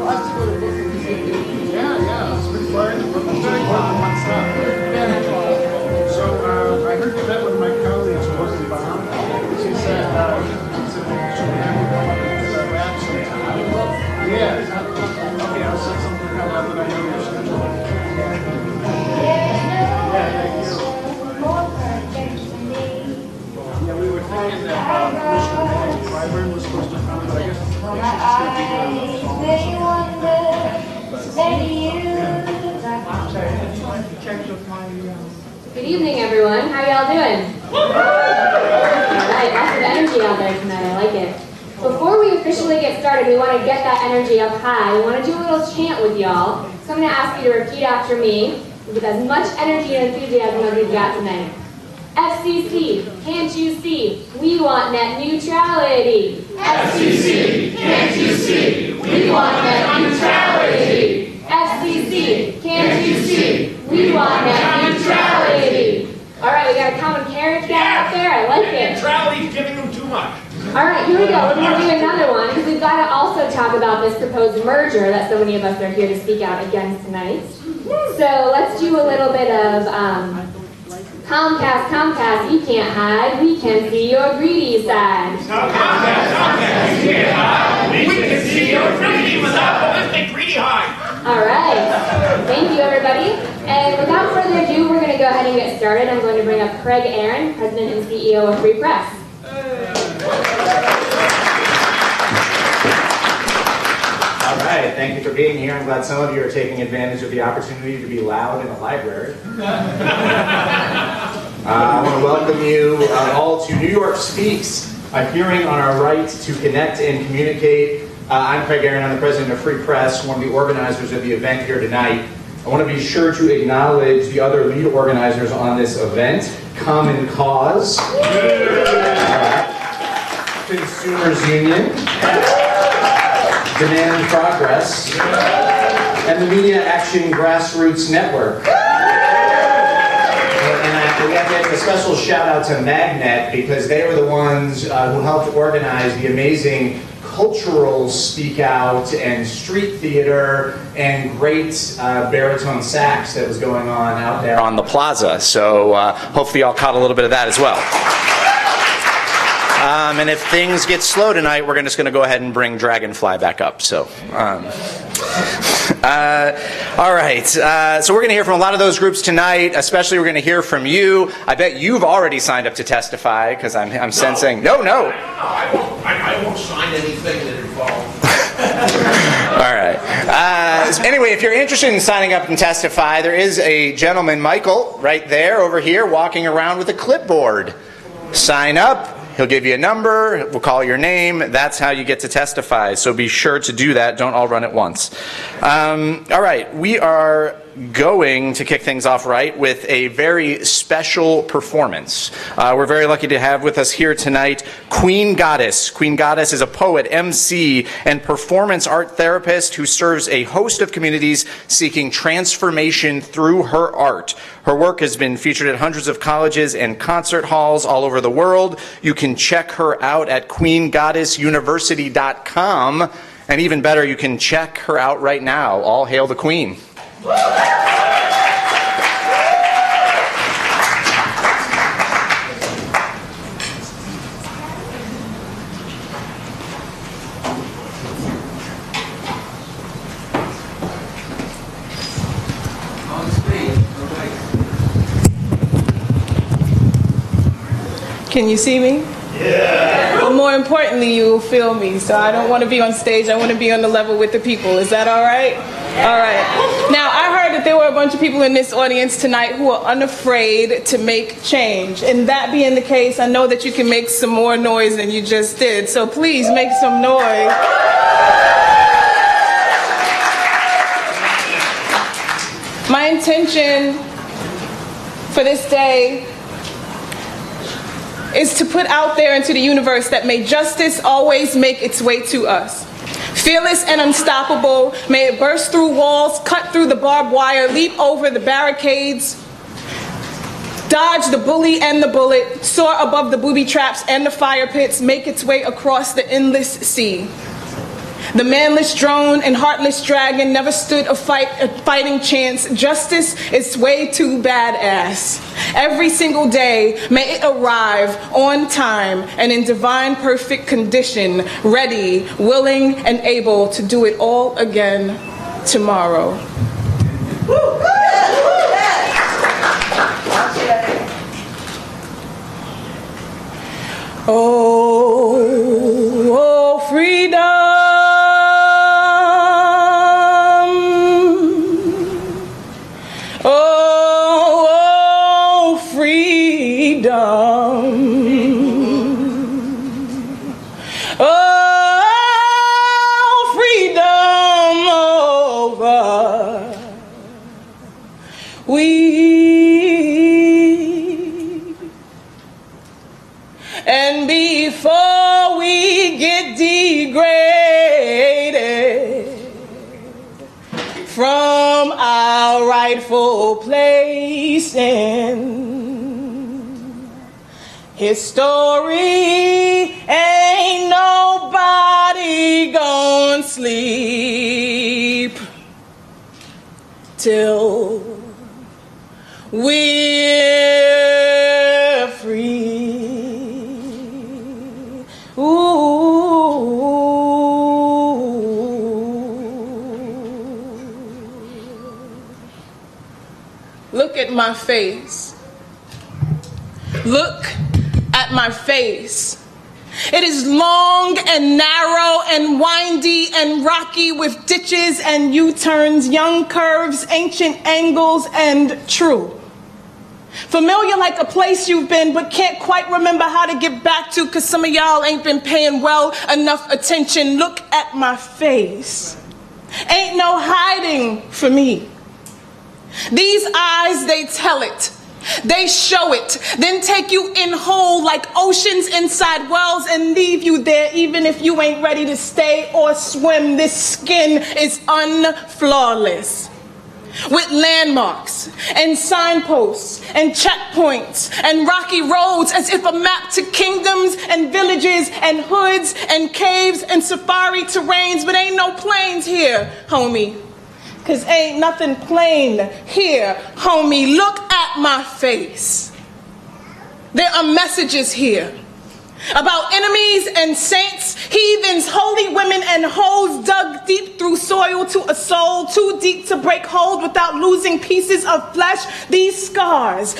Yeah, it's pretty fun. Very fun. So I heard you met with my colleagues, wasn't Bob? She said she had me come up and rap sometime. Yeah. Okay, I'll set something up that I know your schedule. Yeah, thank you. Yeah, we were thinking that Mr. Ryburn was supposed to come, but I guess she's going to be here. Good evening, everyone. How y'all doing? Alright, lots of energy out there tonight. I like it. Before we officially get started, we want to get that energy up high. We want to do a little chant with y'all. So I'm going to ask you to repeat after me with as much energy and enthusiasm as we've got tonight. FCC, can't you see? We want net neutrality. FCC, can't you see? We want net neutrality. FCC, can't you see? We want net neutrality. All right, we got a common carriage guy out there. I like it. Neutrality's giving them too much. All right, here we go. We're going to do another one because we've got to also talk about this proposed merger that so many of us are here to speak out against tonight. So let's do a little bit of Comcast, you can't hide. We can see your greedy side. Comcast, you can't hide. We can see your greedy monopolistic greedy hide. All right. Thank you, everybody. And without further ado, we're going to go ahead and get started. I'm going to bring up Craig Aaron, President and CEO of Free Press. All right, thank you for being here. I'm glad some of you are taking advantage of the opportunity to be loud in a library. I want to welcome you all to New York Speaks, a hearing on our right to connect and communicate. I'm Craig Aaron, I'm the president of Free Press, one of the organizers of the event here tonight. I want to be sure to acknowledge the other lead organizers on this event, Common Cause, Consumers Union, Demand Progress, and the Media Action Grassroots Network. And we have to give a special shout out to Magnet because they were the ones who helped organize the amazing cultural speak out and street theater and great baritone sax that was going on out there on the plaza. So hopefully y'all caught a little bit of that as well. And if things get slow tonight, we're just going to go ahead and bring Dragonfly back up. So, all right. So we're going to hear from a lot of those groups tonight. Especially, we're going to hear from you. I bet you've already signed up to testify because I'm sensing. No. I won't sign anything that involves. All right. Anyway, if you're interested in signing up and testify, there is a gentleman, Michael, right there over here, walking around with a clipboard. Sign up. He'll give you a number, we'll call your name, that's how you get to testify. So be sure to do that, don't all run at once. All right, we are going to kick things off right with a very special performance. We're very lucky to have with us here tonight Queen Goddess. Queen Goddess is a poet, MC, and performance art therapist who serves a host of communities seeking transformation through her art. Her work has been featured at hundreds of colleges and concert halls all over the world. You can check her out at queengoddessuniversity.com. And even better, you can check her out right now. All hail the Queen. Can you see me? Yeah. But more importantly, you will feel me. So I don't want to be on stage. I want to be on the level with the people. Is that all right? All right. Now, I heard that there were a bunch of people in this audience tonight who are unafraid to make change. And that being the case, I know that you can make some more noise than you just did. So please make some noise. My intention for this day is to put out there into the universe that may justice always make its way to us. Fearless and unstoppable, may it burst through walls, cut through the barbed wire, leap over the barricades, dodge the bully and the bullet, soar above the booby traps and the fire pits, make its way across the endless sea. The manless drone and heartless dragon never stood a fighting chance. Justice is way too badass. Every single day, may it arrive on time and in divine perfect condition, ready, willing, and able to do it all again tomorrow. Oh, freedom. Oh, freedom. Oh, freedom over. And before we get degraded from our rightful place in history, ain't nobody gonna sleep till we're free. Ooh. Look at my face. Look at my face. It is long and narrow and windy and rocky with ditches and U-turns, young curves, ancient angles, and true. Familiar like a place you've been but can't quite remember how to get back to because some of y'all ain't been paying well enough attention. Look at my face. Ain't no hiding for me. These eyes, they tell it. They show it, then take you in whole like oceans inside wells and leave you there even if you ain't ready to stay or swim. This skin is unflawless. With landmarks and signposts and checkpoints and rocky roads as if a map to kingdoms and villages and hoods and caves and safari terrains, but ain't no plains here, homie. Cause ain't nothing plain here, homie. Look at my face. There are messages here about enemies and saints, heathens, holy women and hoes dug deep through soil to a soul too deep to break hold without losing pieces of flesh. These scars,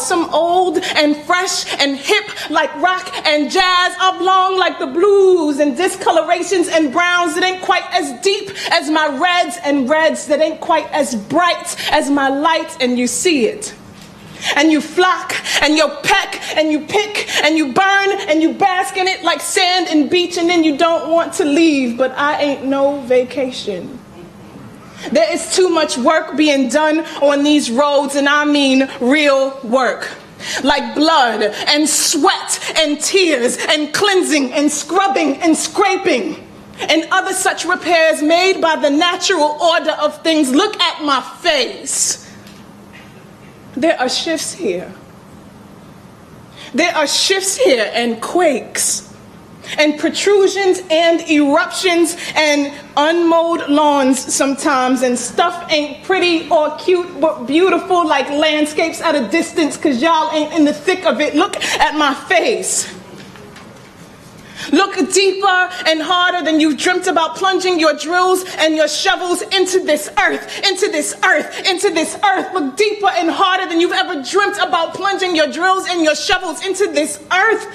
some old and fresh and hip like rock and jazz, oblong like the blues and discolorations and browns that ain't quite as deep as my reds and reds that ain't quite as bright as my light, and you see it. And you flock, and you peck, and you pick, and you burn, and you bask in it like sand and beach, and then you don't want to leave, but I ain't no vacation. There is too much work being done on these roads, and I mean real work. Like blood and sweat and tears and cleansing and scrubbing and scraping and other such repairs made by the natural order of things. Look at my face. There are shifts here. There are shifts here and quakes and protrusions and eruptions and unmowed lawns sometimes, and stuff ain't pretty or cute but beautiful like landscapes at a distance because y'all ain't in the thick of it. Look at my face. Look deeper and harder than you've dreamt about plunging your drills and your shovels into this earth, into this earth, into this earth. Look deeper and harder than you've ever dreamt about plunging your drills and your shovels into this earth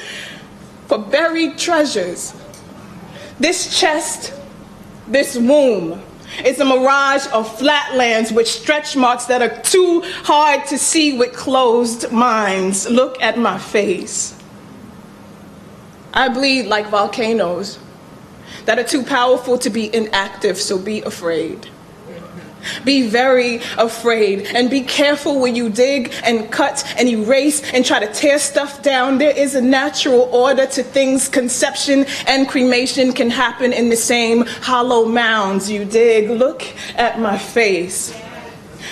for buried treasures. This chest, this womb, is a mirage of flatlands with stretch marks that are too hard to see with closed minds. Look at my face. I bleed like volcanoes that are too powerful to be inactive, so be afraid. Be very afraid, and be careful when you dig and cut and erase and try to tear stuff down. There is a natural order to things. Conception and cremation can happen in the same hollow mounds you dig. Look at my face.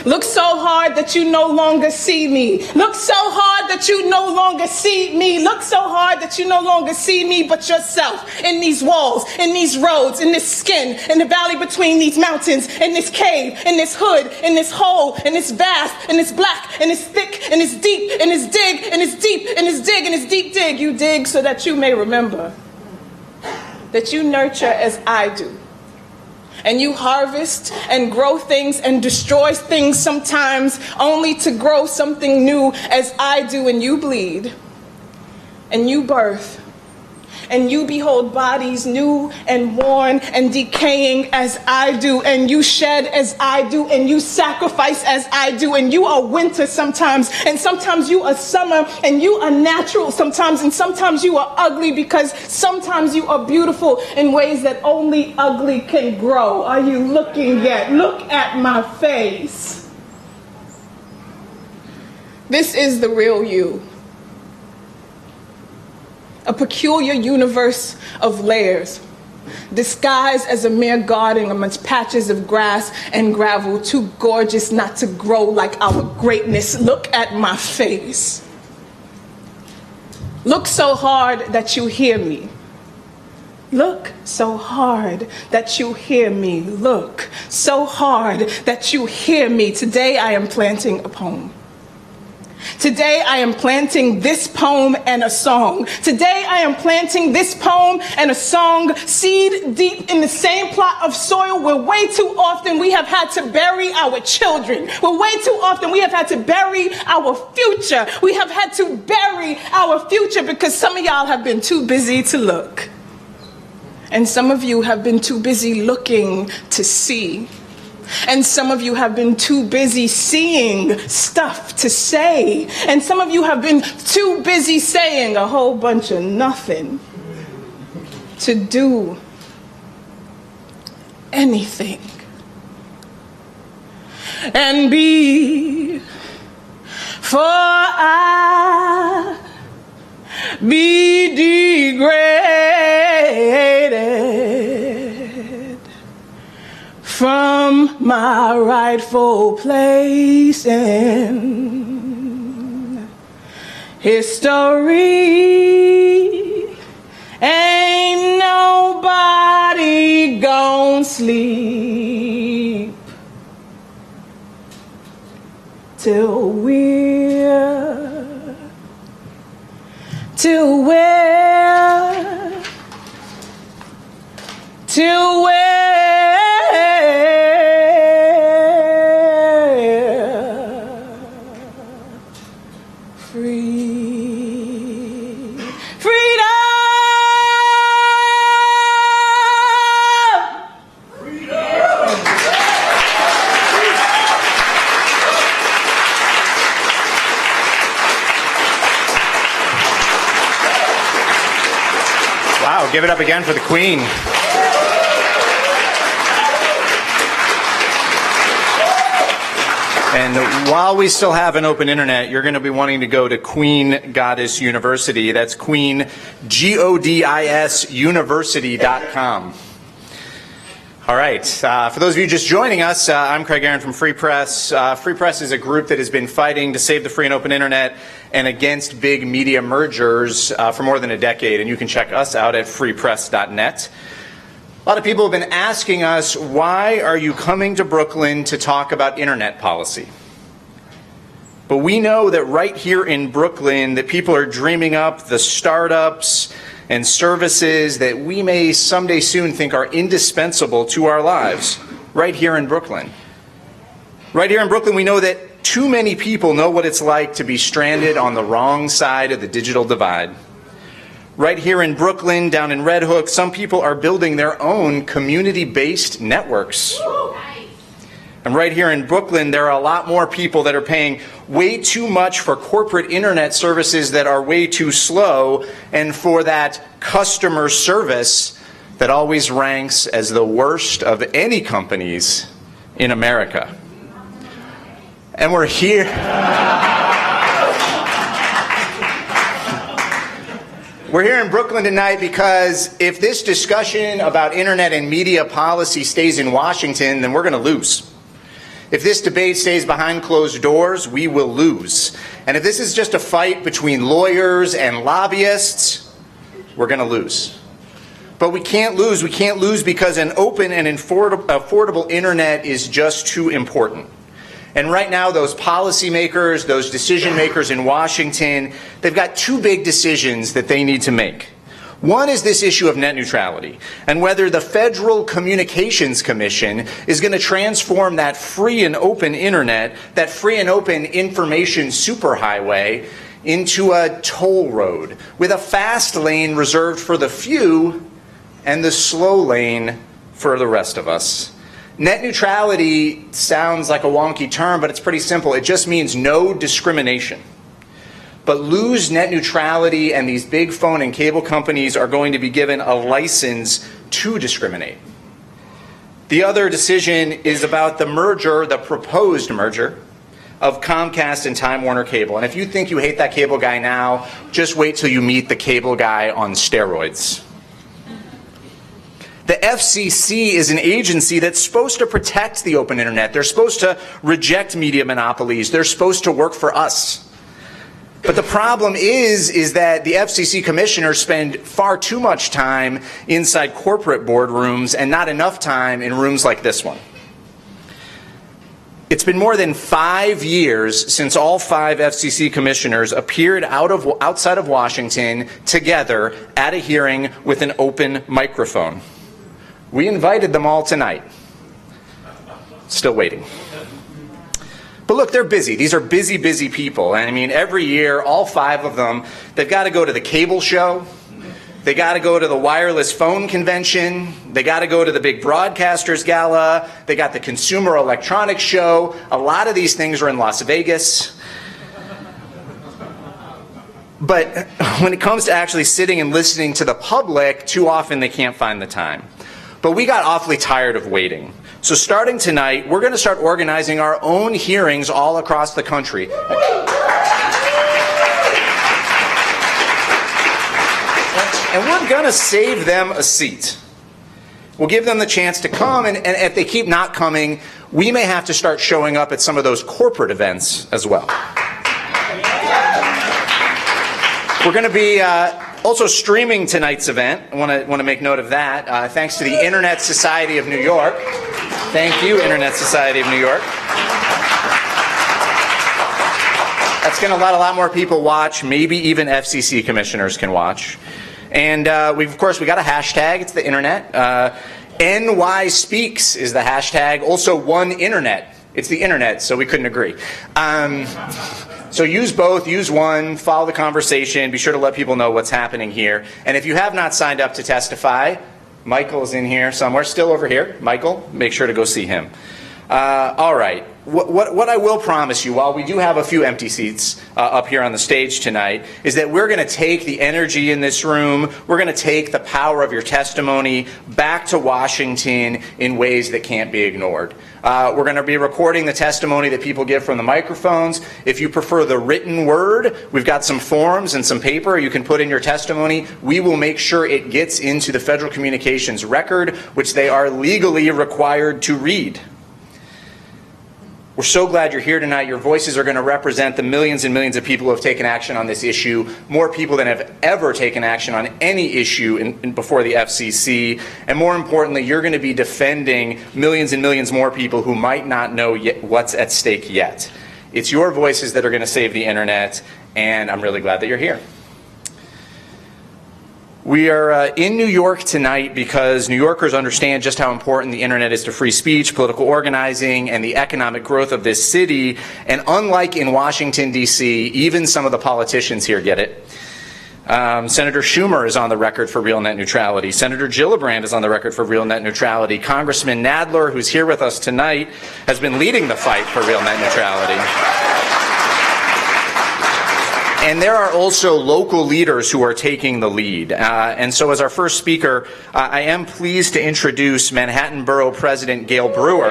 Look so hard that you no longer see me. Look so hard that you no longer see me. Look so hard that you no longer see me but yourself in these walls, in these roads, in this skin, in the valley between these mountains, in this cave, in this hood, in this hole, in this vast, in this black, in this thick, in this deep, in this dig, in this deep, in this dig, in this deep dig. You dig so that you may remember that you nurture as I do. And you harvest and grow things and destroy things sometimes only to grow something new as I do. And you bleed and you birth and you behold bodies new and worn and decaying as I do, and you shed as I do, and you sacrifice as I do, and you are winter sometimes, and sometimes you are summer, and you are natural sometimes, and sometimes you are ugly, because sometimes you are beautiful in ways that only ugly can grow. Are you looking yet? Look at my face. This is the real you. A peculiar universe of layers, disguised as a mere garden amongst patches of grass and gravel, too gorgeous not to grow like our greatness. Look at my face. Look so hard that you hear me. Look so hard that you hear me. Look so hard that you hear me. Today I am planting a poem. Today I am planting this poem and a song. Today I am planting this poem and a song, seed deep in the same plot of soil where way too often we have had to bury our children. Where way too often we have had to bury our future. We have had to bury our future because some of y'all have been too busy to look. And some of you have been too busy looking to see. And some of you have been too busy seeing stuff to say. And some of you have been too busy saying a whole bunch of nothing to do anything. And before I be degraded from my rightful place in history, ain't nobody gon' sleep till we're free. Freedom! Wow, give it up again for the Queen. And while we still have an open internet, you're going to be wanting to go to Queen Goddess University. That's Queen, Godis, University.com. All right. For those of you just joining us, I'm Craig Aaron from Free Press. Free Press is a group that has been fighting to save the free and open internet and against big media mergers for more than a decade. And you can check us out at freepress.net. A lot of people have been asking us, why are you coming to Brooklyn to talk about internet policy? But we know that right here in Brooklyn that people are dreaming up the startups and services that we may someday soon think are indispensable to our lives, right here in Brooklyn. Right here in Brooklyn, we know that too many people know what it's like to be stranded on the wrong side of the digital divide. Right here in Brooklyn, down in Red Hook, some people are building their own community-based networks. And right here in Brooklyn, there are a lot more people that are paying way too much for corporate internet services that are way too slow, and for that customer service that always ranks as the worst of any companies in America. And we're here. We're here in Brooklyn tonight because if this discussion about internet and media policy stays in Washington, then we're going to lose. If this debate stays behind closed doors, we will lose. And if this is just a fight between lawyers and lobbyists, we're going to lose. But we can't lose. We can't lose because an open and affordable internet is just too important. And right now, those policymakers, those decision makers in Washington, they've got two big decisions that they need to make. One is this issue of net neutrality and whether the Federal Communications Commission is going to transform that free and open internet, that free and open information superhighway, into a toll road with a fast lane reserved for the few and the slow lane for the rest of us. Net neutrality sounds like a wonky term, but it's pretty simple. It just means no discrimination. But lose net neutrality and these big phone and cable companies are going to be given a license to discriminate. The other decision is about the merger, the proposed merger, of Comcast and Time Warner Cable. And if you think you hate that cable guy now, just wait till you meet the cable guy on steroids. The FCC is an agency that's supposed to protect the open internet. They're supposed to reject media monopolies. They're supposed to work for us. But the problem is that the FCC commissioners spend far too much time inside corporate boardrooms and not enough time in rooms like this one. It's been more than 5 years since all 5 FCC commissioners appeared outside of Washington together at a hearing with an open microphone. We invited them all tonight. Still waiting. But look, they're busy. These are busy, busy people. And I mean, every year, all 5 of them, they've got to go to the cable show. They got to go to the wireless phone convention. They got to go to the big broadcasters gala. They got the Consumer Electronics Show. A lot of these things are in Las Vegas. But when it comes to actually sitting and listening to the public, too often they can't find the time. But we got awfully tired of waiting. So starting tonight, we're going to start organizing our own hearings all across the country. And we're going to save them a seat. We'll give them the chance to come, and if they keep not coming, we may have to start showing up at some of those corporate events as well. We're going to be also streaming tonight's event. I want to make note of that. Thanks to the Internet Society of New York. Thank you, Internet Society of New York. That's going to let a lot more people watch. Maybe even FCC commissioners can watch. And we got a hashtag. It's the internet. NY Speaks is the hashtag. Also, One Internet. It's the internet, so we couldn't agree. So use both, use one, follow the conversation, be sure to let people know what's happening here. And if you have not signed up to testify, Michael's in here somewhere, still over here. Michael, make sure to go see him. All right. What I will promise you, while we do have a few empty seats up here on the stage tonight, is that we're going to take the energy in this room, we're going to take the power of your testimony back to Washington in ways that can't be ignored. We're going to be recording the testimony that people give from the microphones. If you prefer the written word, we've got some forms and some paper you can put in your testimony. We will make sure it gets into the Federal Communications record, which they are legally required to read. We're so glad you're here tonight. Your voices are going to represent the millions and millions of people who have taken action on this issue, more people than have ever taken action on any issue before the FCC. And more importantly, you're going to be defending millions and millions more people who might not know yet what's at stake yet. It's your voices that are going to save the internet, and I'm really glad that you're here. We are in New York tonight because New Yorkers understand just how important the internet is to free speech, political organizing, and the economic growth of this city. And unlike in Washington, D.C., even some of the politicians here get it. Senator Schumer is on the record for real net neutrality. Senator Gillibrand is on the record for real net neutrality. Congressman Nadler, who's here with us tonight, has been leading the fight for real net neutrality. And there are also local leaders who are taking the lead. And so as our first speaker, I am pleased to introduce Manhattan Borough President Gail Brewer.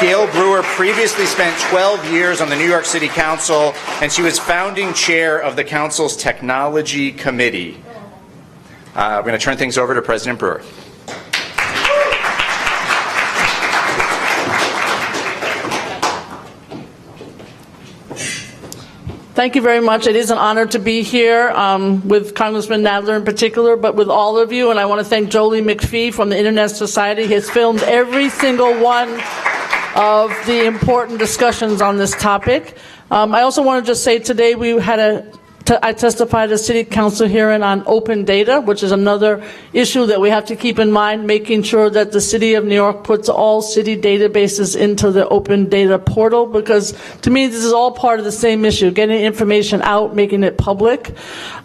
Gail Brewer previously spent 12 years on the New York City Council, and she was founding chair of the council's Technology Committee. We're going to turn things over to President Brewer. Thank you very much. It is an honor to be here with Congressman Nadler in particular, but with all of you. And I want to thank Jolie McPhee from the Internet Society. He has filmed every single one of the important discussions on this topic. I also want to just say today we had I testified at a city council hearing on open data, which is another issue that we have to keep in mind, making sure that the city of New York puts all city databases into the open data portal, because to me this is all part of the same issue, getting information out, making it public.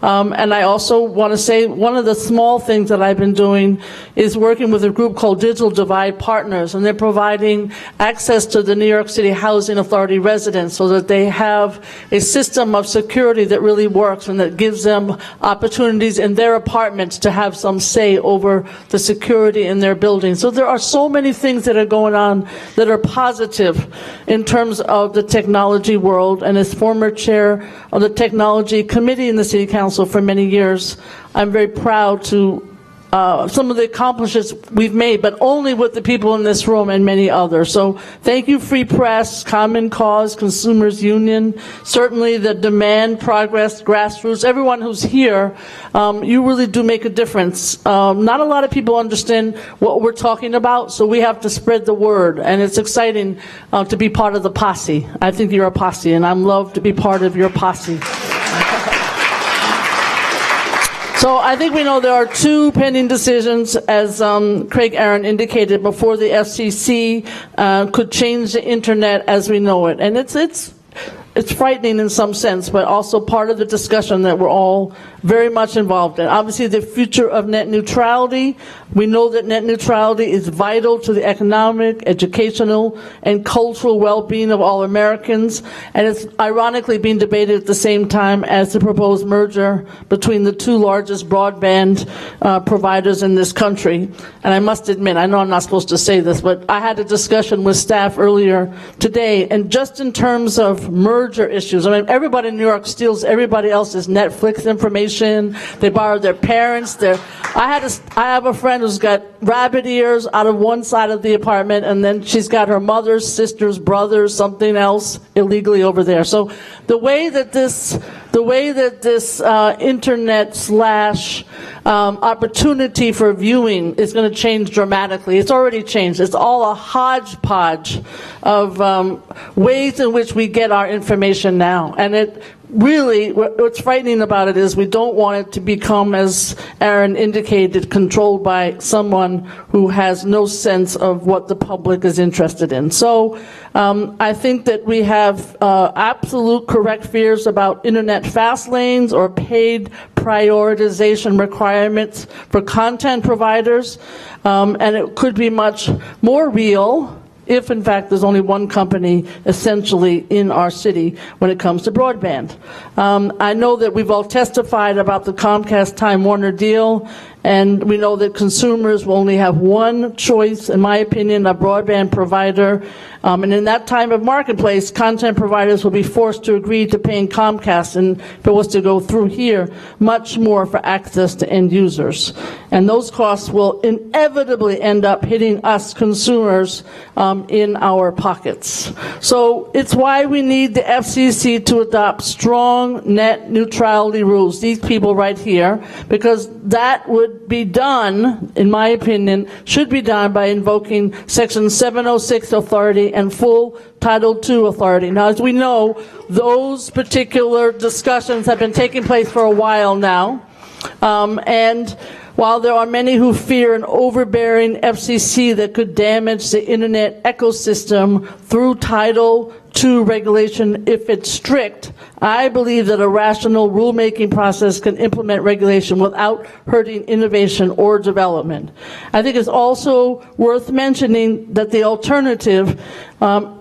And I also want to say one of the small things that I've been doing is working with a group called Digital Divide Partners, and they're providing access to the New York City Housing Authority residents so that they have a system of security that really works and that gives them opportunities in their apartments to have some say over the security in their building. So there are so many things that are going on that are positive in terms of the technology world. And as former chair of the technology committee in the city council for many years, I'm very proud to some of the accomplishments we've made, but only with the people in this room and many others. So thank you, Free Press, Common Cause, Consumers Union, certainly the Demand, Progress, Grassroots, everyone who's here. You really do make a difference. Not a lot of people understand what we're talking about, so we have to spread the word, and it's exciting to be part of the posse. I think you're a posse, and I'm loved to be part of your posse. So I think we know there are two pending decisions, as Craig Aaron indicated, before the FCC could change the internet as we know it. And it's frightening in some sense, but also part of the discussion that we're all very much involved in. Obviously, the future of net neutrality. We know that net neutrality is vital to the economic, educational, and cultural well-being of all Americans, and it's ironically being debated at the same time as the proposed merger between the two largest broadband providers in this country. And I must admit, I know I'm not supposed to say this, but I had a discussion with staff earlier today, and just in terms of merger issues, I mean, everybody in New York steals everybody else's Netflix information. They borrow their parents. I have a friend who's got rabbit ears out of one side of the apartment, and then she's got her mother's sister's brother, something else illegally over there. So the way that this internet / opportunity for viewing is going to change dramatically. It's already changed. It's all a hodgepodge of ways in which we get our information now. And it really, what's frightening about it is we don't want it to become, as Aaron indicated, controlled by someone who has no sense of what the public is interested in. So I think that we have absolute correct fears about internet fast lanes or paid prioritization requirements for content providers, and it could be much more real if, in fact, there's only one company essentially in our city when it comes to broadband. I know that we've all testified about the Comcast-Time Warner deal, and we know that consumers will only have one choice, in my opinion, a broadband provider. And in that time of marketplace, content providers will be forced to agree to paying Comcast, and if it was to go through here, much more for access to end users. And those costs will inevitably end up hitting us consumers in our pockets. So it's why we need the FCC to adopt strong net neutrality rules, these people right here, because that would be done, in my opinion, should be done by invoking Section 706 authority and full Title II authority. Now, as we know, those particular discussions have been taking place for a while now, and while there are many who fear an overbearing FCC that could damage the internet ecosystem through Title II regulation if it's strict, I believe that a rational rulemaking process can implement regulation without hurting innovation or development. I think it's also worth mentioning that the alternative,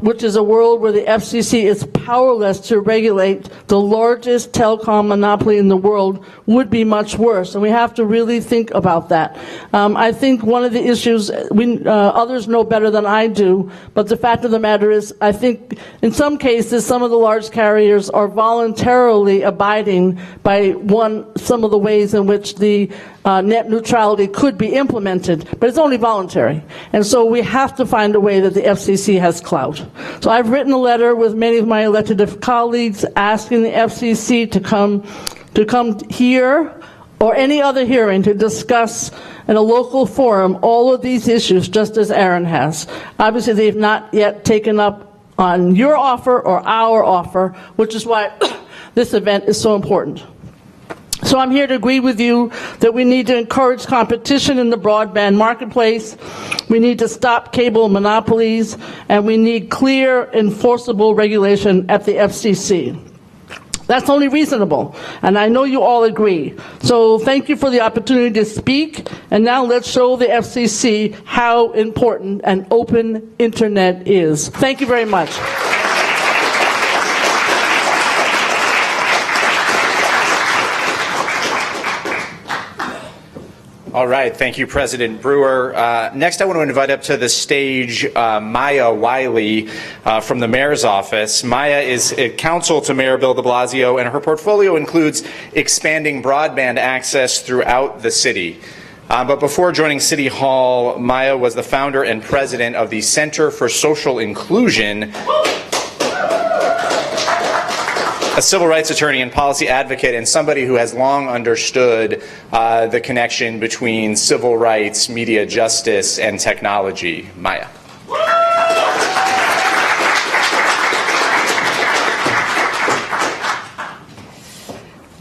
which is a world where the FCC is powerless to regulate the largest telecom monopoly in the world, would be much worse. And we have to really think about that. I think one of the issues, others know better than I do, but the fact of the matter is, I think In some cases, some of the large carriers are voluntarily abiding by some of the ways in which the net neutrality could be implemented, but it's only voluntary. And so we have to find a way that the FCC has clout. So I've written a letter with many of my elected colleagues asking the FCC to come here or any other hearing to discuss in a local forum all of these issues, just as Aaron has. Obviously, they've not yet taken up on your offer or our offer, which is why this event is so important. So I'm here to agree with you that we need to encourage competition in the broadband marketplace. We need to stop cable monopolies, and we need clear, enforceable regulation at the FCC. That's only reasonable, and I know you all agree. So thank you for the opportunity to speak, and now let's show the FCC how important an open internet is. Thank you very much. All right, thank you, President Brewer. Next, I want to invite up to the stage Maya Wiley from the Mayor's Office. Maya is counsel to Mayor Bill de Blasio, and her portfolio includes expanding broadband access throughout the city. But before joining City Hall, Maya was the founder and president of the Center for Social Inclusion, a civil rights attorney and policy advocate, and somebody who has long understood the connection between civil rights, media justice, and technology. Maya.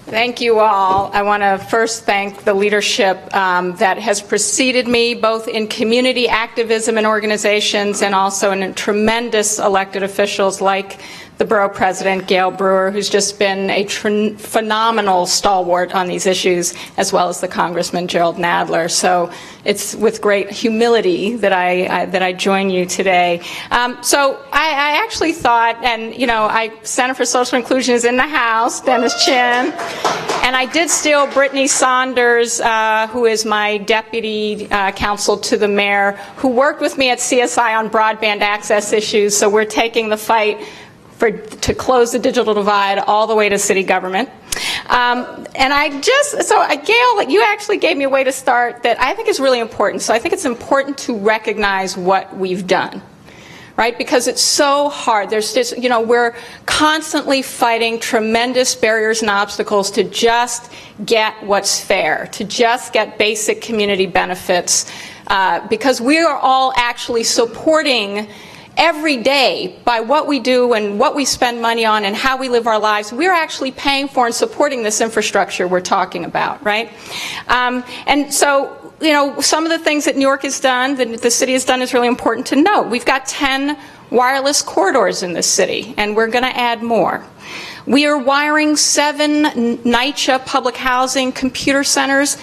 Thank you all. I want to first thank the leadership that has preceded me, both in community activism and organizations, and also in tremendous elected officials like the Borough President, Gail Brewer, who's just been a phenomenal stalwart on these issues, as well as the Congressman Gerald Nadler. So it's with great humility that I join you today. So I actually thought, and Center for Social Inclusion is in the house, Dennis Chin, and I did steal Brittany Saunders, who is my deputy counsel to the mayor, who worked with me at CSI on broadband access issues. So we're taking the fight to close the digital divide all the way to city government. Gail, you actually gave me a way to start that I think is really important. So I think it's important to recognize what we've done, right? Because it's so hard. There's just, we're constantly fighting tremendous barriers and obstacles to just get what's fair, to just get basic community benefits, because we are all actually supporting every day by what we do and what we spend money on and how we live our lives. We're actually paying for and supporting this infrastructure we're talking about, right? And so, some of the things that New York has done, that the city has done, is really important to note. We've got 10 wireless corridors in this city, and we're going to add more. We are wiring 7 NYCHA public housing computer centers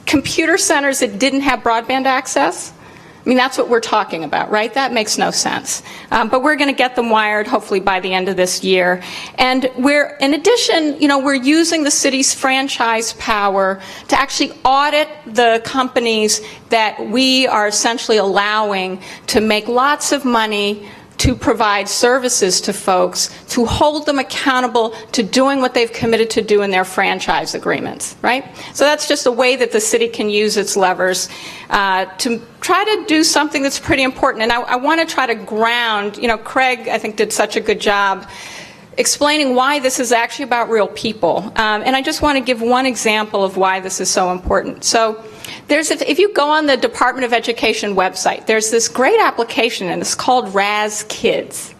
that didn't have broadband access. I mean, that's what we're talking about, right? That makes no sense. But we're going to get them wired, hopefully, by the end of this year. And in addition, we're using the city's franchise power to actually audit the companies that we are essentially allowing to make lots of money to provide services to folks, to hold them accountable to doing what they've committed to do in their franchise agreements, right? So that's just a way that the city can use its levers to try to do something that's pretty important. And I want to try to ground, Craig, I think, did such a good job explaining why this is actually about real people. And I just want to give one example of why this is so important. So if you go on the Department of Education website, there's this great application, and it's called Raz Kids.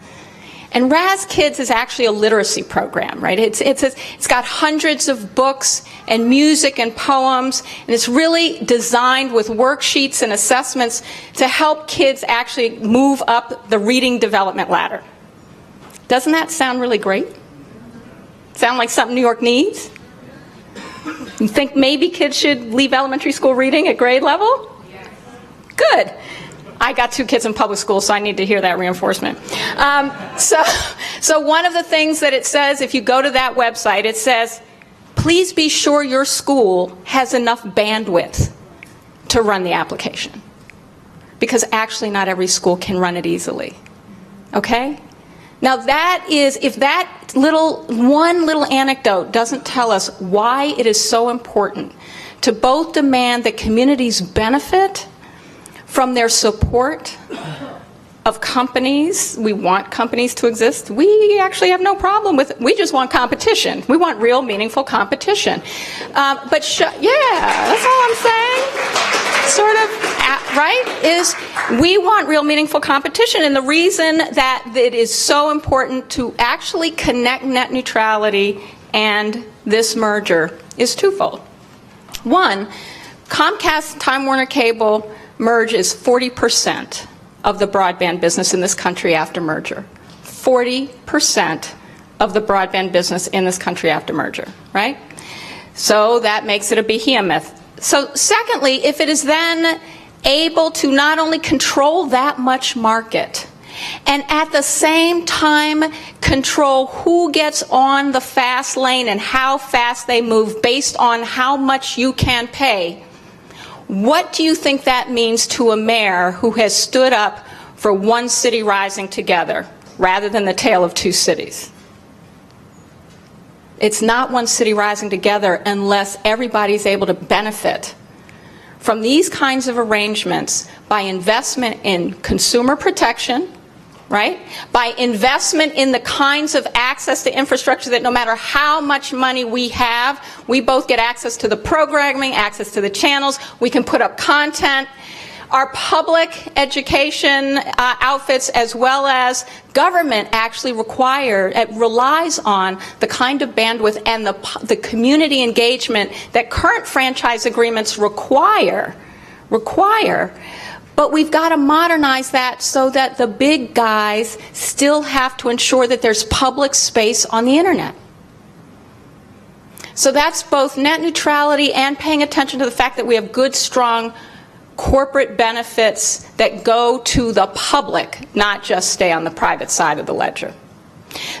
And Raz Kids is actually a literacy program, right? It's got hundreds of books and music and poems, and it's really designed with worksheets and assessments to help kids actually move up the reading development ladder. Doesn't that sound really great? Sound like something New York needs? You think maybe kids should leave elementary school reading at grade level? Yes. Good. I got 2 kids in public school, so I need to hear that reinforcement. So one of the things that it says, if you go to that website, it says, please be sure your school has enough bandwidth to run the application. Because actually not every school can run it easily. Okay? Now that is, if that one little anecdote doesn't tell us why it is so important to both demand that communities benefit from their support of companies. We want companies to exist. We actually have no problem with it. We just want competition. We want real, meaningful competition. Yeah, that's all I'm saying. Sort of, right, is we want real, meaningful competition. And the reason that it is so important to actually connect net neutrality and this merger is twofold. One, Comcast Time Warner Cable merge is 40% of the broadband business in this country after merger. 40% of the broadband business in this country after merger, right? So that makes it a behemoth. So secondly, if it is then able to not only control that much market, and at the same time control who gets on the fast lane and how fast they move based on how much you can pay, what do you think that means to a mayor who has stood up for one city rising together rather than the tale of two cities? It's not one city rising together unless everybody's able to benefit from these kinds of arrangements by investment in consumer protection, right? By investment in the kinds of access to infrastructure that no matter how much money we have, we both get access to the programming, access to the channels, we can put up content. Our public education outfits as well as government actually relies on the kind of bandwidth and the community engagement that current franchise agreements require. But we've got to modernize that so that the big guys still have to ensure that there's public space on the internet. So that's both net neutrality and paying attention to the fact that we have good, strong corporate benefits that go to the public, not just stay on the private side of the ledger.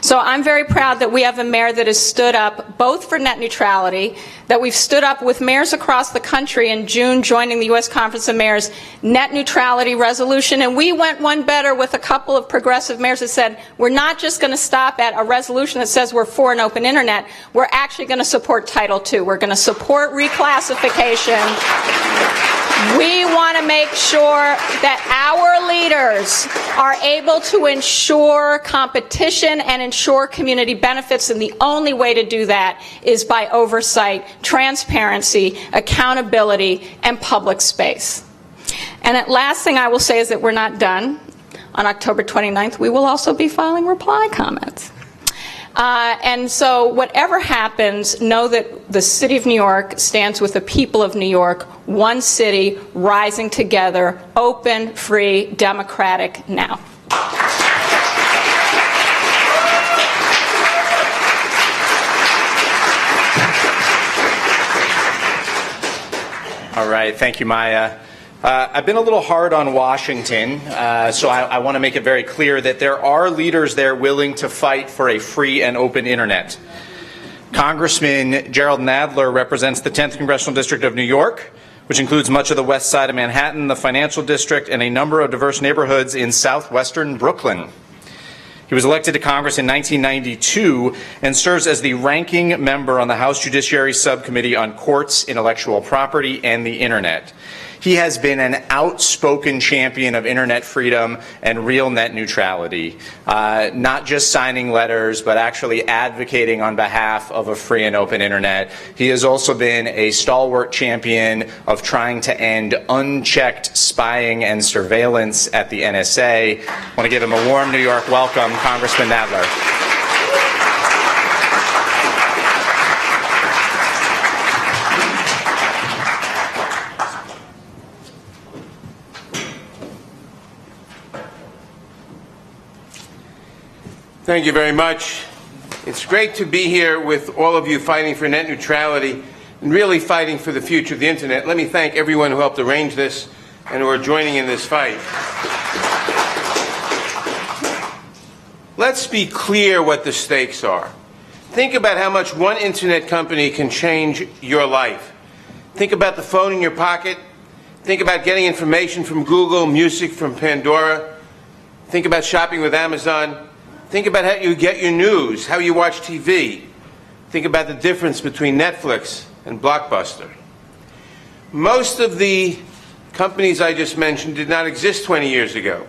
So I'm very proud that we have a mayor that has stood up both for net neutrality, that we've stood up with mayors across the country in June joining the U.S. Conference of Mayors net neutrality resolution, and we went one better with a couple of progressive mayors that said we're not just going to stop at a resolution that says we're for an open internet, we're actually going to support Title II. We're going to support reclassification. We want to make sure that our leaders are able to ensure competition and ensure community benefits, and the only way to do that is by oversight, transparency, accountability, and public space. And the last thing I will say is that we're not done. On October 29th, we will also be filing reply comments. And so whatever happens, know that the City of New York stands with the people of New York, one city, rising together, open, free, democratic, now. All right, thank you, Maya. I've been a little hard on Washington, so I want to make it very clear that there are leaders there willing to fight for a free and open internet. Congressman Gerald Nadler represents the 10th Congressional District of New York, which includes much of the west side of Manhattan, the financial district, and a number of diverse neighborhoods in southwestern Brooklyn. He was elected to Congress in 1992 and serves as the ranking member on the House Judiciary Subcommittee on Courts, Intellectual Property, and the Internet. He has been an outspoken champion of internet freedom and real net neutrality, not just signing letters, but actually advocating on behalf of a free and open internet. He has also been a stalwart champion of trying to end unchecked spying and surveillance at the NSA. I want to give him a warm New York welcome, Congressman Nadler. Thank you very much. It's great to be here with all of you fighting for net neutrality and really fighting for the future of the internet. Let me thank everyone who helped arrange this and who are joining in this fight. Let's be clear what the stakes are. Think about how much one internet company can change your life. Think about the phone in your pocket. Think about getting information from Google, music from Pandora. Think about shopping with Amazon. Think about how you get your news, how you watch TV. Think about the difference between Netflix and Blockbuster. Most of the companies I just mentioned did not exist 20 years ago,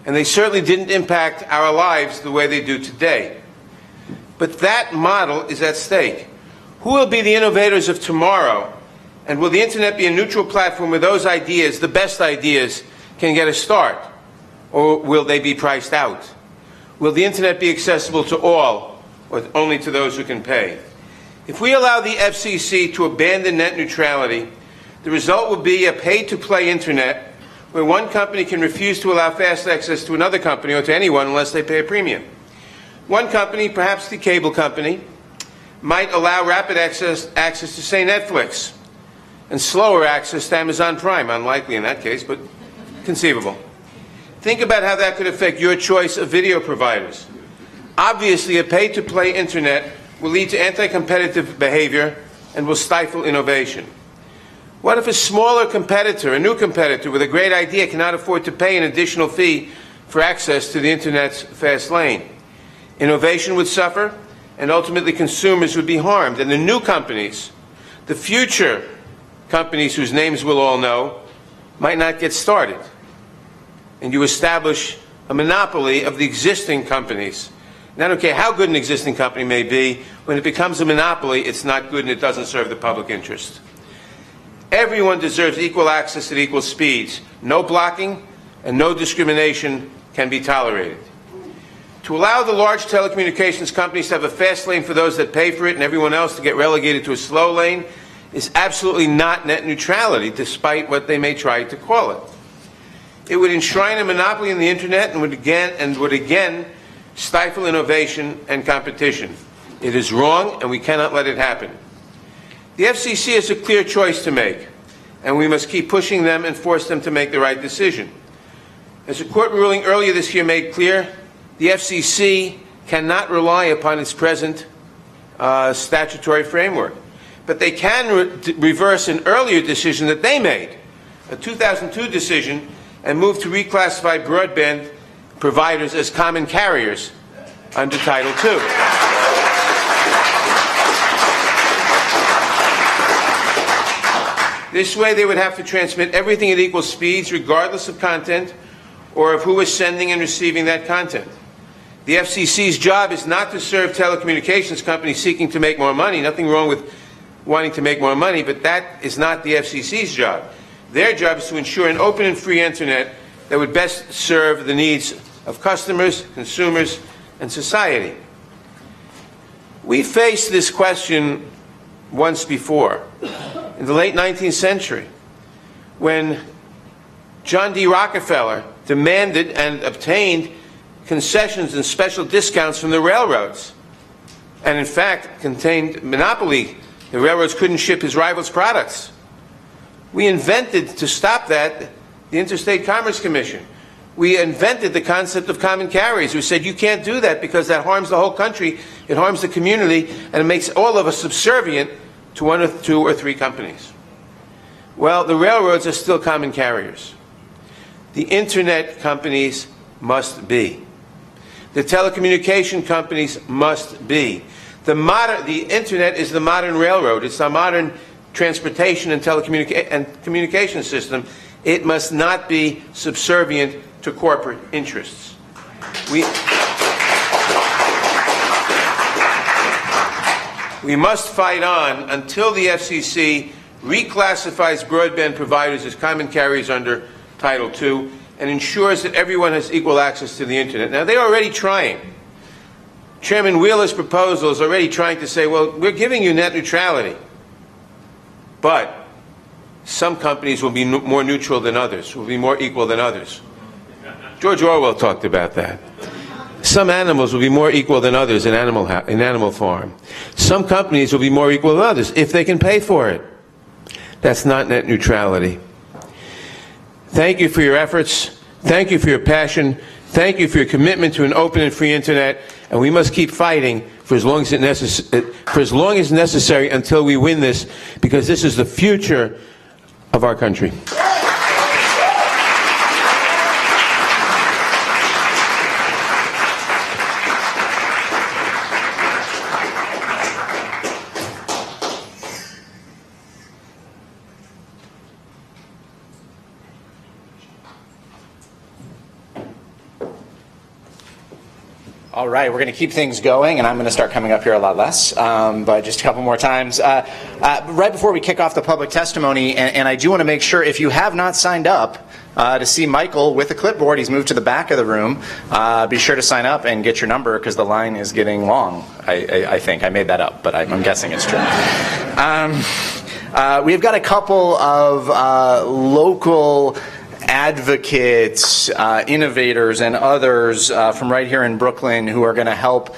and they certainly didn't impact our lives the way they do today. But that model is at stake. Who will be the innovators of tomorrow? And will the internet be a neutral platform where those ideas, the best ideas, can get a start? Or will they be priced out? Will the internet be accessible to all, or only to those who can pay? If we allow the FCC to abandon net neutrality, the result will be a pay-to-play internet where one company can refuse to allow fast access to another company or to anyone unless they pay a premium. One company, perhaps the cable company, might allow rapid access to, say, Netflix, and slower access to Amazon Prime. Unlikely in that case, but conceivable. Think about how that could affect your choice of video providers. Obviously, a pay-to-play internet will lead to anti-competitive behavior and will stifle innovation. What if a smaller competitor, a new competitor with a great idea, cannot afford to pay an additional fee for access to the internet's fast lane? Innovation would suffer, and ultimately consumers would be harmed. And the new companies, the future companies whose names we'll all know, might not get started. And you establish a monopoly of the existing companies. And I don't care how good an existing company may be, when it becomes a monopoly, it's not good and it doesn't serve the public interest. Everyone deserves equal access at equal speeds. No blocking and no discrimination can be tolerated. To allow the large telecommunications companies to have a fast lane for those that pay for it and everyone else to get relegated to a slow lane is absolutely not net neutrality, despite what they may try to call it. It would enshrine a monopoly in the internet and would again stifle innovation and competition. It is wrong, and we cannot let it happen. The FCC has a clear choice to make, and we must keep pushing them and force them to make the right decision. As a court ruling earlier this year made clear, the FCC cannot rely upon its present statutory framework. But they can reverse an earlier decision that they made, a 2002 decision, and move to reclassify broadband providers as common carriers under Title II. This way they would have to transmit everything at equal speeds regardless of content or of who is sending and receiving that content. The FCC's job is not to serve telecommunications companies seeking to make more money. Nothing wrong with wanting to make more money, but that is not the FCC's job. Their job is to ensure an open and free internet that would best serve the needs of customers, consumers, and society. We faced this question once before, in the late 19th century, when John D. Rockefeller demanded and obtained concessions and special discounts from the railroads, and in fact contained monopoly. The railroads couldn't ship his rivals' products. We invented, to stop that, the Interstate Commerce Commission. We invented the concept of common carriers. We said you can't do that because that harms the whole country, it harms the community, and it makes all of us subservient to one or two or three companies. Well, the railroads are still common carriers. The internet companies must be. The telecommunication companies must be. The internet is the modern railroad. It's the modern transportation and communication system. It must not be subservient to corporate interests. We must fight on until the FCC reclassifies broadband providers as common carriers under Title II and ensures that everyone has equal access to the internet. Now, they're already trying. Chairman Wheeler's proposal is already trying to say, well, we're giving you net neutrality, but some companies will be more neutral than others, will be more equal than others. George Orwell talked about that. Some animals will be more equal than others in Animal Farm. Some companies will be more equal than others if they can pay for it. That's not net neutrality. Thank you for your efforts. Thank you for your passion. Thank you for your commitment to an open and free internet. And we must keep fighting for as long as necessary until we win this, because this is the future of our country. All right, we're going to keep things going, and I'm going to start coming up here a lot less, but just a couple more times. Right before we kick off the public testimony, and I do want to make sure if you have not signed up to see Michael with a clipboard, he's moved to the back of the room, be sure to sign up and get your number because the line is getting long, I think. I made that up, but I'm guessing it's true. We've got a couple of local advocates, innovators, and others from right here in Brooklyn who are going to help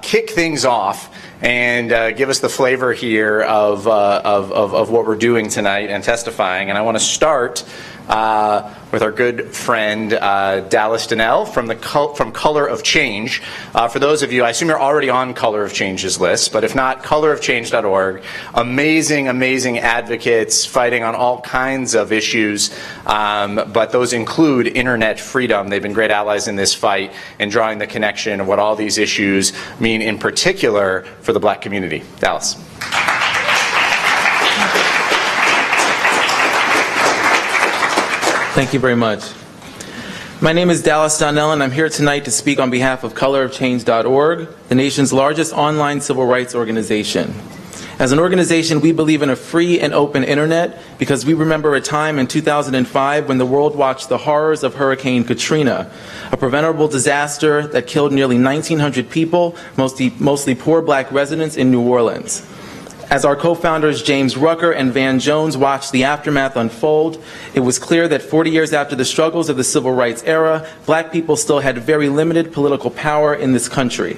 kick things off and give us the flavor here of what we're doing tonight and testifying. And I want to start with our good friend Dallas Donnell from Color of Change. For those of you, I assume you're already on Color of Change's list, but if not, colorofchange.org. Amazing, amazing advocates fighting on all kinds of issues, but those include internet freedom. They've been great allies in this fight and drawing the connection of what all these issues mean in particular for the black community. Dallas. Thank you very much. My name is Dallas Donnell, and I'm here tonight to speak on behalf of colorofchange.org, the nation's largest online civil rights organization. As an organization, we believe in a free and open internet because we remember a time in 2005 when the world watched the horrors of Hurricane Katrina, a preventable disaster that killed nearly 1,900 people, mostly poor black residents in New Orleans. As our co-founders James Rucker and Van Jones watched the aftermath unfold, it was clear that 40 years after the struggles of the civil rights era, black people still had very limited political power in this country.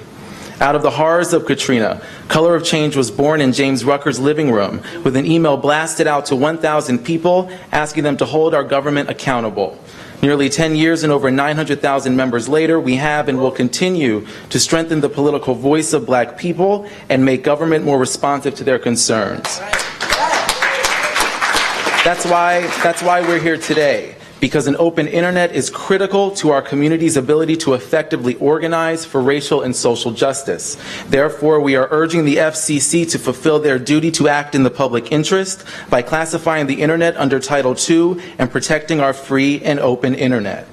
Out of the horrors of Katrina, Color of Change was born in James Rucker's living room with an email blasted out to 1,000 people asking them to hold our government accountable. Nearly 10 years and over 900,000 members later, we have and will continue to strengthen the political voice of black people and make government more responsive to their concerns. That's why we're here today, because an open internet is critical to our community's ability to effectively organize for racial and social justice. Therefore, we are urging the FCC to fulfill their duty to act in the public interest by classifying the internet under Title II and protecting our free and open internet.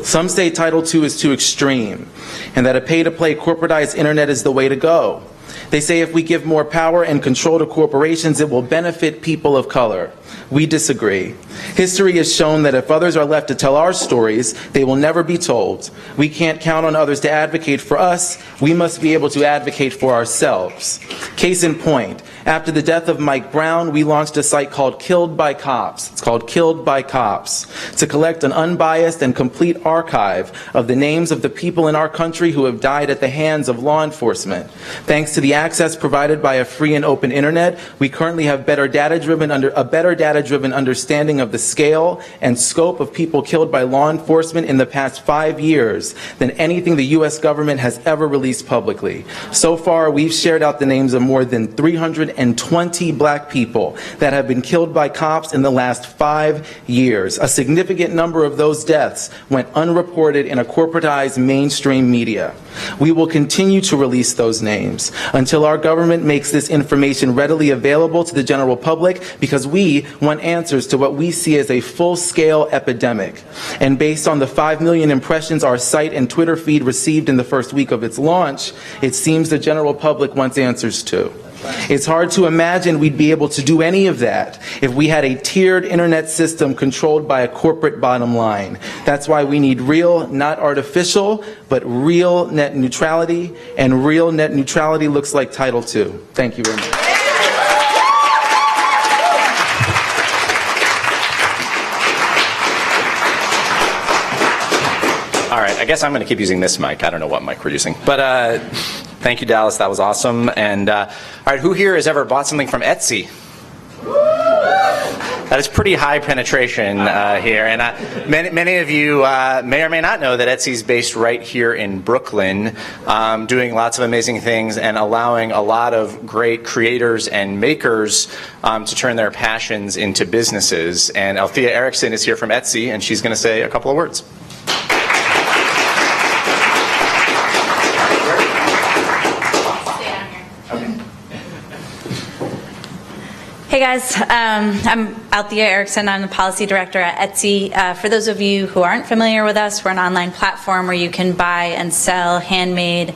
Some say Title II is too extreme and that a pay-to-play corporatized internet is the way to go. They say if we give more power and control to corporations, it will benefit people of color. We disagree. History has shown that if others are left to tell our stories, they will never be told. We can't count on others to advocate for us. We must be able to advocate for ourselves. Case in point, after the death of Mike Brown, we launched a site called Killed by Cops. It's called Killed by Cops, to collect an unbiased and complete archive of the names of the people in our country who have died at the hands of law enforcement. Thanks to the access provided by a free and open internet, we currently have a better data-driven understanding of the scale and scope of people killed by law enforcement in the past 5 years than anything the U.S. government has ever released publicly. So far, we've shared out the names of more than 320 black people that have been killed by cops in the last 5 years. A significant number of those deaths went unreported in a corporatized mainstream media. We will continue to release those names until our government makes this information readily available to the general public, because we want answers to what we see as a full-scale epidemic. And based on the 5 million impressions our site and Twitter feed received in the first week of its launch, it seems the general public wants answers too. It's hard to imagine we'd be able to do any of that if we had a tiered internet system controlled by a corporate bottom line. That's why we need real, not artificial, but real net neutrality, and real net neutrality looks like Title II. Thank you very much. All right, I guess I'm going to keep using this mic. I don't know what mic we're using. But thank you, Dallas. That was awesome. And all right, who here has ever bought something from Etsy? That is pretty high penetration here. And many of you may or may not know that Etsy is based right here in Brooklyn, doing lots of amazing things and allowing a lot of great creators and makers to turn their passions into businesses. And Althea Erickson is here from Etsy, and she's going to say a couple of words. Hey guys, I'm Althea Erickson. I'm the policy director at Etsy. For those of you who aren't familiar with us, we're an online platform where you can buy and sell handmade,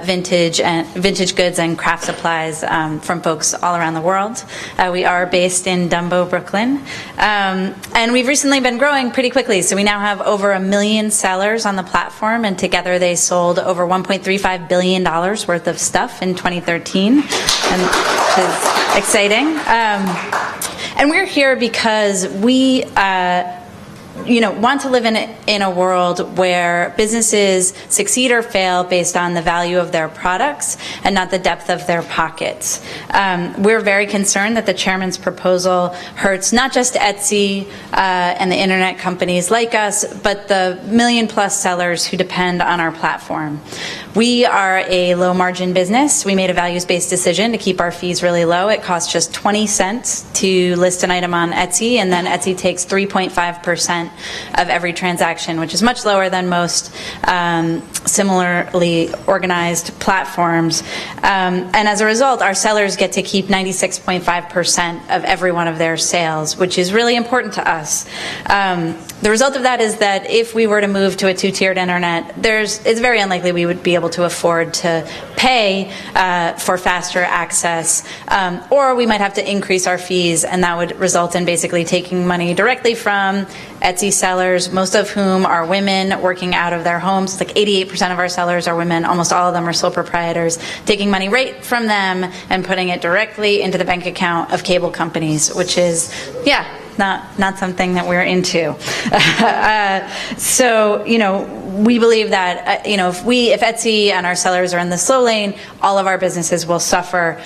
vintage goods and craft supplies from folks all around the world. We are based in Dumbo, Brooklyn, and we've recently been growing pretty quickly. So we now have over 1 million sellers on the platform, and together they sold over $1.35 billion worth of stuff in 2013, and which is exciting. And we're here because we want to live in a world where businesses succeed or fail based on the value of their products and not the depth of their pockets. We're very concerned that the chairman's proposal hurts not just Etsy and the internet companies like us, but the million-plus sellers who depend on our platform. We are a low-margin business. We made a values-based decision to keep our fees really low. It costs just 20 cents to list an item on Etsy, and then Etsy takes 3.5% of every transaction, which is much lower than most similarly organized platforms. And as a result, our sellers get to keep 96.5% of every one of their sales, which is really important to us. The result of that is that if we were to move to a two-tiered internet, it's very unlikely we would be able to afford to pay for faster access, or we might have to increase our fees, and that would result in basically taking money directly from Etsy sellers, most of whom are women working out of their homes. Like 88% of our sellers are women. Almost all of them are sole proprietors, taking money right from them and putting it directly into the bank account of cable companies, which is, not something that we're into. So, we believe that, if Etsy and our sellers are in the slow lane, all of our businesses will suffer.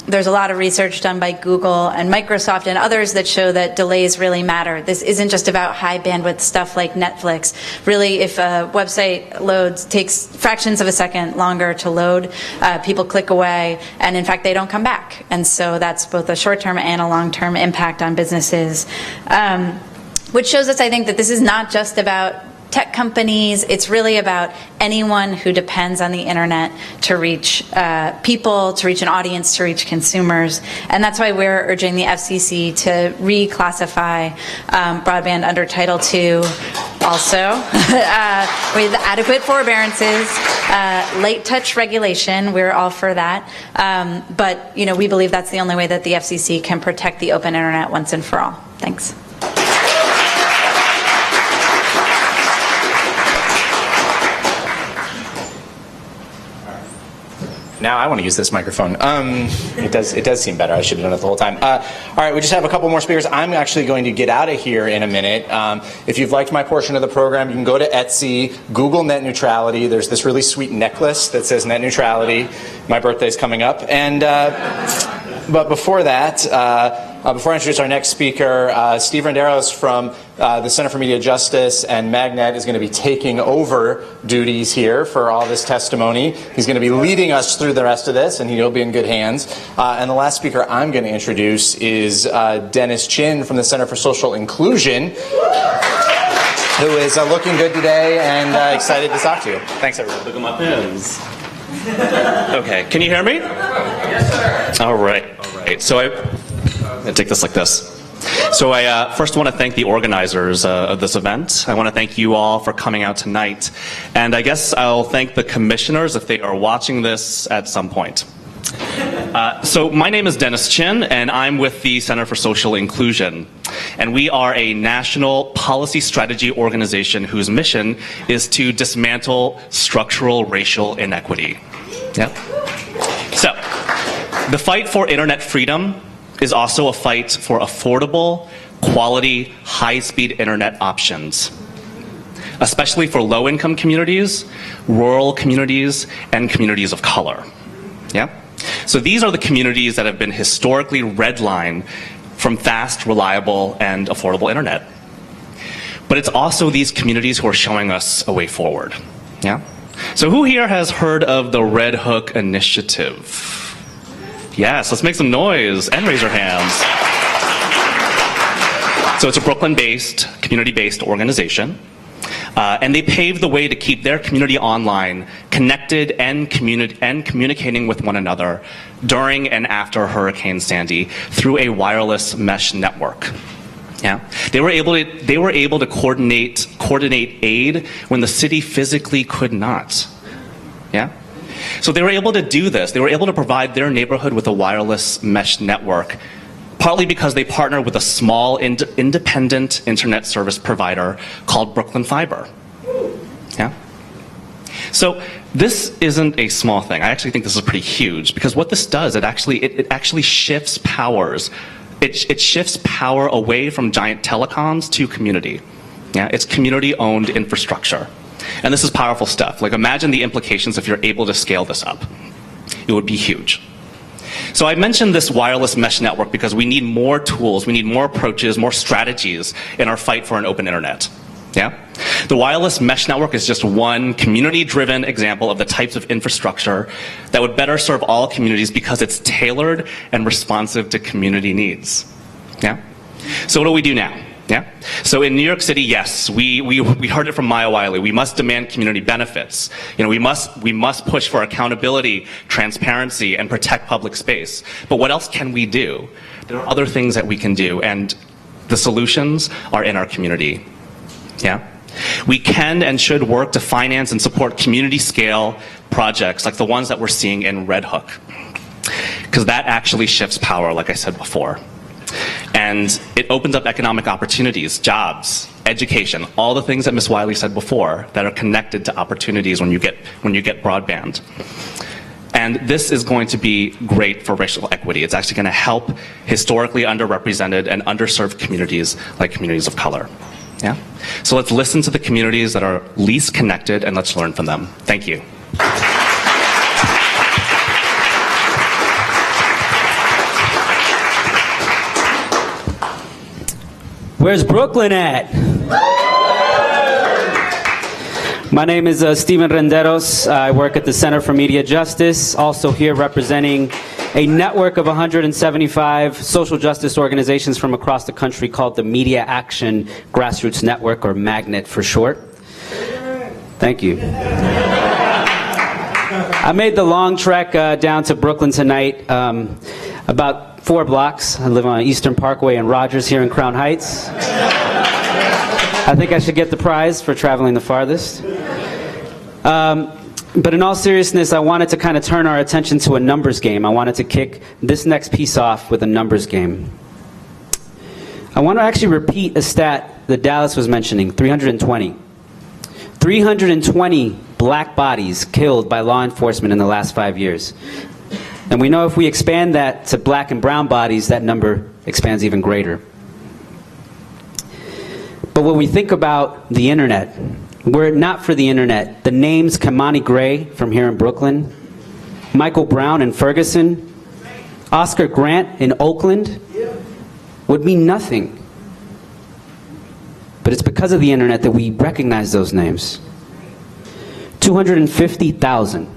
There's a lot of research done by Google and Microsoft and others that show that delays really matter. This isn't just about high bandwidth stuff like Netflix. Really, if a website takes fractions of a second longer to load, people click away, and in fact, they don't come back. And so that's both a short-term and a long-term impact on businesses. Which shows us, I think, that this is not just about tech companies. It's really about anyone who depends on the internet to reach people, to reach an audience, to reach consumers. And that's why we're urging the FCC to reclassify broadband under Title II also with adequate forbearances, light touch regulation. We're all for that. But we believe that's the only way that the FCC can protect the open internet once and for all. Thanks. Now I want to use this microphone. It does seem better. I should have done it the whole time. All right, we just have a couple more speakers. I'm actually going to get out of here in a minute. If you've liked my portion of the program, you can go to Etsy, Google net neutrality. There's this really sweet necklace that says net neutrality. My birthday's coming up. And but before that, before I introduce our next speaker, Steve Renderos from the Center for Media Justice and Magnet is going to be taking over duties here for all this testimony. He's going to be leading us through the rest of this, and he'll be in good hands. And the last speaker I'm going to introduce is Dennis Chin from the Center for Social Inclusion, who is looking good today and excited to talk to you. Thanks, everyone. Look at my pins. Okay, can you hear me? Yes, sir. All right. So I take this like this. So I first want to thank the organizers of this event. I want to thank you all for coming out tonight. And I guess I'll thank the commissioners if they are watching this at some point. So my name is Dennis Chin, and I'm with the Center for Social Inclusion. And we are a national policy strategy organization whose mission is to dismantle structural racial inequity. Yeah. So the fight for internet freedom is also a fight for affordable, quality, high-speed internet options, especially for low-income communities, rural communities, and communities of color. Yeah? So these are the communities that have been historically redlined from fast, reliable, and affordable internet. But it's also these communities who are showing us a way forward. Yeah? So who here has heard of the Red Hook Initiative? Yes, let's make some noise and raise your hands. So it's a Brooklyn-based, community-based organization. And they paved the way to keep their community online, connected and communicating with one another during and after Hurricane Sandy through a wireless mesh network. Yeah, they were able to coordinate aid when the city physically could not. Yeah, so they were able to do this. They were able to provide their neighborhood with a wireless mesh network, partly because they partnered with a small independent internet service provider called Brooklyn Fiber. Yeah. So this isn't a small thing. I actually think this is pretty huge, because what this does, it actually shifts powers. It shifts power away from giant telecoms to community. Yeah, it's community-owned infrastructure. And this is powerful stuff. Like, imagine the implications if you're able to scale this up. It would be huge. So I mentioned this wireless mesh network because we need more tools, we need more approaches, more strategies in our fight for an open internet. Yeah? The wireless mesh network is just one community-driven example of the types of infrastructure that would better serve all communities because it's tailored and responsive to community needs. Yeah? So what do we do now? Yeah? So in New York City, yes, we heard it from Maya Wiley. We must demand community benefits. You know, we must push for accountability, transparency, and protect public space. But what else can we do? There are other things that we can do, and the solutions are in our community. Yeah? We can and should work to finance and support community-scale projects like the ones that we're seeing in Red Hook, because that actually shifts power, like I said before. And it opens up economic opportunities, jobs, education, all the things that Ms. Wiley said before that are connected to opportunities when you get broadband. And this is going to be great for racial equity. It's actually going to help historically underrepresented and underserved communities like communities of color. Yeah? So let's listen to the communities that are least connected and let's learn from them. Thank you. Where's Brooklyn at? My name is Steven Renderos. I work at the Center for Media Justice, also here representing a network of 175 social justice organizations from across the country called the Media Action Grassroots Network, or MAGNET for short. Thank you. I made the long trek down to Brooklyn tonight, about 4 blocks. I live on Eastern Parkway and Rogers here in Crown Heights. I think I should get the prize for traveling the farthest. But in all seriousness, I wanted to kind of turn our attention to a numbers game. I wanted to kick this next piece off with a numbers game. I want to actually repeat a stat that Dallas was mentioning, 320. 320 black bodies killed by law enforcement in the last 5 years. And we know if we expand that to black and brown bodies, that number expands even greater. But when we think about the internet, were it not for the internet, the names Kamani Gray from here in Brooklyn, Michael Brown in Ferguson, Oscar Grant in Oakland would mean nothing. But it's because of the internet that we recognize those names. 250,000.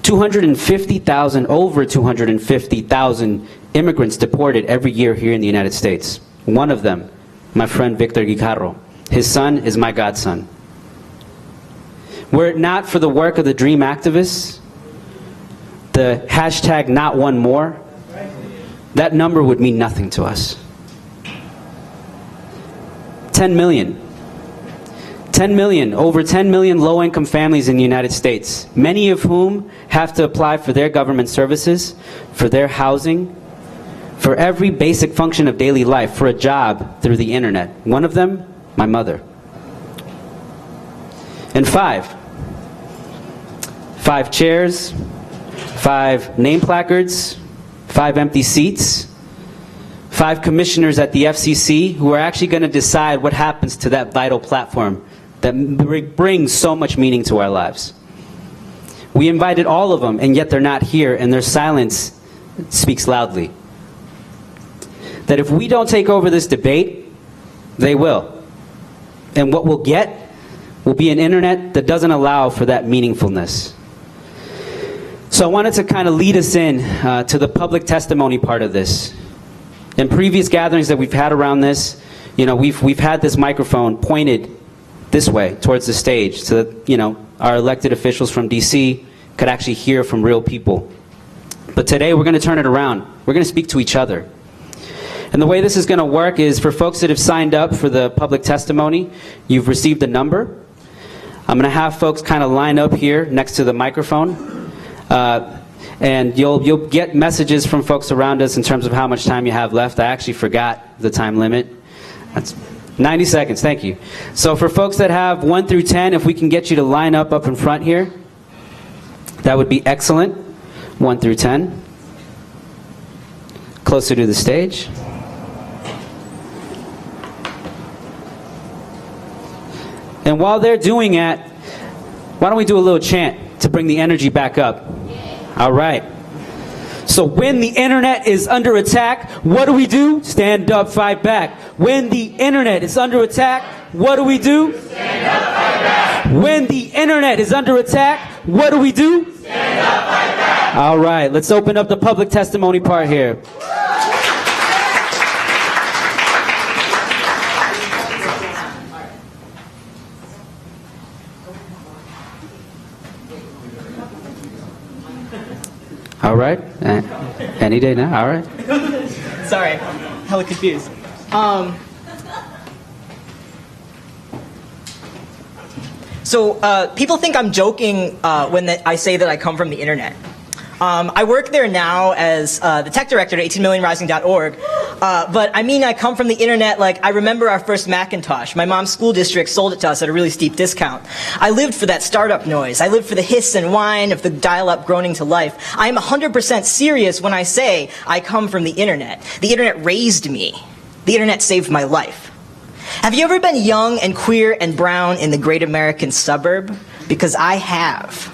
250,000, over 250,000 immigrants deported every year here in the United States. One of them, my friend Victor Guijarro. His son is my godson. Were it not for the work of the DREAM activists, the hashtag not one more, that number would mean nothing to us. 10 million. 10 million, over 10 million low-income families in the United States, many of whom have to apply for their government services, for their housing, for every basic function of daily life, for a job through the internet. One of them, my mother. And 5 chairs, 5 name placards, 5 empty seats, 5 commissioners at the FCC who are actually going to decide what happens to that vital platform that brings so much meaning to our lives. We invited all of them, and yet they're not here, and their silence speaks loudly. That if we don't take over this debate, they will. And what we'll get will be an internet that doesn't allow for that meaningfulness. So I wanted to kind of lead us in to the public testimony part of this. In previous gatherings that we've had around this, you know, we've had this microphone pointed this way, towards the stage, so that, you know, our elected officials from DC could actually hear from real people. But today we're going to turn it around. We're going to speak to each other. And the way this is going to work is for folks that have signed up for the public testimony, you've received a number. I'm going to have folks kind of line up here next to the microphone. And you'll get messages from folks around us in terms of how much time you have left. I actually forgot the time limit. That's 90 seconds, thank you. So for folks that have 1 through 10, if we can get you to line up in front here, that would be excellent. 1 through 10. Closer to the stage. And while they're doing that, why don't we do a little chant to bring the energy back up? All right. So when the internet is under attack, what do? Stand up, fight back. When the internet is under attack, what do? Stand up, fight back. When the internet is under attack, what do? Stand up, fight back. All right, let's open up the public testimony part here. All right. Any day now. All right. Sorry, hella confused. So people think I'm joking when I say that I come from the internet. I work there now as the tech director at 18millionrising.org, but I mean I come from the internet like I remember our first Macintosh. My mom's school district sold it to us at a really steep discount. I lived for that startup noise. I lived for the hiss and whine of the dial-up groaning to life. I am 100% serious when I say I come from the internet. The internet raised me. The internet saved my life. Have you ever been young and queer and brown in the great American suburb? Because I have.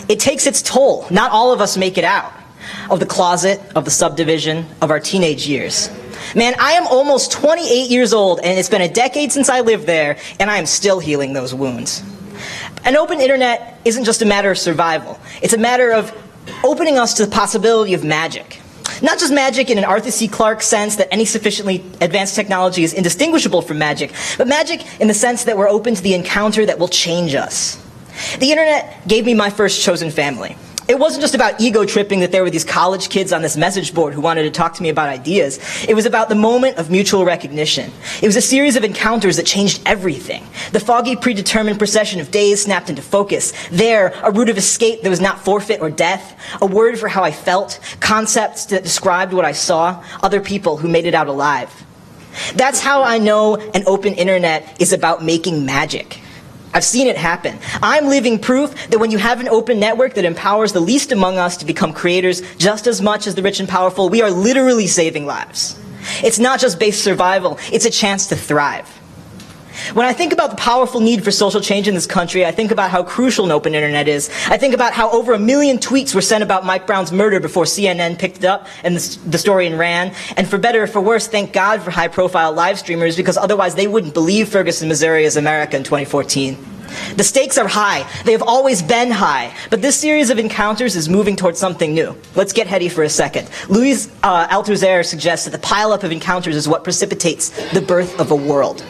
It takes its toll. Not all of us make it out of the closet, of the subdivision, of our teenage years. Man, I am almost 28 years old, and it's been a decade since I lived there, and I am still healing those wounds. An open internet isn't just a matter of survival. It's a matter of opening us to the possibility of magic. Not just magic in an Arthur C. Clarke sense that any sufficiently advanced technology is indistinguishable from magic, but magic in the sense that we're open to the encounter that will change us. The internet gave me my first chosen family. It wasn't just about ego tripping that there were these college kids on this message board who wanted to talk to me about ideas. It was about the moment of mutual recognition. It was a series of encounters that changed everything. The foggy, predetermined procession of days snapped into focus. There, a route of escape that was not forfeit or death, a word for how I felt, concepts that described what I saw, other people who made it out alive. That's how I know an open internet is about making magic. I've seen it happen. I'm living proof that when you have an open network that empowers the least among us to become creators just as much as the rich and powerful, we are literally saving lives. It's not just base survival, it's a chance to thrive. When I think about the powerful need for social change in this country, I think about how crucial an open internet is. I think about how over 1 million tweets were sent about Mike Brown's murder before CNN picked it up and the story and ran. And for better or for worse, thank God for high-profile live streamers, because otherwise they wouldn't believe Ferguson, Missouri is America in 2014. The stakes are high. They have always been high. But this series of encounters is moving towards something new. Let's get heady for a second. Louis Althusser suggests that the pileup of encounters is what precipitates the birth of a world.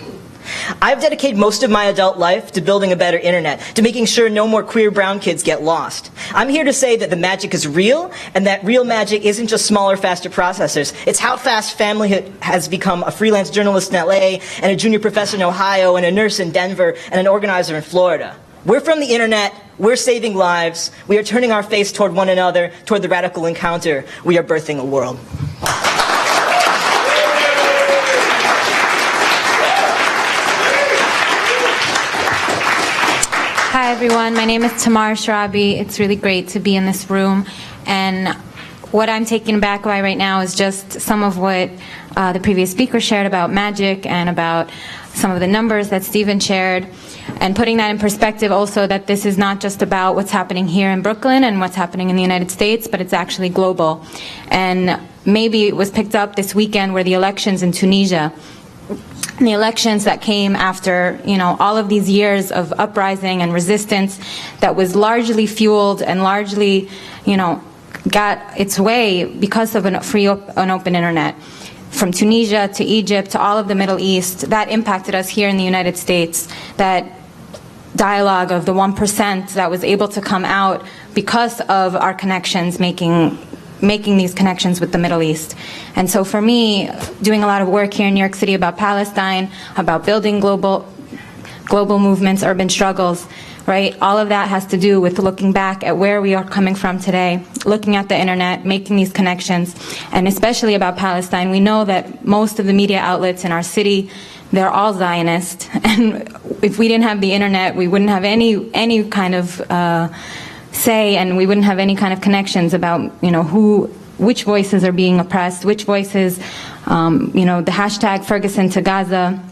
I've dedicated most of my adult life to building a better internet, to making sure no more queer brown kids get lost. I'm here to say that the magic is real, and that real magic isn't just smaller, faster processors. It's how fast family has become a freelance journalist in LA, and a junior professor in Ohio, and a nurse in Denver, and an organizer in Florida. We're from the internet, we're saving lives, we are turning our face toward one another, toward the radical encounter. We are birthing a world. Hi everyone, my name is Tamar Sharabi. It's really great to be in this room, and what I'm taken aback by right now is just some of what the previous speaker shared about magic and about some of the numbers that Stephen shared, and putting that in perspective also that this is not just about what's happening here in Brooklyn and what's happening in the United States, but it's actually global. And maybe it was picked up this weekend where the elections in Tunisia, the elections that came after, all of these years of uprising and resistance that was largely fueled and largely, got its way because of an open internet. from Tunisia to Egypt to all of the Middle East, that impacted us here in the United States. That dialogue of the 1% that was able to come out because of our connections, making these connections with the Middle East. And so for me, doing a lot of work here in New York City about Palestine, about building global movements, urban struggles, right? All of that has to do with looking back at where we are coming from today, looking at the internet, making these connections, and especially about Palestine. We know that most of the media outlets in our city, they're all Zionist, and if we didn't have the internet, we wouldn't have any kind of say, and we wouldn't have any kind of connections about, which voices are being oppressed, which voices, the hashtag Ferguson to Gaza.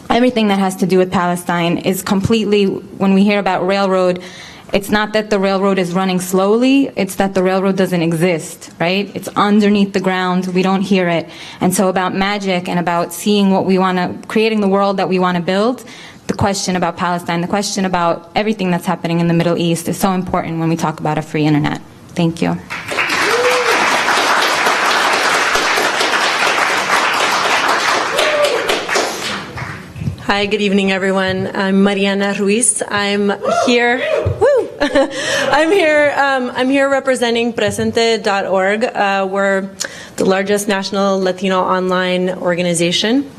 Everything that has to do with Palestine is completely, when we hear about railroad, it's not that the railroad is running slowly, it's that the railroad doesn't exist, right? It's underneath the ground, we don't hear it. And so about magic and about seeing what we want to, creating the world that we want to build, the question about Palestine, the question about everything that's happening in the Middle East is so important when we talk about a free internet. Thank you. Hi, good evening, everyone. I'm Mariana Ruiz. I'm here. Woo! I'm here representing Presente.org. We're the largest national Latino online organization.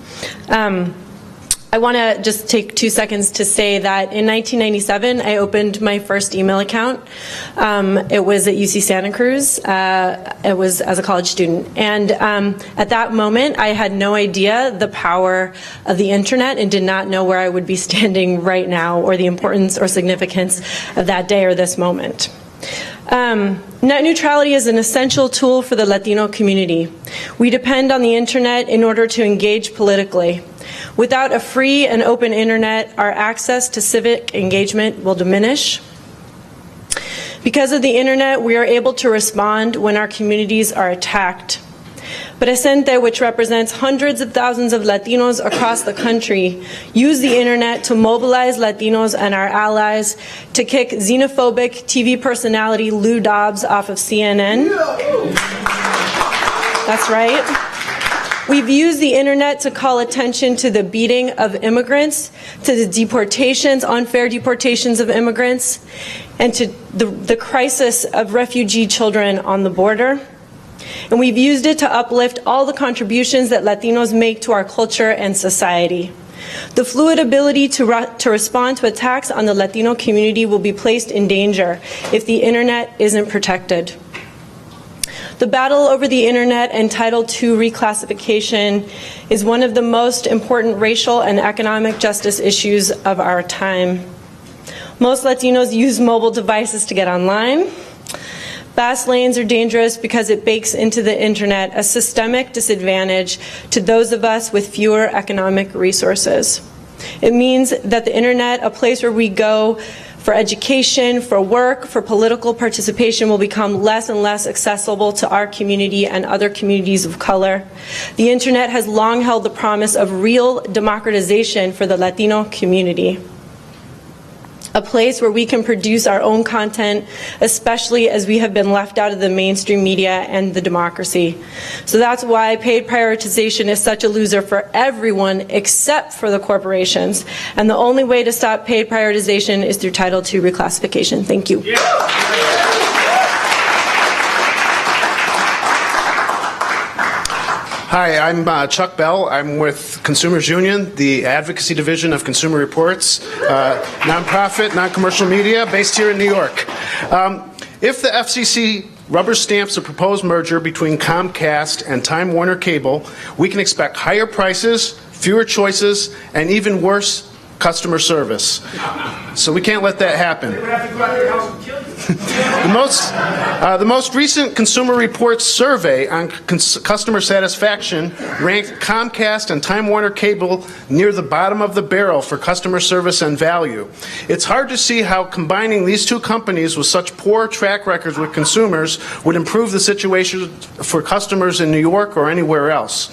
I want to just take 2 seconds to say that in 1997, I opened my first email account. It was at UC Santa Cruz. It was as a college student. And at that moment, I had no idea the power of the internet and did not know where I would be standing right now or the importance or significance of that day or this moment. Net neutrality is an essential tool for the Latino community. We depend on the internet in order to engage politically. Without a free and open internet, our access to civic engagement will diminish. Because of the internet, we are able to respond when our communities are attacked. Presente, which represents hundreds of thousands of Latinos across the country, use the internet to mobilize Latinos and our allies to kick xenophobic TV personality Lou Dobbs off of CNN. That's right. We've used the internet to call attention to the beating of immigrants, to the deportations, unfair deportations of immigrants, and to the crisis of refugee children on the border. And we've used it to uplift all the contributions that Latinos make to our culture and society. The fluid ability to respond to attacks on the Latino community will be placed in danger if the internet isn't protected. The battle over the internet and Title II reclassification is one of the most important racial and economic justice issues of our time. Most Latinos use mobile devices to get online. Fast lanes are dangerous because it bakes into the internet a systemic disadvantage to those of us with fewer economic resources. It means that the internet, a place where we go for education, for work, for political participation, will become less and less accessible to our community and other communities of color. The internet has long held the promise of real democratization for the Latino community. A place where we can produce our own content, especially as we have been left out of the mainstream media and the democracy. So that's why paid prioritization is such a loser for everyone except for the corporations. And the only way to stop paid prioritization is through Title II reclassification. Thank you. Hi, I'm Chuck Bell. I'm with Consumers Union, the advocacy division of Consumer Reports, nonprofit, non-commercial media based here in New York. If the FCC rubber stamps a proposed merger between Comcast and Time Warner Cable, we can expect higher prices, fewer choices, and even worse customer service. So we can't let that happen. The most recent Consumer Reports survey on customer satisfaction ranked Comcast and Time Warner Cable near the bottom of the barrel for customer service and value. It's hard to see how combining these two companies with such poor track records with consumers would improve the situation for customers in New York or anywhere else.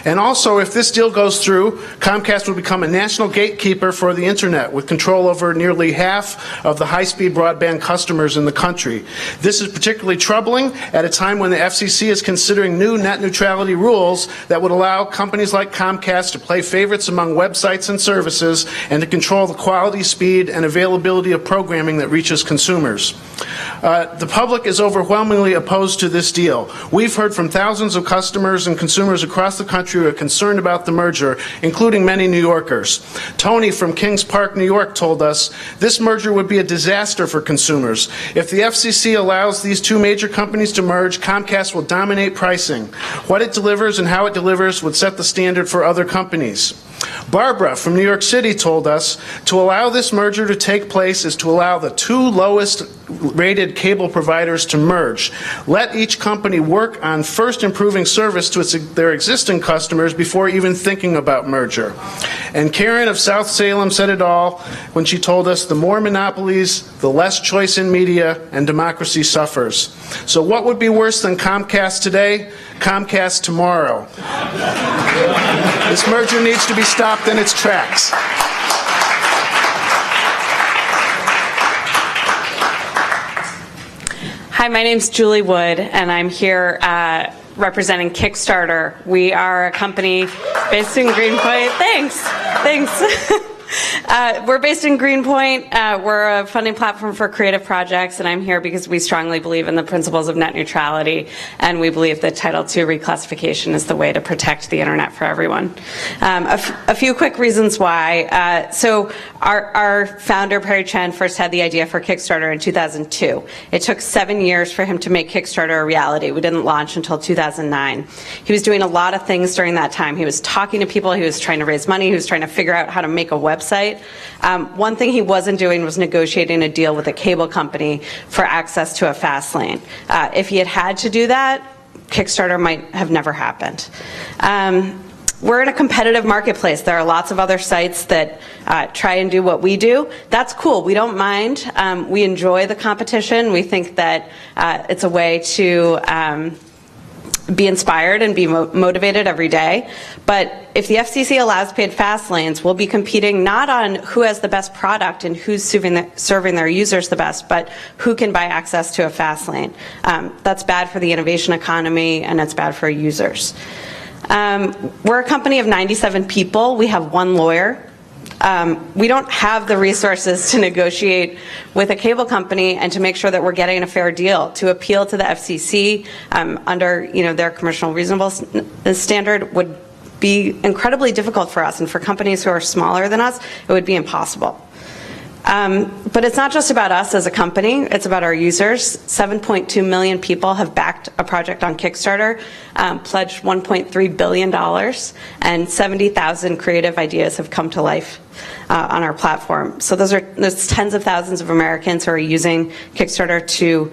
And also, if this deal goes through, Comcast will become a national gatekeeper for the internet with control over nearly half of the high-speed broadband customers in the country. This is particularly troubling at a time when the FCC is considering new net neutrality rules that would allow companies like Comcast to play favorites among websites and services and to control the quality, speed, and availability of programming that reaches consumers. The public is overwhelmingly opposed to this deal. We've heard from thousands of customers and consumers across the country who are concerned about the merger, including many New Yorkers. Tony from Kings Park, New York told us, "This merger would be a disaster for consumers. If the FCC allows these two major companies to merge, Comcast will dominate pricing. What it delivers and how it delivers would set the standard for other companies." Barbara from New York City told us, "To allow this merger to take place is to allow the two lowest rated cable providers to merge. Let each company work on first improving service to their existing customers before even thinking about merger." And Karen of South Salem said it all when she told us, "The more monopolies, the less choice in media, and democracy suffers." So what would be worse than Comcast today? Comcast tomorrow. This merger needs to be stopped in its tracks. Hi, my name's Julie Wood, and I'm here representing Kickstarter. We are a company based in Greenpoint. Thanks. We're based in Greenpoint. We're a funding platform for creative projects, and I'm here because we strongly believe in the principles of net neutrality, and we believe that Title II reclassification is the way to protect the internet for everyone. A few quick reasons why. So our founder, Perry Chen, first had the idea for Kickstarter in 2002. It took 7 years for him to make Kickstarter a reality. We didn't launch until 2009. He was doing a lot of things during that time. He was talking to people. He was trying to raise money. He was trying to figure out how to make a website. One thing he wasn't doing was negotiating a deal with a cable company for access to a fast lane. If he had had to do that, Kickstarter might have never happened. We're in a competitive marketplace. There are lots of other sites that try and do what we do. That's cool. We don't mind. We enjoy the competition. We think that it's a way to be inspired and be motivated every day. But if the FCC allows paid fast lanes, we'll be competing not on who has the best product and who's serving their users the best, but who can buy access to a fast lane. That's bad for the innovation economy, and it's bad for users. We're a company of 97 people. We have one lawyer. We don't have the resources to negotiate with a cable company and to make sure that we're getting a fair deal. To appeal to the FCC under their commercial reasonableness standard would be incredibly difficult for us, and for companies who are smaller than us, it would be impossible. But it's not just about us as a company, it's about our users. 7.2 million people have backed a project on Kickstarter, pledged $1.3 billion, and 70,000 creative ideas have come to life on our platform. So there's tens of thousands of Americans who are using Kickstarter to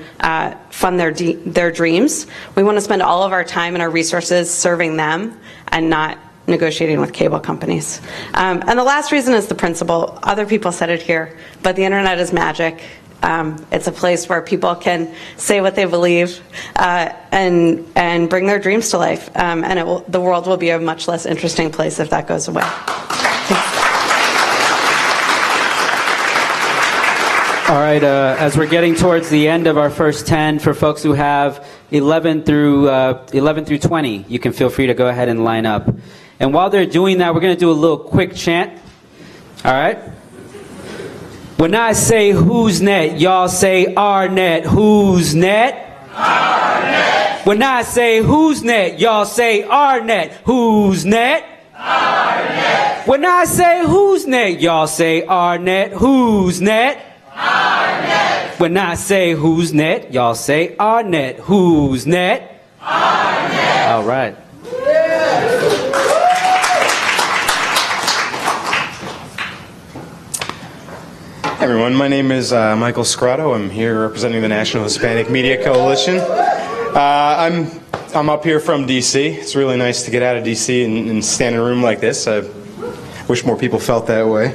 fund their dreams. We want to spend all of our time and our resources serving them and not negotiating with cable companies. And the last reason is the principle. Other people said it here, but the internet is magic. It's a place where people can say what they believe and bring their dreams to life. And the world will be a much less interesting place if that goes away. Thanks. All right, as we're getting towards the end of our first 10, for folks who have 11 through 20, you can feel free to go ahead and line up. And while they're doing that, we're going to do a little quick chant. All right? When I say who's net, y'all say our net. Who's net? Our net. When I say who's net, y'all say our net. Who's net? Our net. When I say who's net, y'all say our net. Who's net? Our net. When I say who's net, y'all say our net. Who's net? Our net. All right. Hey everyone, my name is Michael Scrotto. I'm here representing the National Hispanic Media Coalition. I'm up here from DC. It's really nice to get out of DC and stand in a room like this. I wish more people felt that way.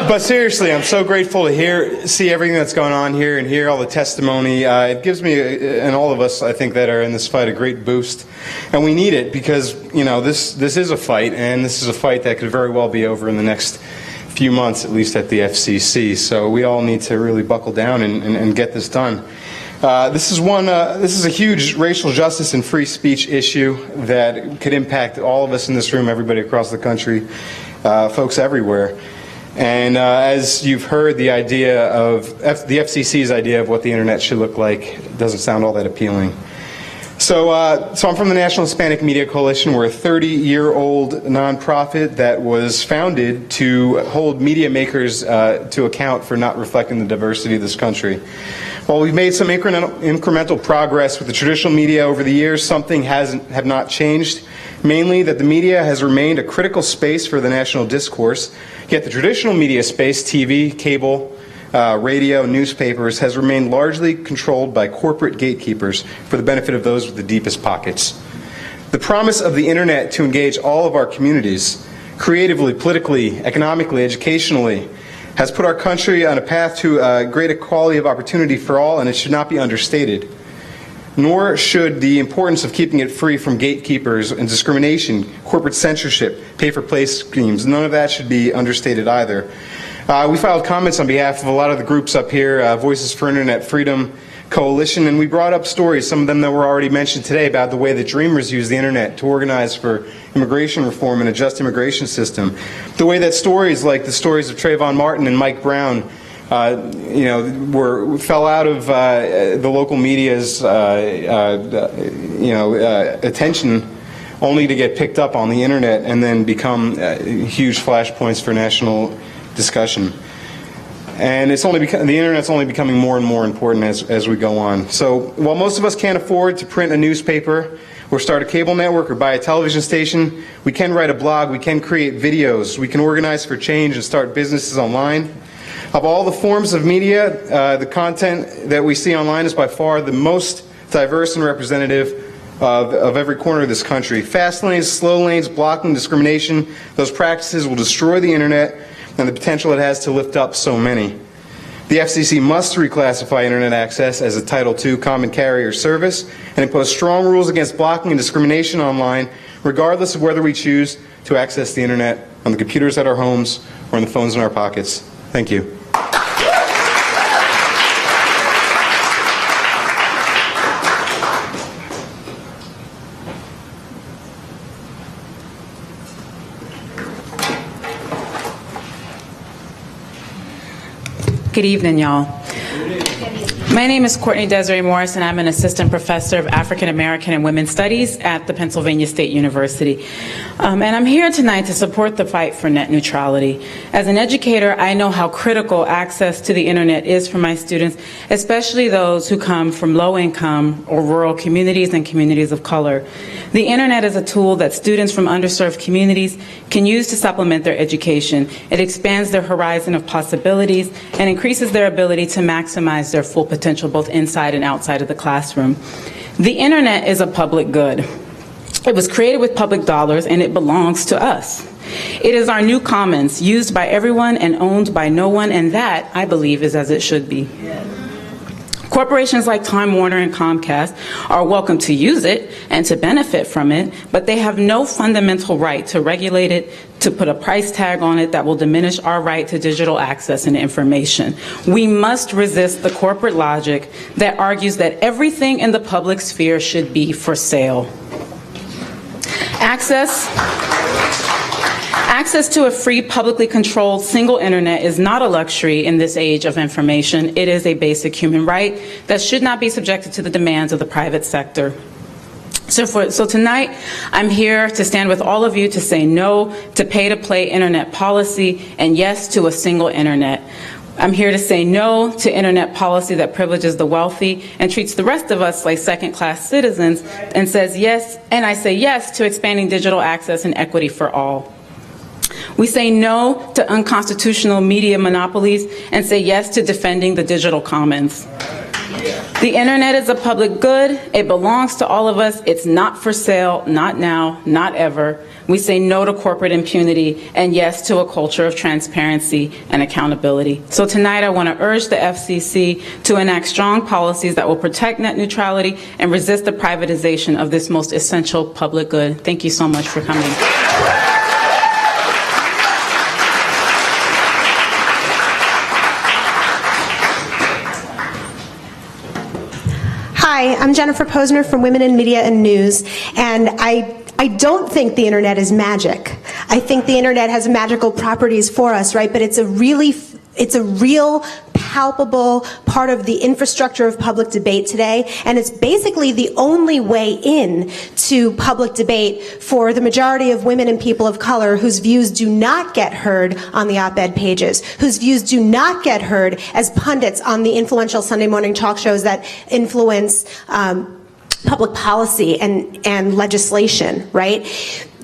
But seriously, I'm so grateful to see everything that's going on here and hear all the testimony. It gives me and all of us, I think, that are in this fight a great boost. And we need it because, this is a fight, and this is a fight that could very well be over in the next few months, at least at the FCC. So we all need to really buckle down and get this done. This is a huge racial justice and free speech issue that could impact all of us in this room, everybody across the country, folks everywhere. And as you've heard, the idea of the FCC's idea of what the internet should look like doesn't sound all that appealing. So I'm from the National Hispanic Media Coalition. We're a 30-year-old nonprofit that was founded to hold media makers to account for not reflecting the diversity of this country. While we've made some incremental progress with the traditional media over the years, something have not changed, mainly that the media has remained a critical space for the national discourse, yet the traditional media space, TV, cable, radio, newspapers, has remained largely controlled by corporate gatekeepers for the benefit of those with the deepest pockets. The promise of the internet to engage all of our communities, creatively, politically, economically, educationally, has put our country on a path to great equality of opportunity for all, and it should not be understated. Nor should the importance of keeping it free from gatekeepers and discrimination, corporate censorship, pay-for-play schemes, none of that should be understated either. We filed comments on behalf of a lot of the groups up here, Voices for Internet Freedom Coalition, and we brought up stories, some of them that were already mentioned today, about the way that Dreamers use the internet to organize for immigration reform and a just immigration system. The way that stories like the stories of Trayvon Martin and Mike Brown fell out of the local media's attention, only to get picked up on the internet and then become huge flashpoints for national discussion. And the internet's only becoming more and more important as we go on. So while most of us can't afford to print a newspaper or start a cable network or buy a television station, we can write a blog, we can create videos, we can organize for change and start businesses online. Of all the forms of media, the content that we see online is by far the most diverse and representative of every corner of this country. Fast lanes, slow lanes, blocking, discrimination, those practices will destroy the internet and the potential it has to lift up so many. The FCC must reclassify internet access as a Title II common carrier service and impose strong rules against blocking and discrimination online, regardless of whether we choose to access the internet on the computers at our homes or on the phones in our pockets. Thank you. Good evening, y'all. My name is Courtney Desiree Morris, and I'm an assistant professor of African American and Women's Studies at the Pennsylvania State University. And I'm here tonight to support the fight for net neutrality. As an educator, I know how critical access to the internet is for my students, especially those who come from low-income or rural communities and communities of color. The internet is a tool that students from underserved communities can use to supplement their education. It expands their horizon of possibilities and increases their ability to maximize their full potential both inside and outside of the classroom. The internet is a public good. It was created with public dollars and it belongs to us. It is our new commons, used by everyone and owned by no one, and that, I believe, is as it should be. Corporations like Time Warner and Comcast are welcome to use it and to benefit from it, but they have no fundamental right to regulate it, to put a price tag on it that will diminish our right to digital access and information. We must resist the corporate logic that argues that everything in the public sphere should be for sale. Access to a free, publicly controlled, single internet is not a luxury in this age of information. It is a basic human right that should not be subjected to the demands of the private sector. So tonight, I'm here to stand with all of you to say no to pay-to-play internet policy and yes to a single internet. I'm here to say no to internet policy that privileges the wealthy and treats the rest of us like second-class citizens, and says yes, and I say yes to expanding digital access and equity for all. We say no to unconstitutional media monopolies and say yes to defending the digital commons. The internet is a public good. It belongs to all of us. It's not for sale, not now, not ever. We say no to corporate impunity and yes to a culture of transparency and accountability. So tonight I want to urge the FCC to enact strong policies that will protect net neutrality and resist the privatization of this most essential public good. Thank you so much for coming. Hi, I'm Jennifer Posner from Women in Media and News, and I don't think the internet is magic. I think the internet has magical properties for us, right? But it's a real palpable part of the infrastructure of public debate today, and it's basically the only way in to public debate for the majority of women and people of color whose views do not get heard on the op-ed pages, whose views do not get heard as pundits on the influential Sunday morning talk shows that influence public policy and legislation, right?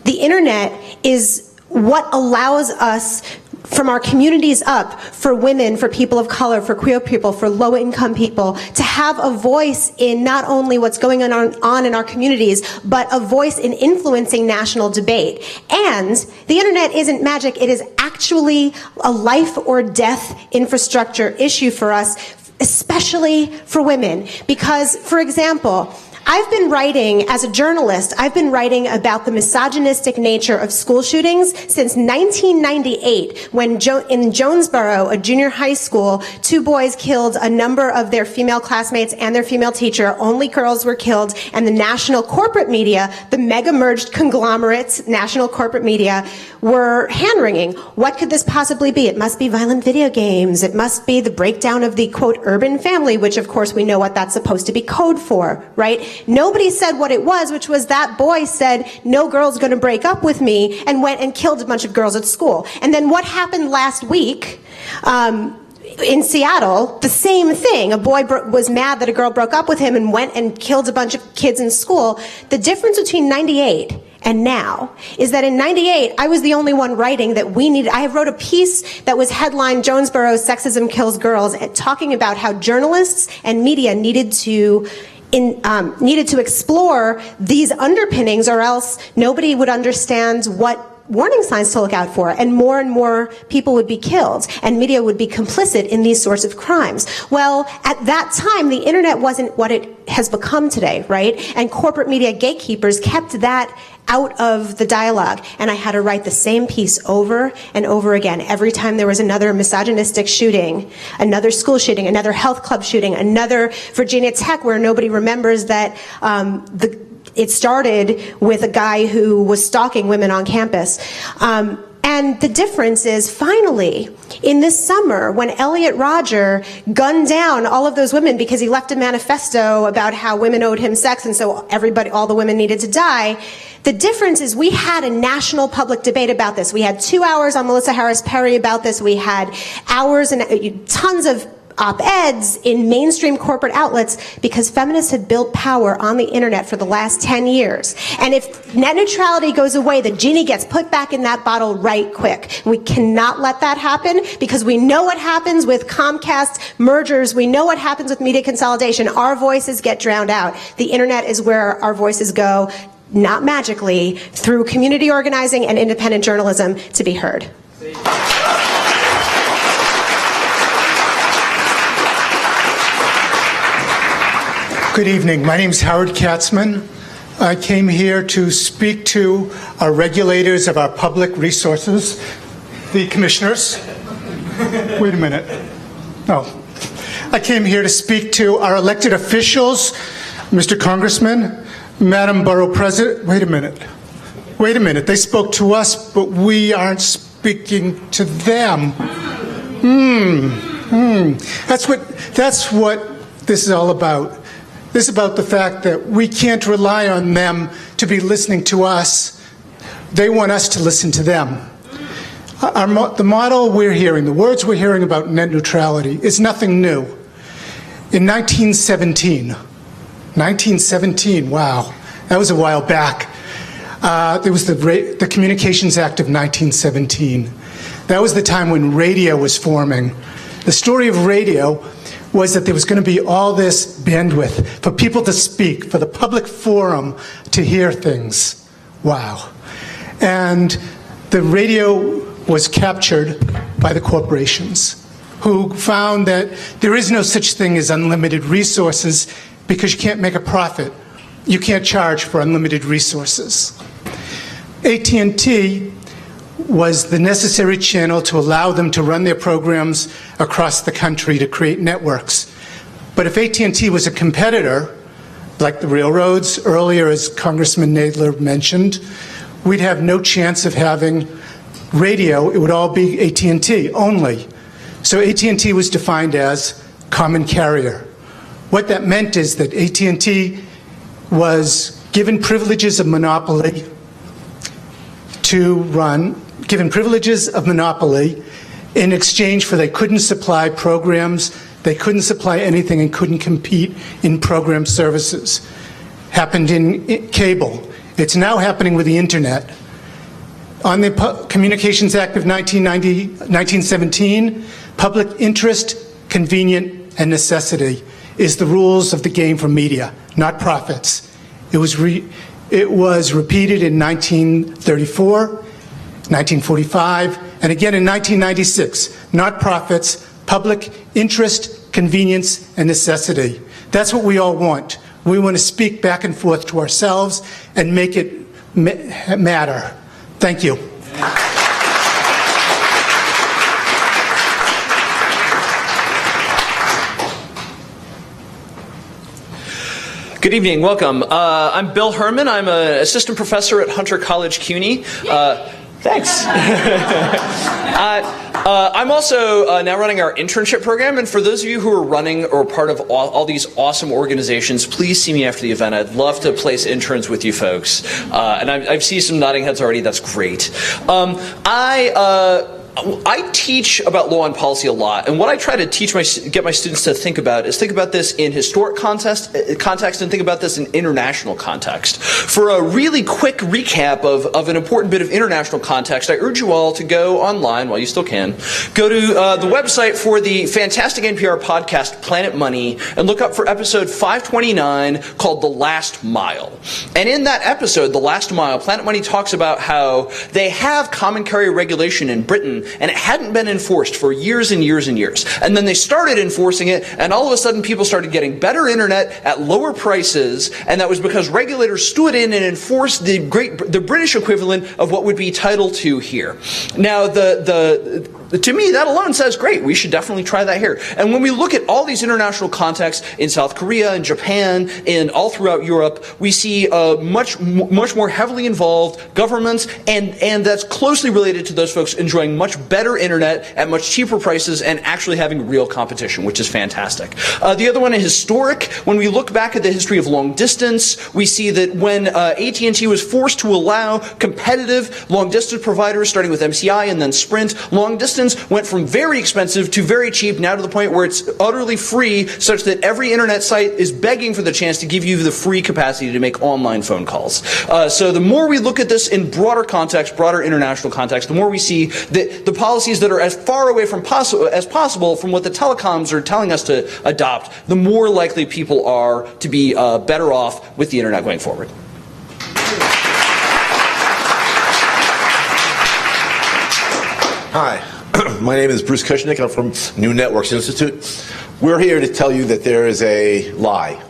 The internet is what allows us from our communities up, for women, for people of color, for queer people, for low-income people, to have a voice in not only what's going on in our communities, but a voice in influencing national debate. And the internet isn't magic, it is actually a life or death infrastructure issue for us, especially for women. Because, for example, I've been writing, as a journalist, I've been writing about the misogynistic nature of school shootings since 1998, when in Jonesboro, a junior high school, 2 boys killed a number of their female classmates and their female teacher. Only girls were killed, and the national corporate media, the mega-merged conglomerates, national corporate media, were hand-wringing. What could this possibly be? It must be violent video games. It must be the breakdown of the, quote, urban family, which of course we know what that's supposed to be code for, right? Nobody said what it was, which was that boy said, no girl's gonna break up with me, and went and killed a bunch of girls at school. And then what happened last week, in Seattle, the same thing. A boy was mad that a girl broke up with him and went and killed a bunch of kids in school. The difference between 98 and now is that in 98, I was the only one writing that we needed. I wrote a piece that was headlined Jonesboro Sexism Kills Girls, talking about how journalists and media needed to explore these underpinnings, or else nobody would understand what warning signs to look out for, and more people would be killed, and media would be complicit in these sorts of crimes. Well, at that time, the internet wasn't what it has become today, right? And corporate media gatekeepers kept that out of the dialogue, and I had to write the same piece over and over again. Every time there was another misogynistic shooting, another school shooting, another health club shooting, another Virginia Tech where nobody remembers that it started with a guy who was stalking women on campus. And the difference is, finally, in this summer, when Elliot Rodger gunned down all of those women because he left a manifesto about how women owed him sex, and so all the women needed to die, the difference is we had a national public debate about this. We had 2 hours on Melissa Harris Perry about this. We had hours and tons of op-eds in mainstream corporate outlets, because feminists had built power on the internet for the last 10 years. And if net neutrality goes away, the genie gets put back in that bottle right quick. We cannot let that happen, because we know what happens with Comcast mergers. We know what happens with media consolidation. Our voices get drowned out. The internet is where our voices go, not magically, through community organizing and independent journalism, to be heard. Good evening. My name is Howard Katzman. I came here to speak to our regulators of our public resources, the commissioners. Wait a minute. No. I came here to speak to our elected officials, Mr. Congressman, Madam Borough President. Wait a minute. Wait a minute. They spoke to us, but we aren't speaking to them. That's what this is all about. This is about the fact that we can't rely on them to be listening to us. They want us to listen to them. The model we're hearing, the words we're hearing about net neutrality, is nothing new. In 1917, wow, that was a while back, there was the Communications Act of 1917. That was the time when radio was forming. The story of radio was that there was going to be all this bandwidth for people to speak, for the public forum to hear things. Wow. And the radio was captured by the corporations, who found that there is no such thing as unlimited resources, because you can't make a profit. You can't charge for unlimited resources. AT&T was the necessary channel to allow them to run their programs across the country to create networks. But if AT&T was a competitor, like the railroads. Earlier, as Congressman Nadler mentioned, we'd have no chance of having radio. It would all be AT&T only. So AT&T was defined as common carrier. What that meant is that AT&T was given privileges of monopoly in exchange for they couldn't supply programs, they couldn't supply anything, and couldn't compete in program services. Happened in cable. It's now happening with the internet. On the Communications Act of 1917, public interest, convenient, and necessity is the rules of the game for media, not profits. It was repeated in 1934, 1945, and again in 1996. Not profits, public interest, convenience, and necessity. That's what we all want. We want to speak back and forth to ourselves and make it matter. Thank you. Good evening, welcome. I'm Bill Herman. I'm an assistant professor at Hunter College, CUNY. Thanks. I'm also now running our internship program, and for those of you who are running or part of all these awesome organizations, please see me after the event. I'd love to place interns with you folks. And I see some nodding heads already. That's great. I teach about law and policy a lot, and what I try to get my students to think about is think about this in historic context and think about this in international context. For a really quick recap of an important bit of international context, I urge you all to go online, while you still can, go to the website for the fantastic NPR podcast, Planet Money, and look up for episode 529 called The Last Mile. And in that episode, The Last Mile, Planet Money talks about how they have common carrier regulation in Britain, and it hadn't been enforced for years and years and years. And then they started enforcing it, and all of a sudden people started getting better internet at lower prices, and that was because regulators stood in and enforced the British equivalent of what would be Title II here. Now, to me, that alone says, great, we should definitely try that here. And when we look at all these international contexts in South Korea and Japan and all throughout Europe, we see much more heavily involved governments, and that's closely related to those folks enjoying much better internet at much cheaper prices and actually having real competition, which is fantastic. The other one is historic. When we look back at the history of long distance, we see that when AT&T was forced to allow competitive long distance providers, starting with MCI and then Sprint, long distance went from very expensive to very cheap, now to the point where it's utterly free, such that every internet site is begging for the chance to give you the free capacity to make online phone calls. So the more we look at this in broader context, broader international context, the more we see that the policies that are as far away from as possible from what the telecoms are telling us to adopt, the more likely people are to be better off with the internet going forward. Hi, my name is Bruce Kushnick. I'm from New Networks Institute. We're here to tell you that there is a lie.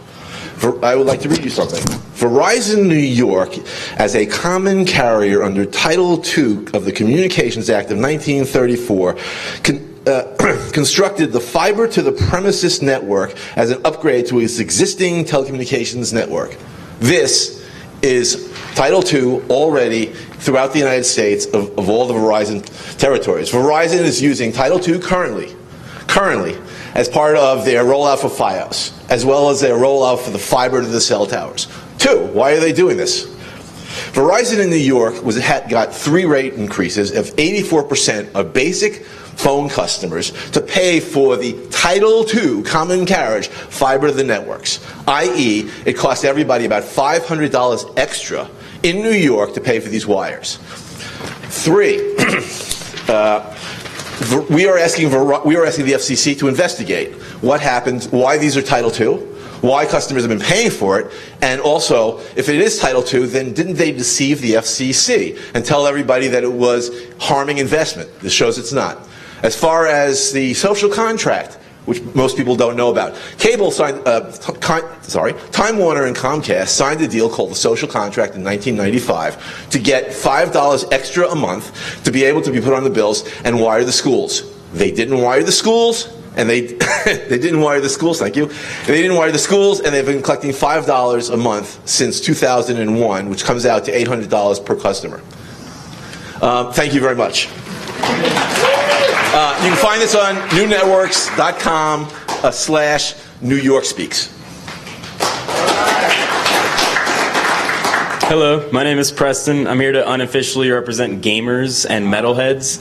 I would like to read you something. Verizon New York, as a common carrier under Title II of the Communications Act of 1934, constructed the fiber to the premises network as an upgrade to its existing telecommunications network. This is Title II already throughout the United States of all the Verizon territories. Verizon is using Title II currently as part of their rollout for Fios, as well as their rollout for the fiber to the cell towers. Two, why are they doing this? Verizon in New York got 3 rate increases of 84% of basic phone customers to pay for the Title II common carriage fiber to the networks, i.e. it cost everybody about $500 extra in New York to pay for these wires. 3, we are asking the FCC to investigate what happened, why these are Title II, why customers have been paying for it, and also, if it is Title II, then didn't they deceive the FCC and tell everybody that it was harming investment? This shows it's not. As far as the social contract, which most people don't know about, Time Warner and Comcast signed a deal called the social contract in 1995 to get $5 extra a month to be able to be put on the bills and wire the schools. They didn't wire the schools. and they they didn't wire the schools. Thank you. They didn't wire the schools, and they've been collecting $5 a month since 2001, which comes out to $800 per customer. Thank you very much. You can find this on newnetworks.com/New York Speaks. Hello, my name is Preston. I'm here to unofficially represent gamers and metalheads.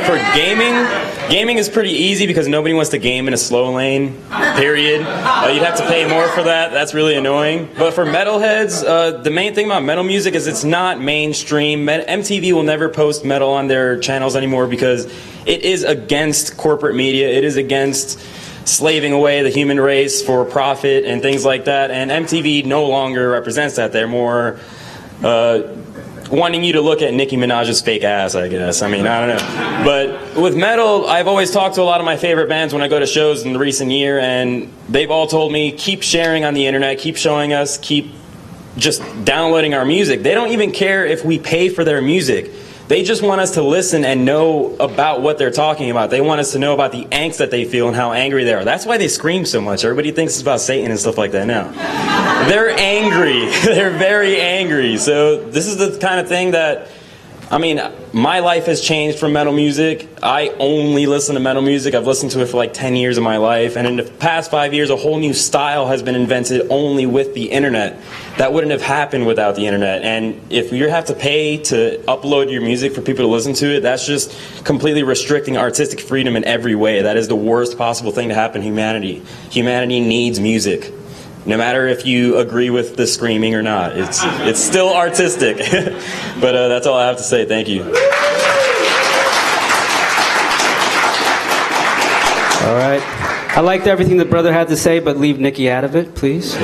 For gaming is pretty easy because nobody wants to game in a slow lane, period. You'd have to pay more for that. That's really annoying. But for metalheads, the main thing about metal music is it's not mainstream. MTV will never post metal on their channels anymore because it is against corporate media. It is against slaving away the human race for profit and things like that, and MTV no longer represents that. They're more wanting you to look at Nicki Minaj's fake ass, I guess. I mean, I don't know. But with metal, I've always talked to a lot of my favorite bands when I go to shows in the recent year, and they've all told me, keep sharing on the internet, keep showing us, keep just downloading our music. They don't even care if we pay for their music. They just want us to listen and know about what they're talking about. They want us to know about the angst that they feel and how angry they are. That's why they scream so much. Everybody thinks it's about Satan and stuff like that now. They're angry. They're very angry. So this is the kind of thing that, I mean, my life has changed from metal music. I only listen to metal music. I've listened to it for like 10 years of my life. And in the past 5 years, a whole new style has been invented only with the internet. That wouldn't have happened without the internet. And if you have to pay to upload your music for people to listen to it, that's just completely restricting artistic freedom in every way. That is the worst possible thing to happen to humanity. Humanity needs music. No matter if you agree with the screaming or not, it's still artistic. But that's all I have to say. Thank you. All right. I liked everything the brother had to say, but leave Nikki out of it, please.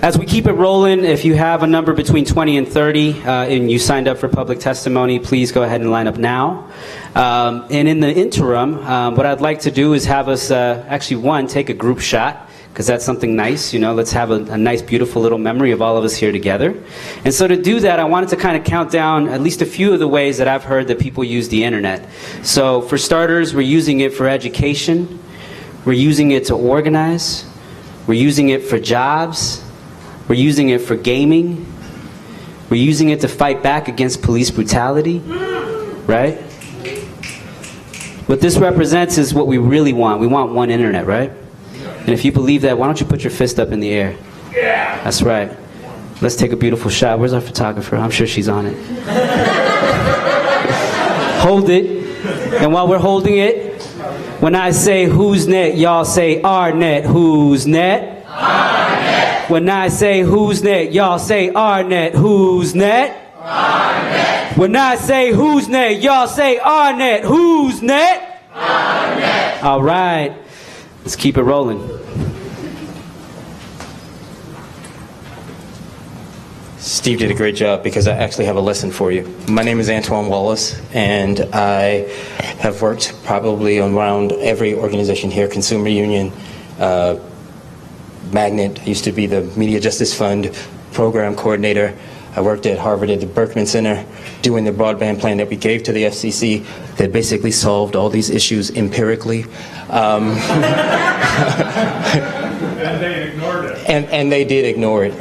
As we keep it rolling, if you have a number between 20 and 30 and you signed up for public testimony, please go ahead and line up now. And in the interim, what I'd like to do is have us actually, take a group shot, because that's something nice. You know, let's have a nice, beautiful little memory of all of us here together. And so to do that, I wanted to kind of count down at least a few of the ways that I've heard that people use the internet. So for starters, we're using it for education. We're using it to organize. We're using it for jobs. We're using it for gaming. We're using it to fight back against police brutality, right? What this represents is what we really want. We want one internet, right? And if you believe that, why don't you put your fist up in the air? Yeah. That's right. Let's take a beautiful shot. Where's our photographer? I'm sure she's on it. Hold it. And while we're holding it, when I say who's net, y'all say our net. Who's net? Our net. When I say who's net, y'all say our net. Who's net? Our net. When I say who's net, y'all say our net. Who's net? Our net. All right. Let's keep it rolling. Steve did a great job because I actually have a lesson for you. My name is Antoine Wallace, and I have worked probably around every organization here, Consumer Union, Magnet. I used to be the Media Justice Fund program coordinator. I worked at Harvard at the Berkman Center doing the broadband plan that we gave to the FCC that basically solved all these issues empirically. And they ignored it. And they did ignore it.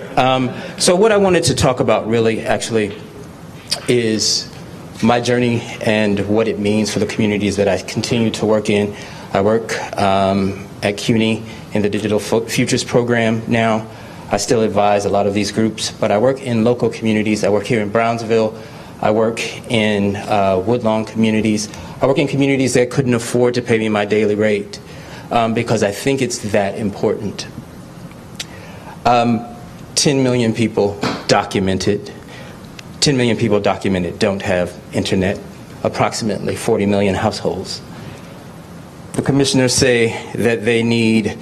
So what I wanted to talk about really actually is my journey and what it means for the communities that I continue to work in. I work at CUNY in the Digital Futures program now. I still advise a lot of these groups, but I work in local communities. I work here in Brownsville. I work in Woodlawn communities. I work in communities that couldn't afford to pay me my daily rate because I think it's that important. 10 million people documented. 10 million people documented don't have internet. Approximately 40 million households. The commissioners say that they need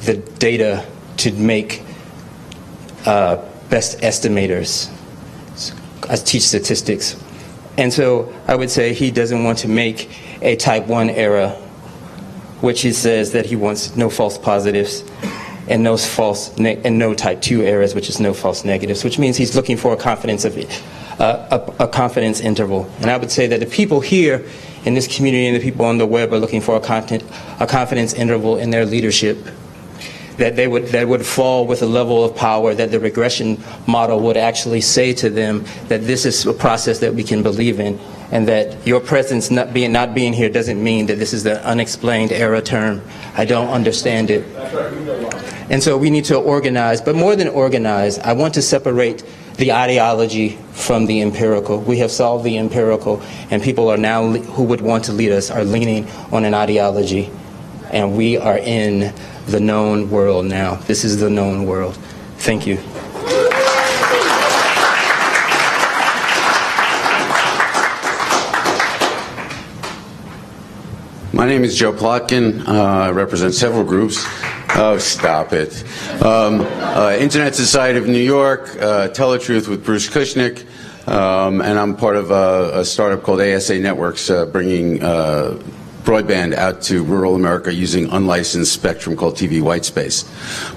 the data to make best estimators. I teach statistics. And so I would say he doesn't want to make a type 1 error, which he says that he wants no false positives and no type 2 errors, which is no false negatives, which means he's looking for a confidence interval. And I would say that the people here in this community and the people on the web are looking for a confidence interval in their leadership, that would fall with a level of power that the regression model would actually say to them that this is a process that we can believe in, and that your presence not being here doesn't mean that this is the unexplained error term. I don't understand it. And so we need to organize, but more than organize, I want to separate the ideology from the empirical. We have solved the empirical, and people are now, who would want to lead us, are leaning on an ideology, and we are in the known world now. This is the known world. Thank you. My name is Joe Plotkin. I represent several groups. Oh, stop it. Internet Society of New York, Teletruth with Bruce Kushnick, and I'm part of a startup called ASA Networks, bringing broadband out to rural America using unlicensed spectrum called TV Whitespace.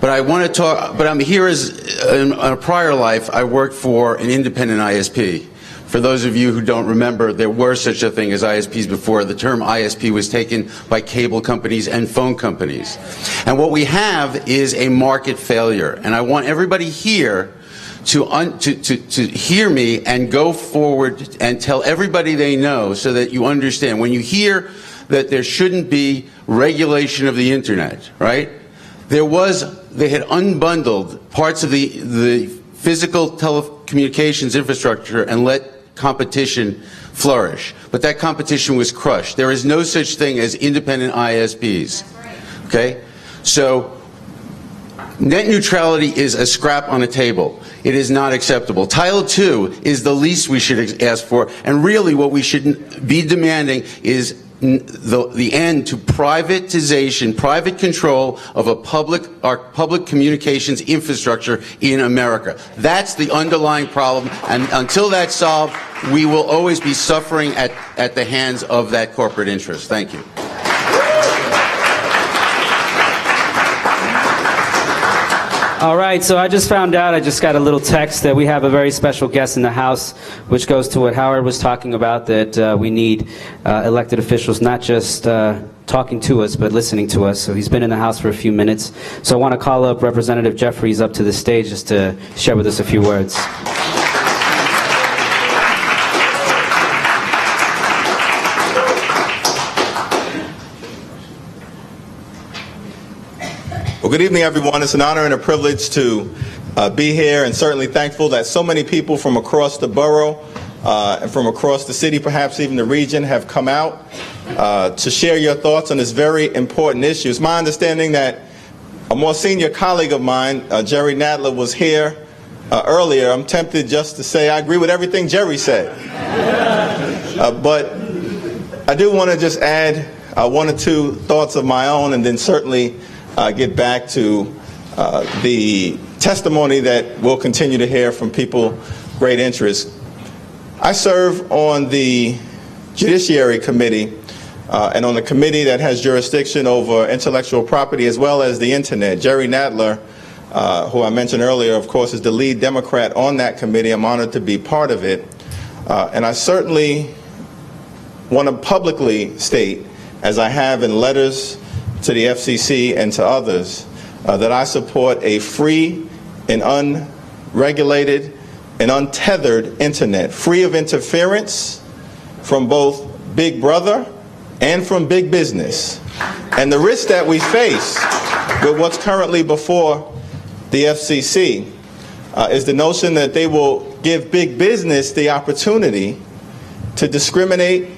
But I want to talk, but I'm here as, in a prior life, I worked for an independent ISP. For those of you who don't remember, there were such a thing as ISPs before. The term ISP was taken by cable companies and phone companies. And what we have is a market failure. And I want everybody here to hear me and go forward and tell everybody they know so that you understand. When you hear that there shouldn't be regulation of the internet, right? They had unbundled parts of the physical telecommunications infrastructure and let competition flourish. But that competition was crushed. There is no such thing as independent ISPs. Okay? So net neutrality is a scrap on a table. It is not acceptable. Title II is the least we should ask for, and really what we should be demanding is the end to privatization, private control of our public communications infrastructure in America. That's the underlying problem, and until that's solved, we will always be suffering at the hands of that corporate interest. Thank you. All right, so I just found out, I just got a little text that we have a very special guest in the House, which goes to what Howard was talking about, that we need elected officials not just talking to us, but listening to us. So he's been in the House for a few minutes. So I want to call up Representative Jeffries up to the stage just to share with us a few words. Well, good evening, everyone. It's an honor and a privilege to be here, and certainly thankful that so many people from across the borough and from across the city, perhaps even the region, have come out to share your thoughts on this very important issue. It's my understanding that a more senior colleague of mine, Jerry Nadler, was here earlier. I'm tempted just to say I agree with everything Jerry said. But I do want to just add one or two thoughts of my own, and then certainly get back to the testimony that we'll continue to hear from people of great interest. I serve on the Judiciary Committee and on the committee that has jurisdiction over intellectual property as well as the internet. Jerry Nadler, who I mentioned earlier, of course, is the lead Democrat on that committee. I'm honored to be part of it. And I certainly want to publicly state, as I have in letters to the FCC and to others, that I support a free and unregulated and untethered internet, free of interference from both Big Brother and from big business. And the risk that we face with what's currently before the FCC is the notion that they will give big business the opportunity to discriminate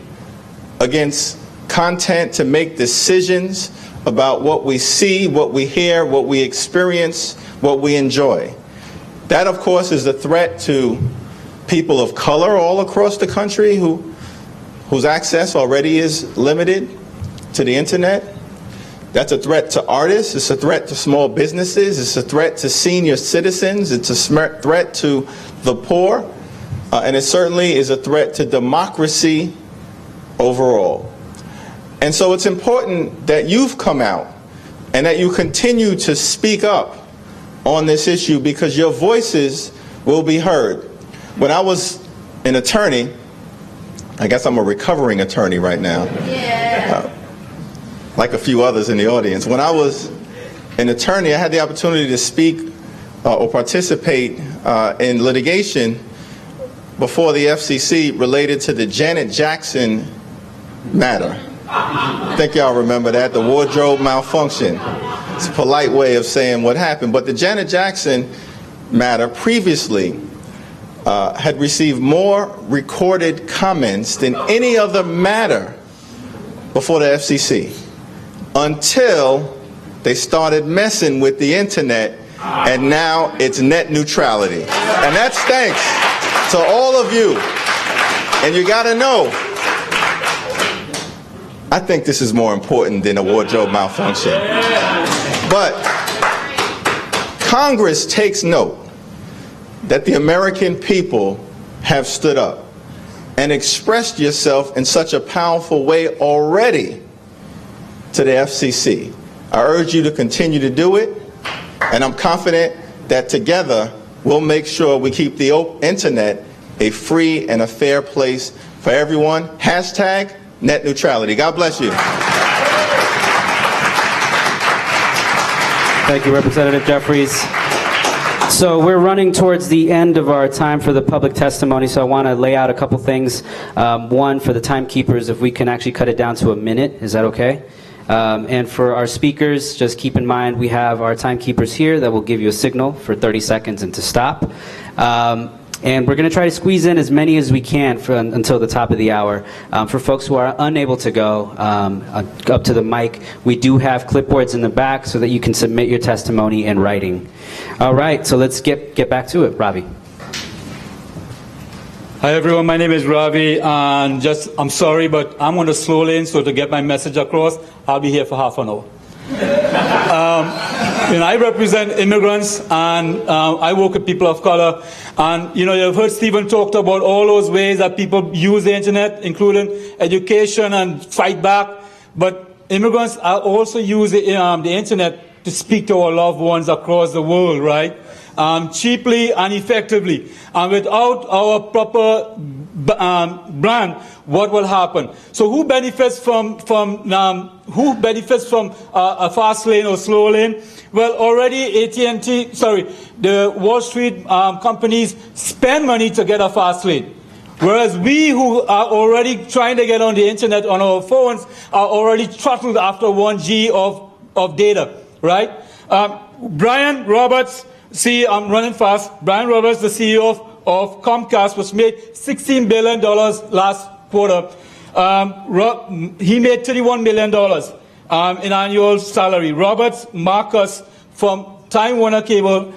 against content, to make decisions about what we see, what we hear, what we experience, what we enjoy. That, of course, is a threat to people of color all across the country whose access already is limited to the internet. That's a threat to artists. It's a threat to small businesses. It's a threat to senior citizens. It's a threat to the poor. And it certainly is a threat to democracy overall. And so it's important that you've come out and that you continue to speak up on this issue, because your voices will be heard. When I was an attorney, I guess I'm a recovering attorney right now, like a few others in the audience. When I was an attorney, I had the opportunity to speak or participate in litigation before the FCC related to the Janet Jackson matter. I think y'all remember that, the wardrobe malfunction. It's a polite way of saying what happened. But the Janet Jackson matter previously had received more recorded comments than any other matter before the FCC, until they started messing with the internet, and now it's net neutrality. And that's thanks to all of you. And you gotta know, I think this is more important than a wardrobe malfunction. But Congress takes note that the American people have stood up and expressed yourself in such a powerful way already to the FCC. I urge you to continue to do it, and I'm confident that together we'll make sure we keep the internet a free and a fair place for everyone. Hashtag net neutrality. God bless you. Thank you, Representative Jeffries. So we're running towards the end of our time for the public testimony, so I want to lay out a couple things. One, for the timekeepers, if we can actually cut it down to a minute, is that okay? And for our speakers, just keep in mind we have our timekeepers here that will give you a signal for 30 seconds and to stop. And we're going to try to squeeze in as many as we can until the top of the hour. For folks who are unable to go up to the mic, we do have clipboards in the back so that you can submit your testimony in writing. All right, so let's get back to it. Ravi. Hi everyone, my name is Ravi, and I'm sorry, but I'm on the slow lane, so to get my message across, I'll be here for half an hour. I represent immigrants, and I work with people of color. And you've heard Stephen talked about all those ways that people use the internet, including education and fight back. But immigrants also use the internet to speak to our loved ones across the world, right? Cheaply and effectively. And without our proper brand, what will happen? So who benefits from a fast lane or slow lane? Well, already the Wall Street companies spend money to get a fast lane. Whereas we who are already trying to get on the internet on our phones are already throttled after 1G of data, right? Brian Roberts, I'm running fast. Brian Roberts, the CEO of Comcast, was made $16 billion last quarter. He made $31 million in annual salary. Roberts Marcus from Time Warner Cable,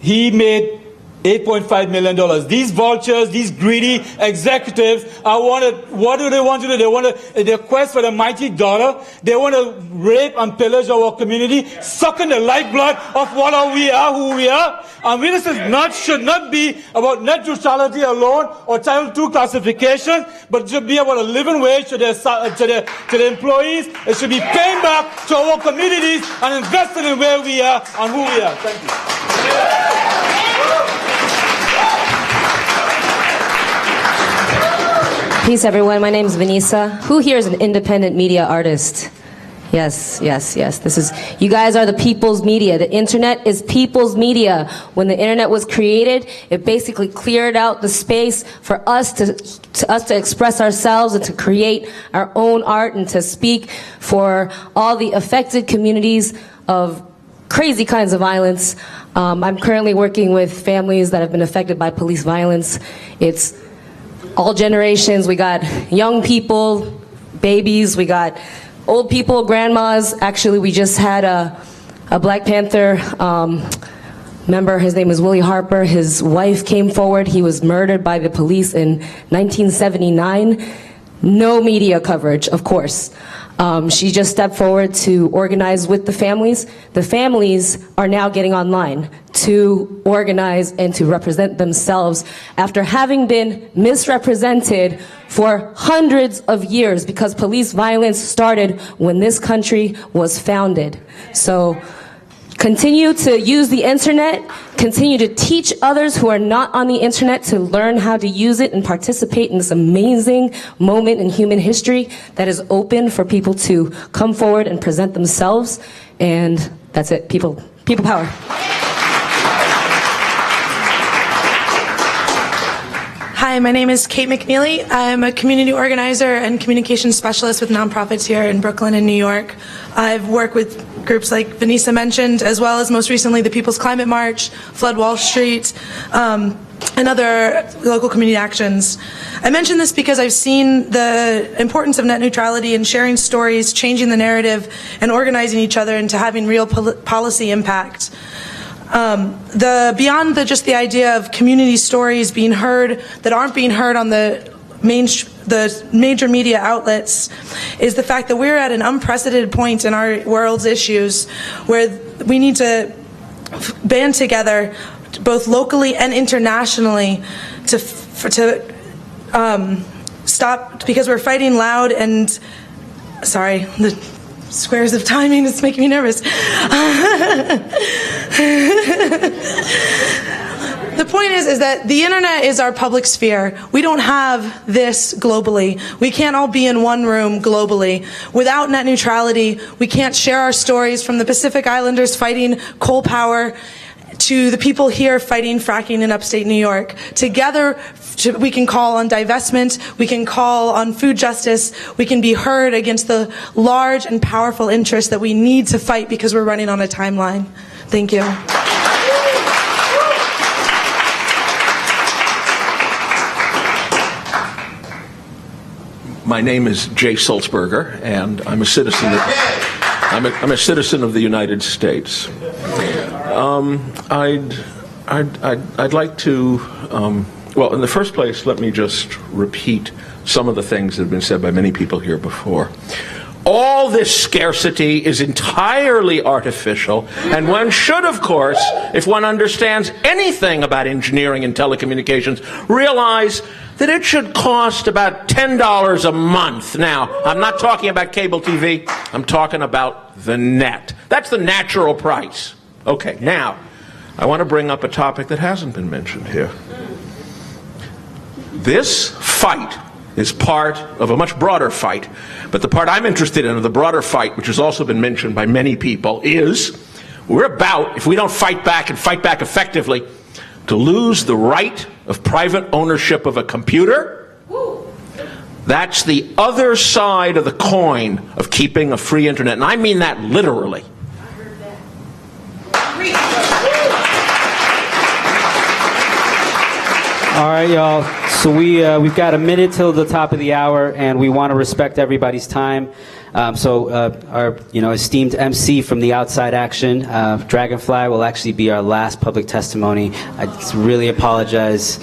he made $8.5 million. These vultures, these greedy executives, what do they want to do? They quest for the mighty dollar. They want to rape and pillage our community, sucking the lifeblood of what we are, who we are. And this should not be about net neutrality alone or Title II classification, but it should be about a living wage to the employees. It should be paying back to our communities and investing in where we are and who we are. Thank you. Peace, everyone. My name is Vanessa. Who here is an independent media artist? Yes. You guys are the people's media. The internet is people's media. When the internet was created, it basically cleared out the space for us to express ourselves and to create our own art and to speak for all the affected communities of crazy kinds of violence. I'm currently working with families that have been affected by police violence. It's all generations. We got young people, babies, we got old people, grandmas. Actually, we just had a Black Panther member. His name is Willie Harper. His wife came forward. He was murdered by the police in 1979. No media coverage, of course. She just stepped forward to organize with the families. The families are now getting online to organize and to represent themselves after having been misrepresented for hundreds of years, because police violence started when this country was founded. So Continue to use the internet. Continue to teach others who are not on the internet to learn how to use it and participate in this amazing moment in human history that is open for people to come forward and present themselves. And that's it. People power. Hi, my name is Kate McNeely. I'm a community organizer and communications specialist with nonprofits here in Brooklyn and New York. I've worked with groups like Vanessa mentioned, as well as most recently the People's Climate March, Flood Wall Street, and other local community actions. I mention this because I've seen the importance of net neutrality and sharing stories, changing the narrative, and organizing each other into having real policy impact. Beyond just the idea of community stories being heard that aren't being heard on the major media outlets is the fact that we're at an unprecedented point in our world's issues where we need to band together both locally and internationally to stop, because we're fighting loud and, sorry, the squares of timing is making me nervous. The point is that the internet is our public sphere. We don't have this globally. We can't all be in one room globally. Without net neutrality, we can't share our stories, from the Pacific Islanders fighting coal power to the people here fighting fracking in upstate New York. Together, we can call on divestment, we can call on food justice, we can be heard against the large and powerful interests that we need to fight because we're running on a timeline. Thank you. My name is Jay Sulzberger, and I'm a citizen. I'm a citizen of the United States. I'd like to. Well, in the first place, let me just repeat some of the things that have been said by many people here before. All this scarcity is entirely artificial, and one should, of course, if one understands anything about engineering and telecommunications, realize that it should cost about $10 a month. Now, I'm not talking about cable TV, I'm talking about the net. That's the natural price. Okay, now, I want to bring up a topic that hasn't been mentioned here. This fight is part of a much broader fight, but the part I'm interested in of the broader fight, which has also been mentioned by many people, is we're about, if we don't fight back and fight back effectively, to lose the right of private ownership of a computer. That's the other side of the coin of keeping a free internet, and I mean that literally. All right, y'all. So we've got a minute till the top of the hour, and we want to respect everybody's time. Our esteemed MC from the Outside Action, Dragonfly, will actually be our last public testimony. I really apologize.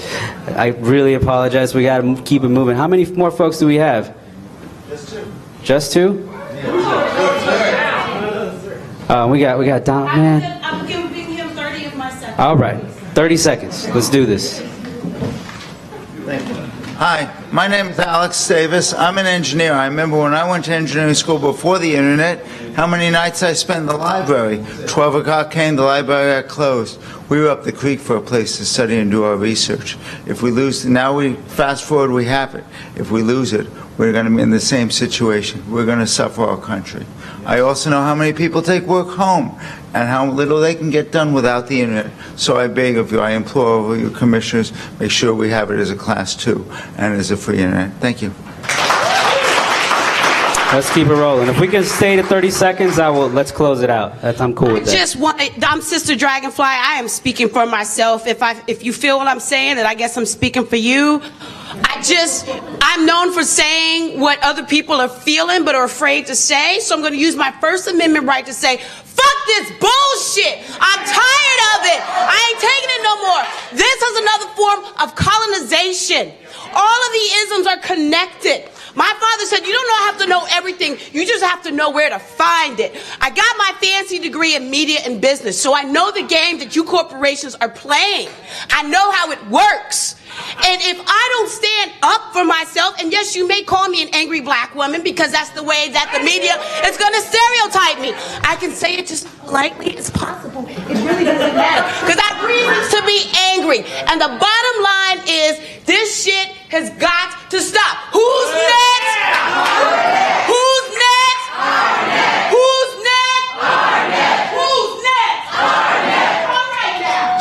We got to keep it moving. How many more folks do we have? Just two. Just two? We got Don, man. I'm giving him 30 of my seconds. All right, 30 seconds. Let's do this. Thank you. Hi, my name is Alex Davis. I'm an engineer. I remember when I went to engineering school before the internet, how many nights I spent in the library. 12 o'clock came, the library got closed. We were up the creek for a place to study and do our research. If we lose, now we fast forward, we have it. If we lose it, we're going to be in the same situation. We're going to suffer our country. I also know how many people take work home and how little they can get done without the internet. So I beg of you, I implore of you commissioners, make sure we have it as a class 2 and as a free internet. Thank you. Let's keep it rolling. If we can stay to 30 seconds, let's close it out. I'm cool with that. I'm Sister Dragonfly. I am speaking for myself. If you feel what I'm saying, then I guess I'm speaking for you. I'm known for saying what other people are feeling but are afraid to say, so I'm going to use my First Amendment right to say, fuck this bullshit. I'm tired of it. I ain't taking it no more. This is another form of colonization. All of the isms are connected. My father said, you don't have to know everything. You just have to know where to find it. I got my fancy degree in media and business, so I know the game that you corporations are playing. I know how it works. And if I don't stand up for myself, and yes, you may call me an angry black woman because that's the way that the media is going to stereotype me. I can say it just as politely as possible. It really doesn't matter because I have reasons to be angry. And the bottom line is this shit has got to stop. Who's next? Who's next? Who's next? Who's next? All right now.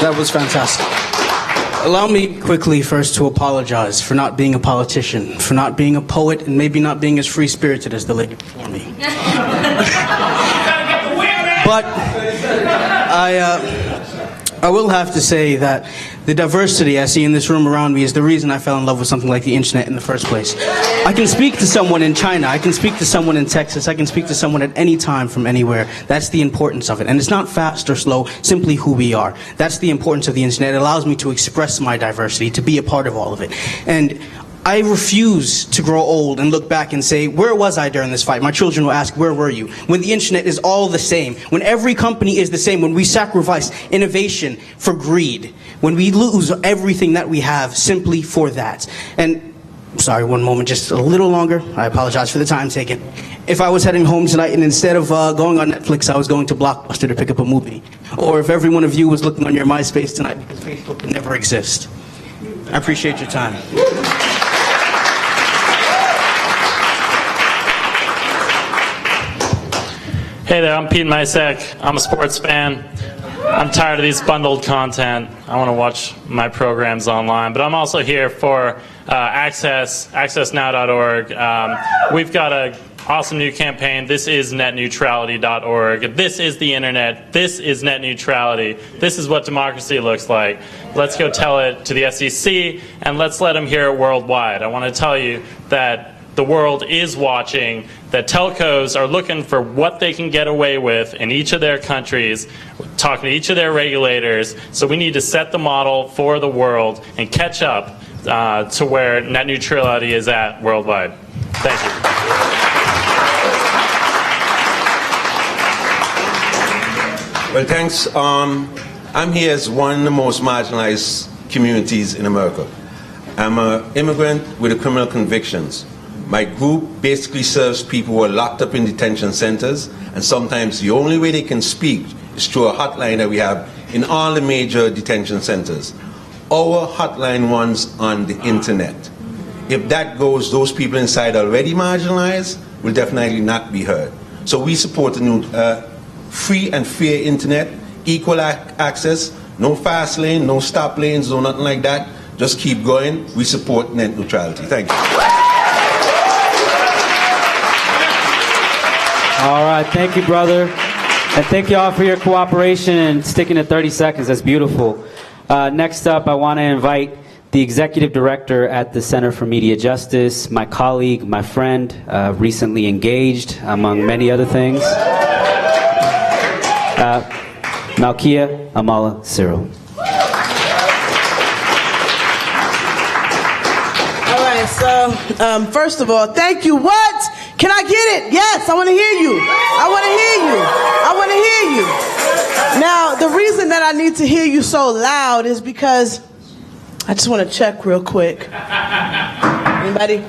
That was fantastic. Allow me quickly first to apologize for not being a politician, for not being a poet, and maybe not being as free-spirited as the lady before me. But I will have to say that the diversity I see in this room around me is the reason I fell in love with something like the internet in the first place. I can speak to someone in China, I can speak to someone in Texas, I can speak to someone at any time from anywhere. That's the importance of it. And it's not fast or slow, simply who we are. That's the importance of the internet. It allows me to express my diversity, to be a part of all of it. And I refuse to grow old and look back and say, where was I during this fight? My children will ask, where were you? When the internet is all the same, when every company is the same, when we sacrifice innovation for greed, when we lose everything that we have simply for that. And, sorry, one moment, just a little longer. I apologize for the time taken. If I was heading home tonight and instead of going on Netflix, I was going to Blockbuster to pick up a movie. Or if every one of you was looking on your MySpace tonight because Facebook would never exist. I appreciate your time. Hey there, I'm Pete Mysek. I'm a sports fan. I'm tired of these bundled content. I want to watch my programs online, but I'm also here for accessnow.org. We've got an awesome new campaign. This is netneutrality.org. This is the internet. This is net neutrality. This is what democracy looks like. Let's go tell it to the FCC, and let's let them hear it worldwide. I want to tell you that the world is watching, that telcos are looking for what they can get away with in each of their countries, talking to each of their regulators. So we need to set the model for the world and catch up to where net neutrality is at worldwide. Thank you. Well, thanks. I'm here as one of the most marginalized communities in America. I'm an immigrant with criminal convictions. My group basically serves people who are locked up in detention centers, and sometimes the only way they can speak is through a hotline that we have in all the major detention centers. Our hotline runs on the internet. If that goes, those people inside already marginalized will definitely not be heard. So we support the new free and fair internet, equal access, no fast lane, no stop lanes, no nothing like that. Just keep going. We support net neutrality. Thank you. All right, thank you, brother. And thank you all for your cooperation and sticking to 30 seconds. That's beautiful. Next up, I want to invite the executive director at the Center for Media Justice, my colleague, my friend, recently engaged, among many other things, Malkia Amala Cyril. All right, so first of all, thank you. What? Can I get it? Yes, I want to hear you. I want to hear you. I want to hear you. Now, the reason that I need to hear you so loud is because I just want to check real quick. Anybody?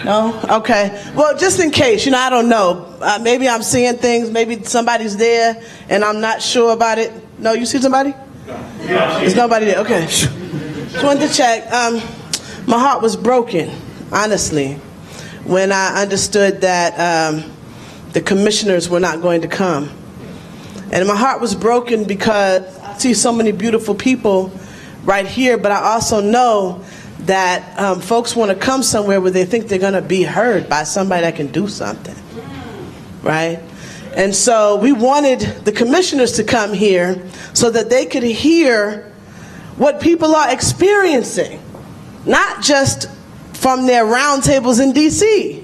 No? Okay. Well, just in case, I don't know. Maybe I'm seeing things. Maybe somebody's there and I'm not sure about it. No, you see somebody? There's nobody there. Okay. Just wanted to check. My heart was broken, honestly, when I understood that the commissioners were not going to come. And my heart was broken because I see so many beautiful people right here, but I also know that folks want to come somewhere where they think they're going to be heard by somebody that can do something, right? And so we wanted the commissioners to come here so that they could hear what people are experiencing, not just from their roundtables in D.C.,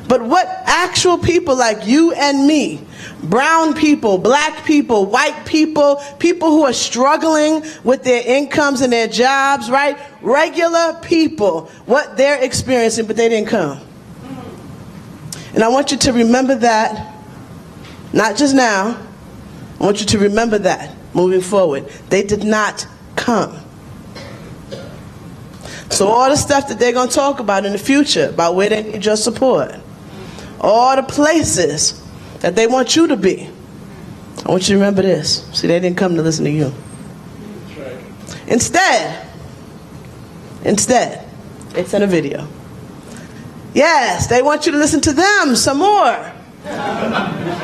But what actual people like you and me, brown people, black people, white people, people who are struggling with their incomes and their jobs, right? Regular people, what they're experiencing, but they didn't come. And I want you to remember that, not just now, I want you to remember that moving forward. They did not come. So all the stuff that they're going to talk about in the future, about where they need your support, all the places that they want you to be, I want you to remember this. See, they didn't come to listen to you. Instead, they sent a video. Yes, they want you to listen to them some more.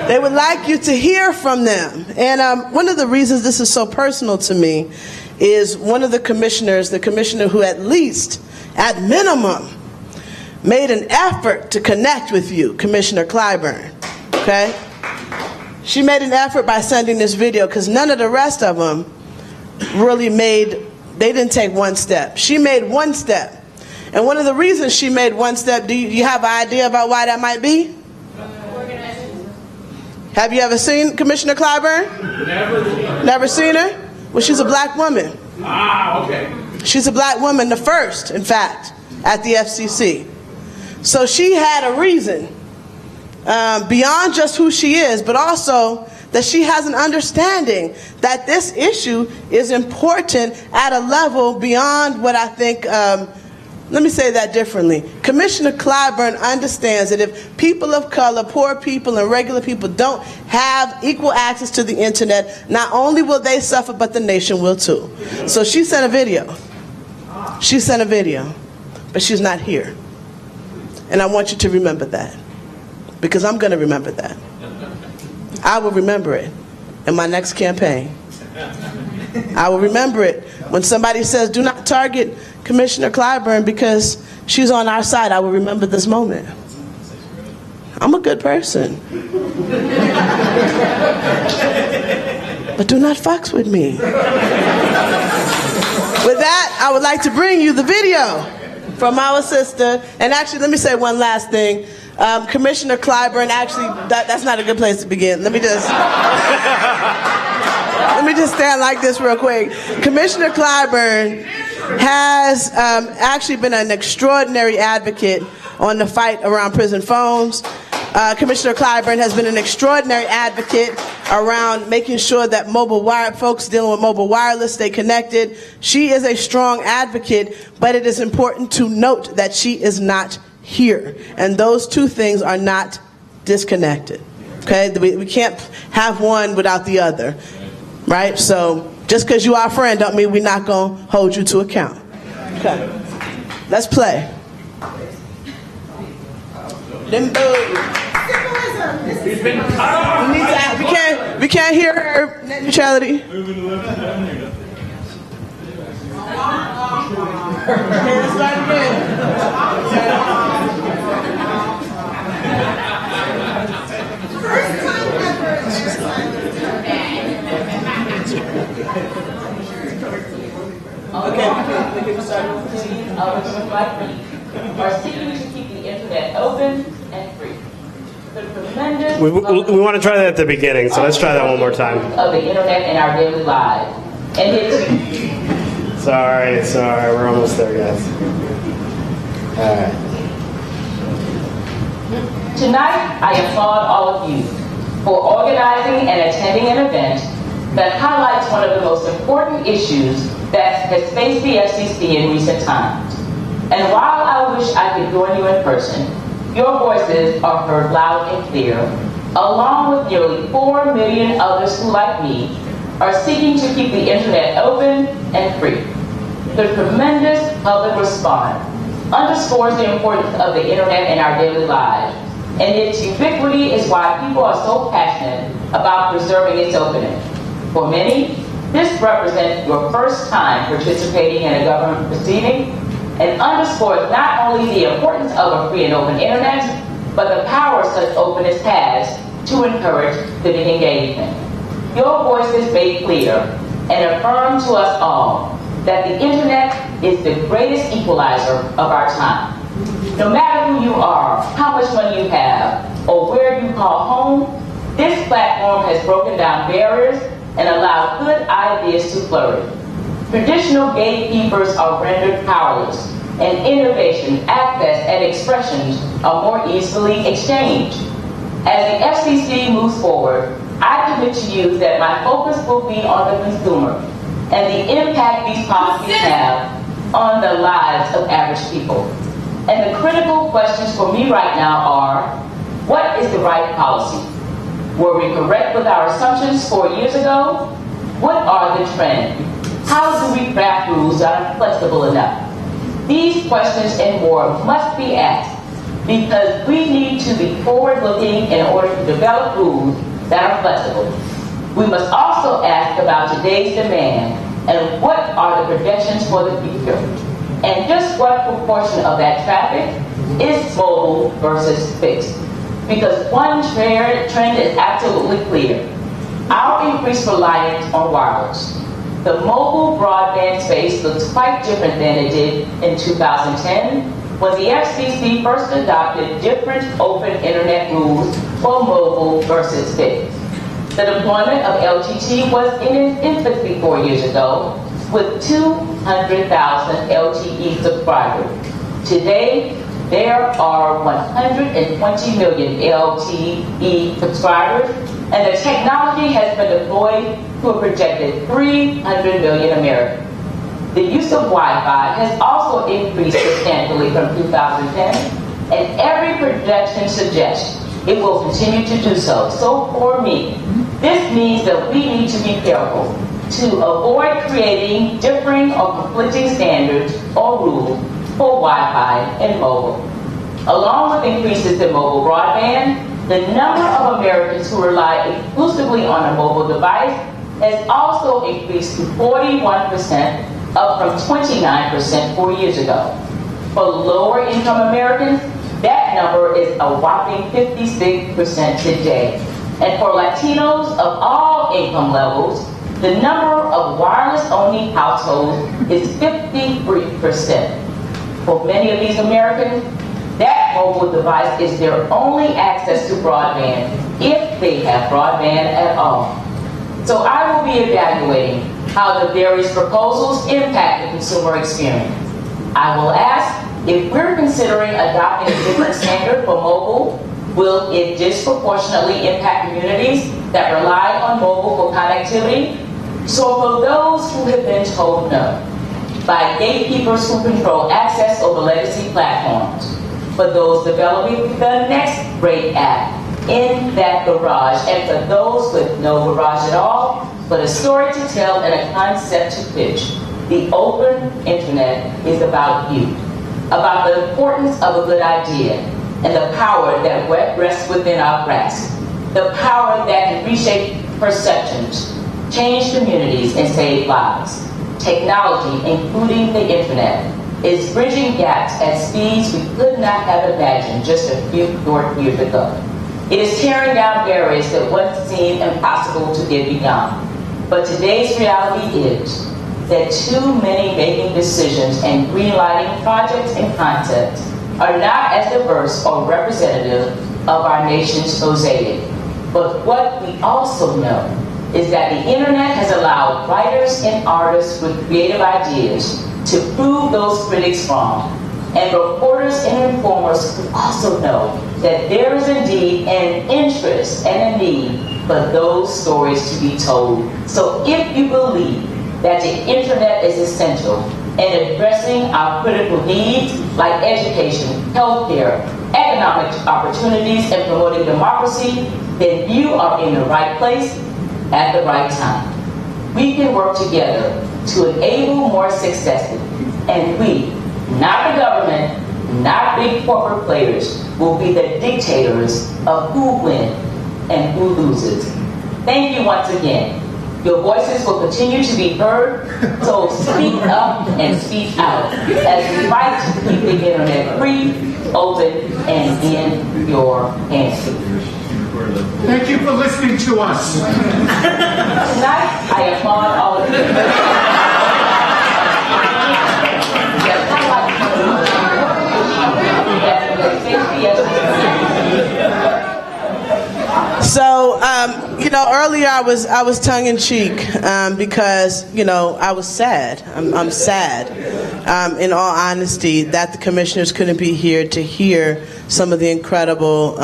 They would like you to hear from them. And one of the reasons this is so personal to me is one of the commissioners, the commissioner who at least, at minimum, made an effort to connect with you, Commissioner Clyburn, okay? She made an effort by sending this video because none of the rest of them really they didn't take one step. She made one step. And one of the reasons she made one step, do you have an idea about why that might be? Have you ever seen Commissioner Clyburn? Never seen her? Well, she's a black woman. Ah, okay. She's a black woman, the first, in fact, at the FCC. So she had a reason, beyond just who she is, but also that she has an understanding that this issue is important at a level beyond what I think, let me say that differently. Commissioner Clyburn understands that if people of color, poor people, and regular people don't have equal access to the internet, not only will they suffer, but the nation will too. So she sent a video. She sent a video, but she's not here. And I want you to remember that, because I'm going to remember that. I will remember it in my next campaign. I will remember it when somebody says, do not target Commissioner Clyburn because she's on our side. I will remember this moment. I'm a good person. But do not fucks with me. With that, I would like to bring you the video from our sister. And actually, let me say one last thing. Commissioner Clyburn, actually, that's not a good place to begin. Let me just stand like this real quick. Commissioner Clyburn has actually been an extraordinary advocate on the fight around prison phones. Commissioner Clyburn has been an extraordinary advocate around making sure that folks dealing with mobile wireless stay connected. She is a strong advocate, but it is important to note that she is not here. And those two things are not disconnected. Okay? We can't have one without the other. Right? So just because you are a friend don't mean we're not going to hold you to account. Okay. Let's play. Limbo. We can't hear her net neutrality. Okay, let's start again. Okay, we can start. Are seeking to keep the internet open and free. We want to try that at the beginning, so let's try that one more time. Of the internet in our daily lives. And it's Sorry, we're almost there, guys. All right. Tonight, I applaud all of you for organizing and attending an event that highlights one of the most important issues that has faced the FCC in recent times. And while I wish I could join you in person, your voices are heard loud and clear, along with nearly 4 million others who, like me, are seeking to keep the internet open and free. The tremendous public response underscores the importance of the internet in our daily lives, and its ubiquity is why people are so passionate about preserving its openness. For many, this represents your first time participating in a government proceeding and underscores not only the importance of a free and open internet, but the power such openness has to encourage civic engagement. Your voices made clear and affirm to us all that the internet is the greatest equalizer of our time. No matter who you are, how much money you have, or where you call home, this platform has broken down barriers and allowed good ideas to flourish. Traditional gatekeepers are rendered powerless, and innovation, access, and expressions are more easily exchanged. As the FCC moves forward, I commit to you that my focus will be on the consumer and the impact these policies have on the lives of average people. And the critical questions for me right now are, what is the right policy? Were we correct with our assumptions 4 years ago? What are the trends? How do we craft rules that are flexible enough? These questions and more must be asked because we need to be forward-looking in order to develop rules that are flexible. We must also ask about today's demand and what are the projections for the future, and just what proportion of that traffic is mobile versus fixed. Because one trend is absolutely clear: our increased reliance on wireless. The mobile broadband space looks quite different than it did in 2010 when the FCC first adopted different open internet rules for mobile versus fixed. The deployment of LTT was in its infancy 4 years ago with 200,000 LTE subscribers. Today, there are 120 million LTE subscribers, and the technology has been deployed to a projected 300 million Americans. The use of Wi-Fi has also increased substantially from 2010, and every projection suggests it will continue to do so. So for me, this means that we need to be careful to avoid creating differing or conflicting standards or rules for Wi-Fi and mobile. Along with increases in mobile broadband, the number of Americans who rely exclusively on a mobile device has also increased to 41%, up from 29% 4 years ago. For lower income Americans, that number is a whopping 56% today. And for Latinos of all income levels, the number of wireless-only households is 53%. For many of these Americans, that mobile device is their only access to broadband, if they have broadband at all. So I will be evaluating how the various proposals impact the consumer experience. I will ask if we're considering adopting a different standard for mobile, will it disproportionately impact communities that rely on mobile for connectivity? So for those who have been told no, by gatekeepers who control access over legacy platforms, for those developing the next great app in that garage, and for those with no garage at all, but a story to tell and a concept to pitch. The open internet is about you, about the importance of a good idea, and the power that rests within our grasp, the power that can reshape perceptions, change communities, and save lives. Technology, including the internet, is bridging gaps at speeds we could not have imagined just a few short years ago. It is tearing down barriers that once seemed impossible to get beyond. But today's reality is that too many making decisions and greenlighting projects and concepts are not as diverse or representative of our nation's mosaic. But what we also know is that the internet has allowed writers and artists with creative ideas to prove those critics wrong, and reporters and informers who also know that there is indeed an interest and a need for those stories to be told. So if you believe that the internet is essential in addressing our critical needs like education, healthcare, economic opportunities, and promoting democracy, then you are in the right place at the right time. We can work together to enable more successes, and we, not the government, not big corporate players, will be the dictators of who wins and who loses. Thank you once again. Your voices will continue to be heard, so speak up and speak out as we fight to keep the internet free, open, and in your hands. Thank you for listening to us. Tonight, I applaud all of you. know, earlier I was tongue in cheek because, you know, I was sad. I'm sad, in all honesty, that the commissioners couldn't be here to hear some of the incredible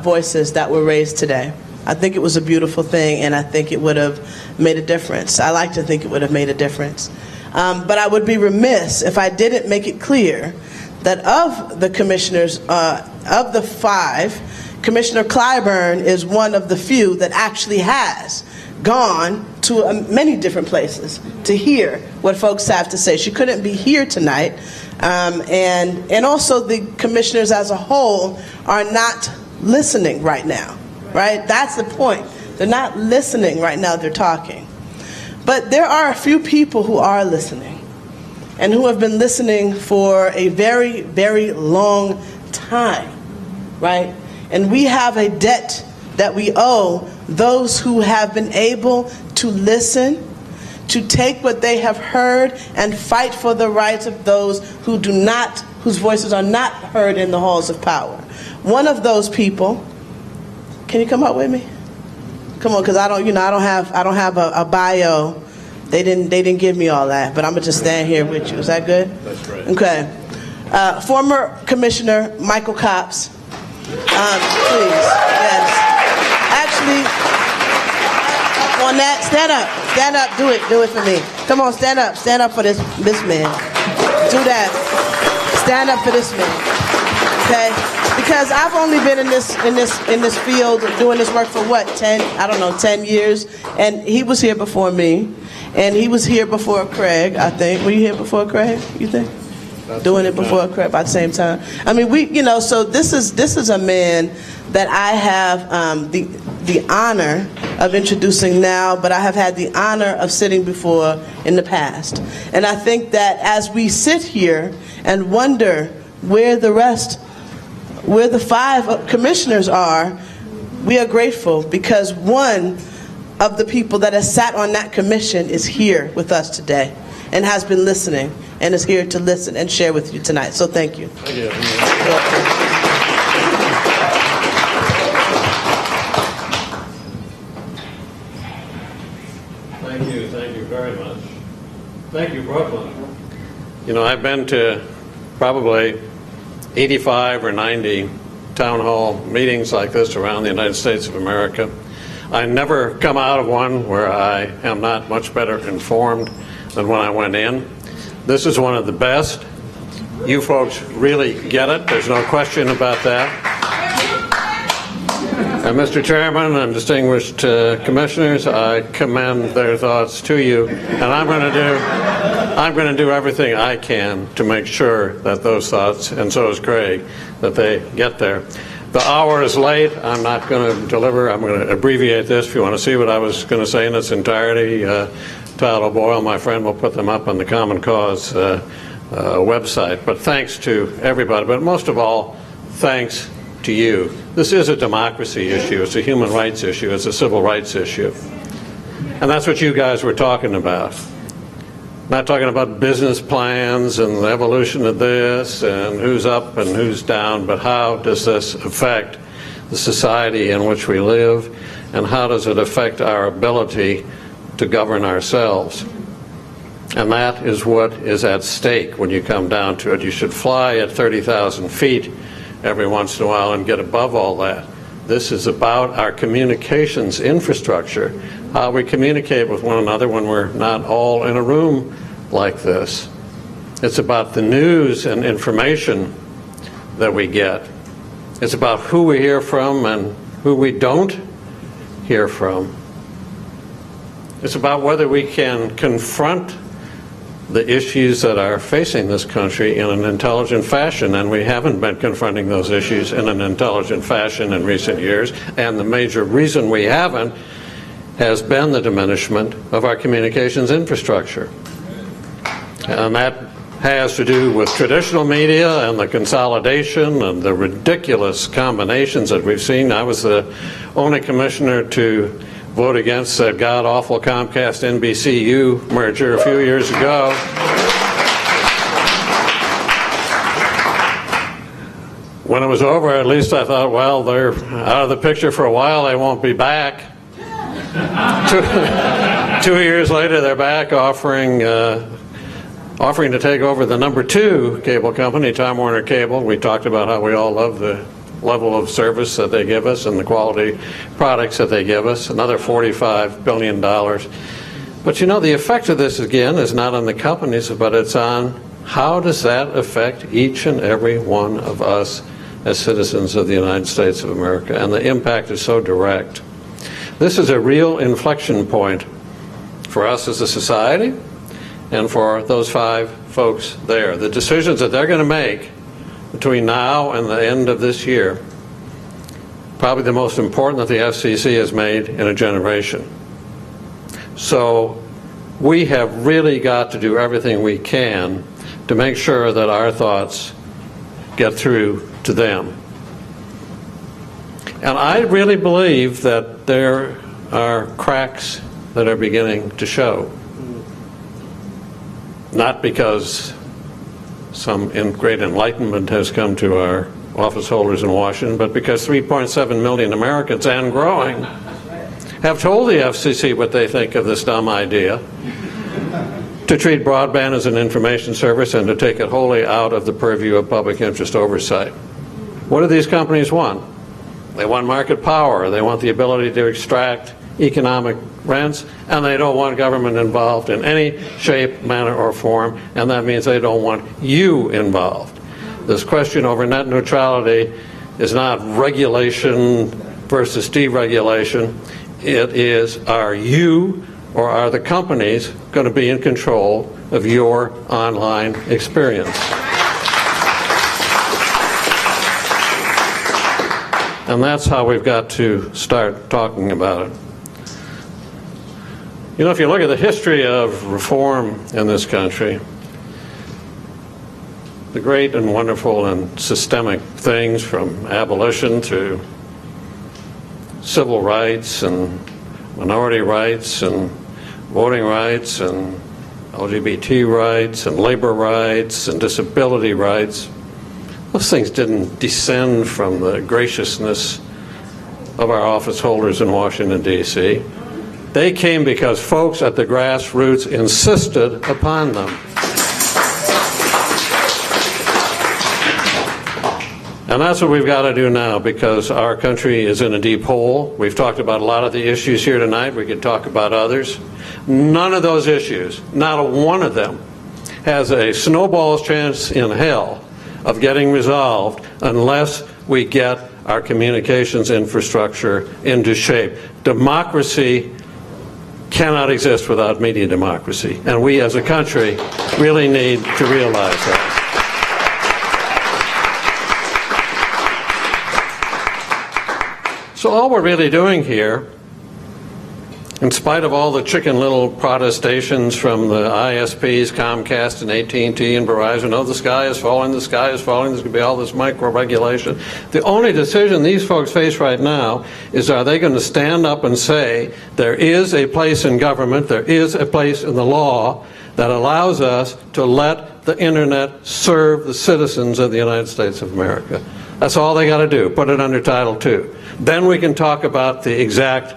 voices that were raised today. I think it was a beautiful thing, and I think it would have made a difference. I like to think it would have made a difference. But I would be remiss if I didn't make it clear that of the commissioners, of the 5, Commissioner Clyburn is one of the few that actually has gone to many different places to hear what folks have to say. She couldn't be here tonight, and also the commissioners as a whole are not listening right now, right? That's the point. They're not listening right now, they're talking. But there are a few people who are listening, and who have been listening for a very, very long time, right? And we have a debt that we owe those who have been able to listen, to take what they have heard and fight for the rights of those who do not, whose voices are not heard in the halls of power. One of those people, can you come up with me? Come on, because I don't have a bio. They didn't give me all that, but I'm gonna just stand here with you. Is that good? That's great. Okay. Former Commissioner Michael Copps. Please, yes. Actually, on that, stand up, do it for me. Come on, stand up for this man. Do that. Stand up for this man. Okay? Because I've only been in this field doing this work for what, 10 years, and he was here before me, and he was here before Craig, I think. Were you here before Craig, you think? Doing it before Craig at the same time. I mean, so this is a man that I have the honor of introducing now, but I have had the honor of sitting before in the past. And I think that as we sit here and wonder where the 5 commissioners are, we are grateful because one of the people that has sat on that commission is here with us today and has been listening and is here to listen and share with you tonight. So thank you. Thank you. Thank you very much. Thank you, Brooklyn. You know, I've been to probably 85 or 90 town hall meetings like this around the United States of America. I never come out of one where I am not much better informed than when I went in. This is one of the best. You folks really get it. There's no question about that. And Mr. Chairman and distinguished commissioners, I commend their thoughts to you, and I'm going to do everything I can to make sure that those thoughts, and so is Craig, that they get there. The hour is late. I'm not going to deliver. I'm going to abbreviate this. If you want to see what I was going to say in its entirety, Todd O'Boyle, my friend, will put them up on the Common Cause website. But thanks to everybody. But most of all, thanks to you. This is a democracy issue. It's a human rights issue. It's a civil rights issue. And that's what you guys were talking about. Not talking about business plans and the evolution of this and who's up and who's down, but how does this affect the society in which we live, and how does it affect our ability to govern ourselves? And that is what is at stake when you come down to it. You should fly at 30,000 feet every once in a while and get above all that. This is about our communications infrastructure, how we communicate with one another when we're not all in a room like this. It's about the news and information that we get. It's about who we hear from and who we don't hear from. It's about whether we can confront the issues that are facing this country in an intelligent fashion, and we haven't been confronting those issues in an intelligent fashion in recent years, and the major reason we haven't has been the diminishment of our communications infrastructure. And that has to do with traditional media and the consolidation and the ridiculous combinations that we've seen. I was the only commissioner to vote against that god-awful Comcast-NBCU merger a few years ago. when it was over, at least I thought, well, they're out of the picture for a while. They won't be back. 2 years later, they're back offering to take over the number 2 cable company, Time Warner Cable. We talked about how we all love the level of service that they give us and the quality products that they give us, another $45 billion. But you know, the effect of this, again, is not on the companies, but it's on how does that affect each and every one of us as citizens of the United States of America, and the impact is so direct. This is a real inflection point for us as a society and for those 5 folks there. The decisions that they're going to make between now and the end of this year, probably the most important that the FCC has made in a generation. So we have really got to do everything we can to make sure that our thoughts get through to them. And I really believe that there are cracks that are beginning to show. Not because some great enlightenment has come to our office holders in Washington, but because 3.7 million Americans, and growing, have told the FCC what they think of this dumb idea to treat broadband as an information service and to take it wholly out of the purview of public interest oversight. What do these companies want? They want market power. They want the ability to extract economic rents, and they don't want government involved in any shape, manner, or form, and that means they don't want you involved. This question over net neutrality is not regulation versus deregulation. It is, are you or are the companies going to be in control of your online experience? And that's how we've got to start talking about it. You know, if you look at the history of reform in this country, the great and wonderful and systemic things from abolition to civil rights and minority rights and voting rights and LGBT rights and labor rights and disability rights, those things didn't descend from the graciousness of our office holders in Washington, D.C. They came because folks at the grassroots insisted upon them. And that's what we've got to do now, because our country is in a deep hole. We've talked about a lot of the issues here tonight. We could talk about others. None of those issues, not a one of them, has a snowball's chance in hell of getting resolved unless we get our communications infrastructure into shape. Democracy cannot exist without media democracy, and we as a country really need to realize that. So all we're really doing here, in spite of all the Chicken Little protestations from the ISPs, Comcast and AT&T and Verizon, oh, the sky is falling, there's going to be all this micro-regulation. The only decision these folks face right now is, are they going to stand up and say, there is a place in government, there is a place in the law that allows us to let the internet serve the citizens of the United States of America. That's all they got to do, put it under Title II. Then we can talk about the exact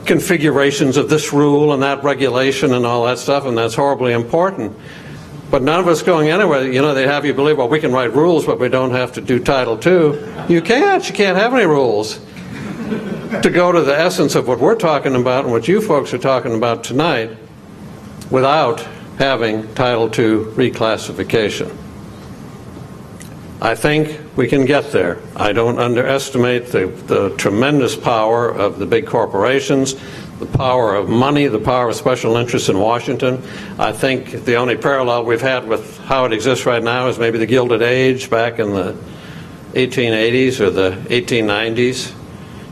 configurations of this rule and that regulation and all that stuff, and that's horribly important. But none of us going anywhere. You know, they have you believe, well, we can write rules, but we don't have to do Title II. You can't have any rules to go to the essence of what we're talking about and what you folks are talking about tonight without having Title II reclassification. I think we can get there. I don't underestimate the tremendous power of the big corporations, the power of money, the power of special interests in Washington. I think the only parallel we've had with how it exists right now is maybe the Gilded Age back in the 1880s or the 1890s.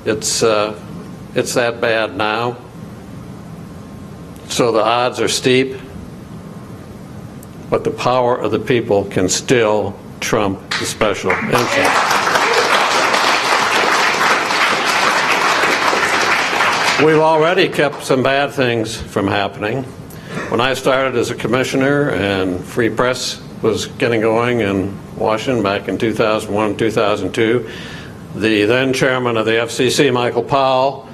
It's that bad now. So the odds are steep, but the power of the people can still trump the special interest. We've already kept some bad things from happening. When I started as a commissioner and free press was getting going in Washington back in 2001, 2002, the then chairman of the FCC, Michael Powell,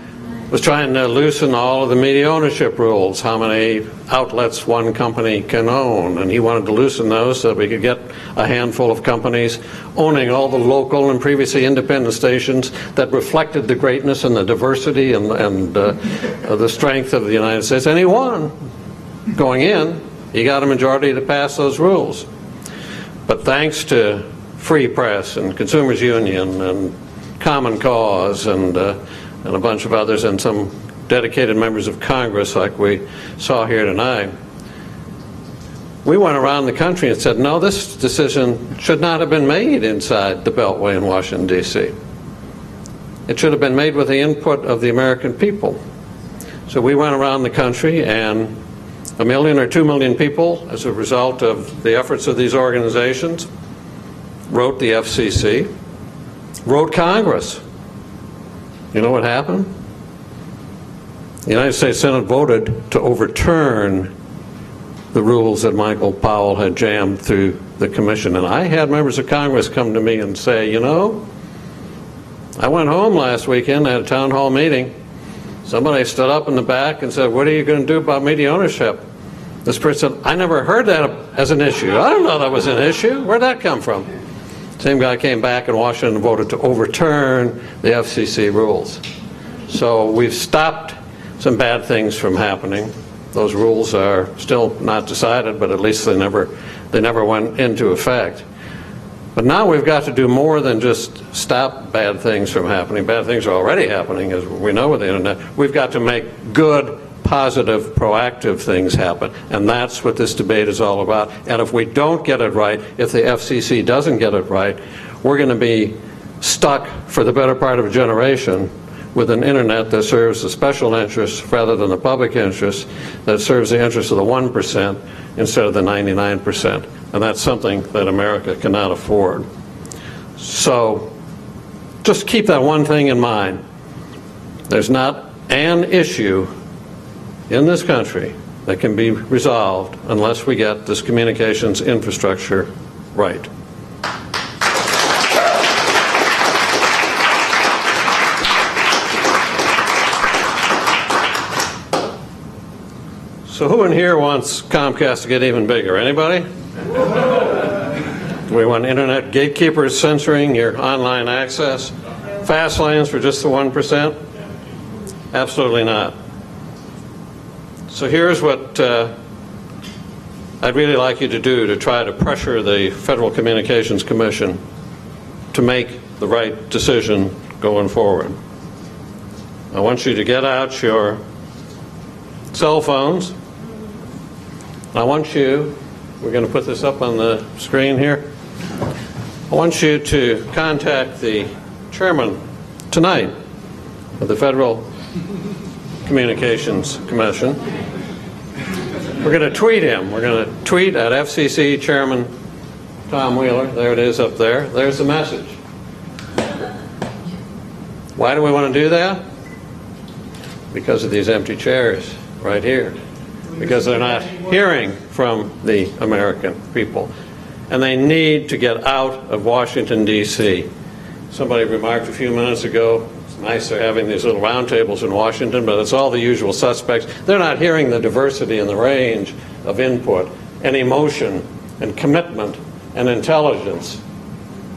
was trying to loosen all of the media ownership rules, how many outlets one company can own, and he wanted to loosen those so that we could get a handful of companies owning all the local and previously independent stations that reflected the greatness and the diversity and the strength of the United States. And he won. Going in, he got a majority to pass those rules. But thanks to Free Press and Consumers Union and Common Cause and a bunch of others, and some dedicated members of Congress like we saw here tonight, we went around the country and said, no, this decision should not have been made inside the Beltway in Washington, D.C. It should have been made with the input of the American people. So we went around the country, and 1 million or 2 million people, as a result of the efforts of these organizations, wrote the FCC, wrote Congress. You know what happened? The United States Senate voted to overturn the rules that Michael Powell had jammed through the commission. And I had members of Congress come to me and say, you know, I went home last weekend, I had a town hall meeting. Somebody stood up in the back and said, what are you going to do about media ownership? This person said, I never heard that as an issue. I don't know that was an issue. Where'd that come from? Same guy came back in Washington and voted to overturn the FCC rules. So we've stopped some bad things from happening. Those rules are still not decided, but at least they never went into effect. But now we've got to do more than just stop bad things from happening. Bad things are already happening, as we know with the internet. We've got to make good, positive, proactive things happen. And that's what this debate is all about. And if we don't get it right, if the FCC doesn't get it right, we're going to be stuck for the better part of a generation with an internet that serves the special interests rather than the public interest, that serves the interests of the 1% instead of the 99%. And that's something that America cannot afford. So just keep that one thing in mind. There's not an issue in this country that can be resolved unless we get this communications infrastructure right. So who in here wants Comcast to get even bigger? Anybody? Do we want internet gatekeepers censoring your online access? Fast lanes for just the 1%? Absolutely not. So here's what I'd really like you to do to try to pressure the Federal Communications Commission to make the right decision going forward. I want you to get out your cell phones. I want you, we're going to put this up on the screen here. I want you to contact the chairman tonight of the Federal Communications Commission. We're going to tweet him. We're going to tweet at FCC Chairman Tom Wheeler. There it is up there. There's the message. Why do we want to do that? Because of these empty chairs right here. Because they're not hearing from the American people. And they need to get out of Washington, D.C. Somebody remarked a few minutes ago, it's nice they're having these little roundtables in Washington, but it's all the usual suspects. They're not hearing the diversity and the range of input and emotion and commitment and intelligence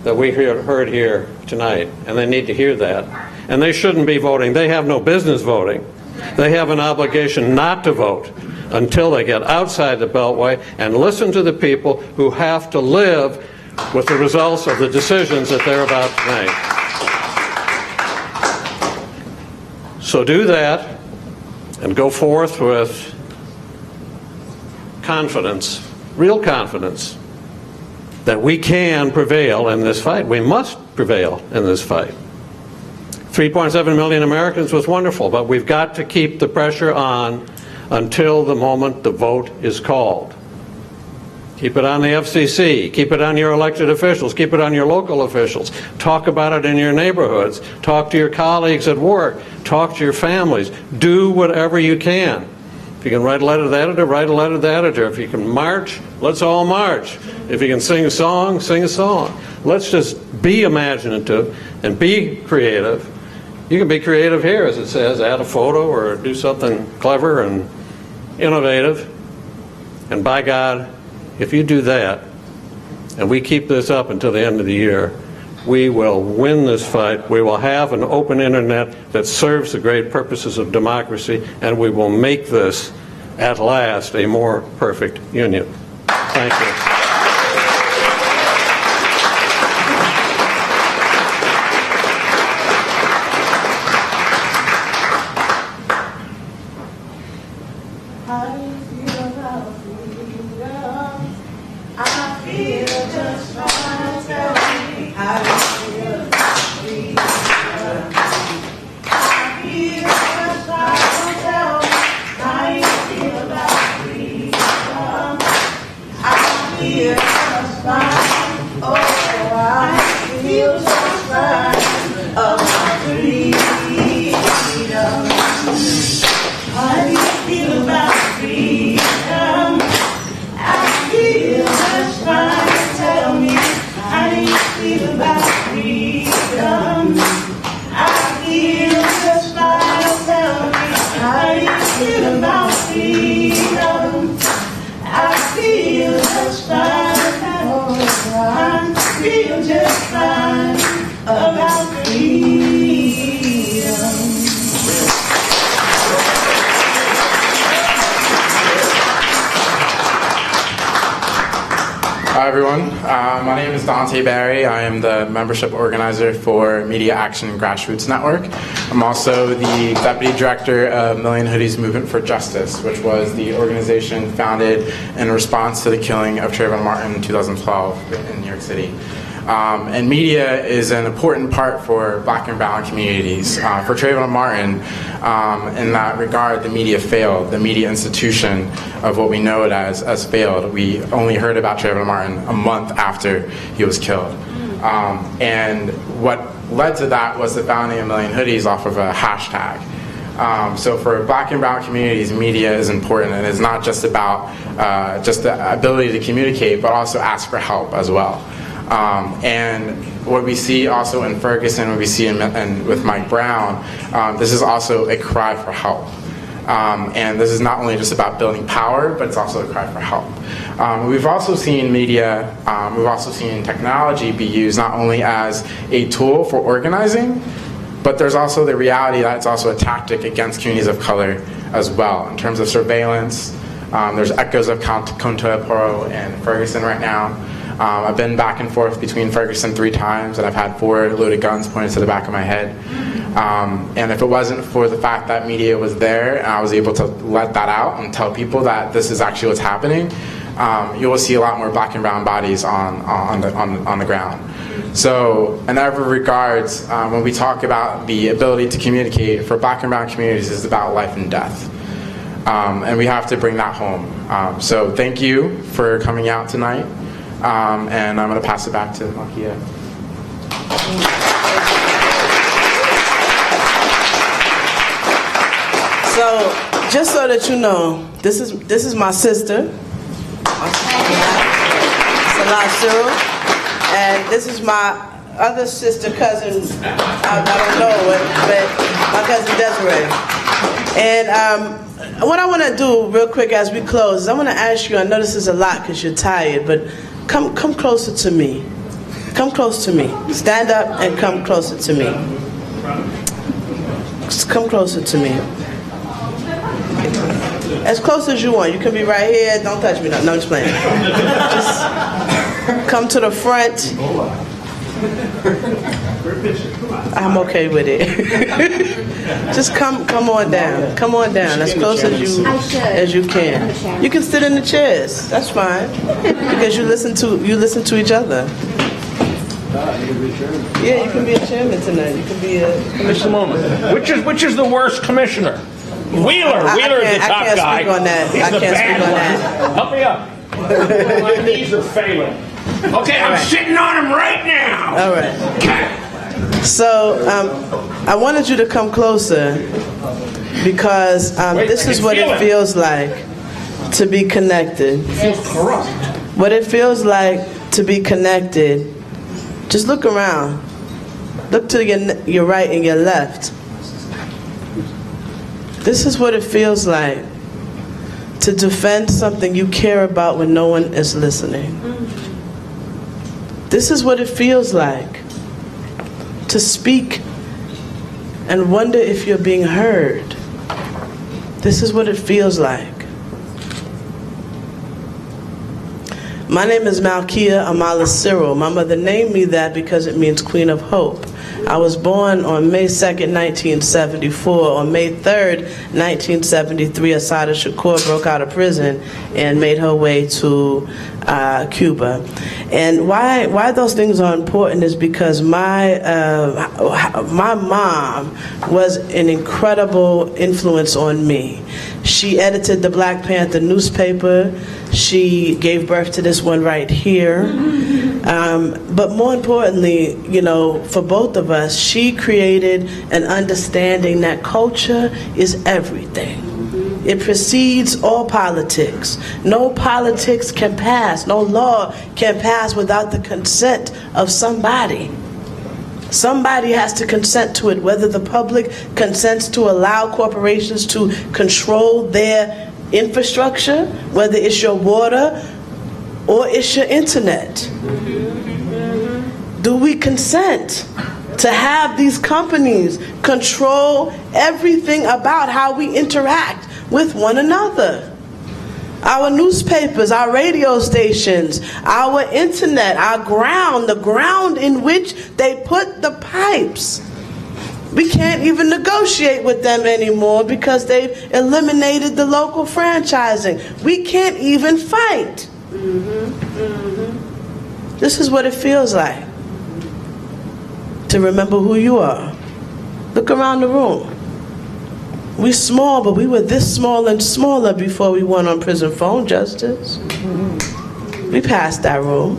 that we heard here tonight. And they need to hear that. And they shouldn't be voting. They have no business voting. They have an obligation not to vote until they get outside the Beltway and listen to the people who have to live with the results of the decisions that they're about to make. So do that and go forth with confidence, real confidence, that we can prevail in this fight. We must prevail in this fight. 3.7 million Americans was wonderful, but we've got to keep the pressure on until the moment the vote is called. Keep it on the FCC. Keep it on your elected officials. Keep it on your local officials. Talk about it in your neighborhoods. Talk to your colleagues at work. Talk to your families. Do whatever you can If you can write a letter to the editor, write a letter to the editor. If you can march, let's all march. If you can sing a song, sing a song. Let's just be imaginative and be creative. You can be creative here, as it says, add a photo or do something clever and innovative. And by God, if you do that, and we keep this up until the end of the year, we will win this fight. We will have an open internet that serves the great purposes of democracy, and we will make this, at last, a more perfect union. Thank you. Hi everyone, my name is Dante Barry. I am the membership organizer for Media Action and Grassroots Network. I'm also the deputy director of Million Hoodies Movement for Justice, which was the organization founded in response to the killing of Trayvon Martin in 2012 in New York City. And media is an important part for black and brown communities. For Trayvon Martin, in that regard, the media failed. The media institution of what we know it as failed. We only heard about Trayvon Martin a month after he was killed. And what led to that was the founding of Million Hoodies off of a hashtag. So for black and brown communities, media is important, and it's not just about just the ability to communicate, but also ask for help as well. And what we see also in Ferguson, what we see with Mike Brown, this is also a cry for help. And this is not only just about building power, but it's also a cry for help. We've also seen media, we've also seen technology be used not only as a tool for organizing, but there's also the reality that it's also a tactic against communities of color as well. In terms of surveillance, there's echoes of Contoaporo and Ferguson right now. I've been back and forth between Ferguson 3 times, and I've had 4 loaded guns pointed to the back of my head. And if it wasn't for the fact that media was there, and I was able to let that out and tell people that this is actually what's happening, you will see a lot more black and brown bodies on the ground. So in every regards, when we talk about the ability to communicate for black and brown communities, is about life and death. And we have to bring that home. So thank you for coming out tonight. And I'm going to pass it back to Makia. So, just so that you know, this is my sister, Salah Cyril, and this is my other sister cousin. I don't know it, but my cousin Desiree. And what I want to do real quick as we close is I want to ask you. I know this is a lot because you're tired, but come closer to me. Come close to me. Stand up and come closer to me. Just come closer to me. As close as you want. You can be right here. Don't touch me. No, I'm just playing. Just come to the front. I'm okay with it. Just come on down. Come on down. As close as you can. You can sit in the chairs. That's fine. Because you listen to each other. Yeah, you can be a chairman tonight. You can be a commissioner. Just a moment. Which is the worst commissioner? Wheeler is the top guy. I can't speak on that. He's I the can't bad speak on one. that. Help me up. My knees are failing. Okay, I'm sitting on him right now. All right. So I wanted you to come closer because this is what it feels like to be connected. What it feels like to be connected. Just look around. Look to your right and your left. This is what it feels like to defend something you care about when no one is listening. This is what it feels like to speak and wonder if you're being heard. This is what it feels like. My name is Malkia Amala Cyril. My mother named me that because it means Queen of Hope. I was born on May 2nd, 1974. On May 3rd, 1973, Assata Shakur broke out of prison and made her way to Cuba. And why those things are important is because my mom was an incredible influence on me. She edited the Black Panther newspaper. She gave birth to this one right here. But more importantly, you know, for both of us, she created an understanding that culture is everything. It precedes all politics. No politics can pass, no law can pass without the consent of somebody. Somebody has to consent to it, whether the public consents to allow corporations to control their infrastructure, whether it's your water or it's your internet. Do we consent to have these companies control everything about how we interact with one another? Our newspapers, our radio stations, our internet, our ground, the ground in which they put the pipes. We can't even negotiate with them anymore because they've eliminated the local franchising. We can't even fight. This is what it feels like to remember who you are. Look around the room. We're small, but we were this small and smaller before we went on prison phone justice. We passed that rule.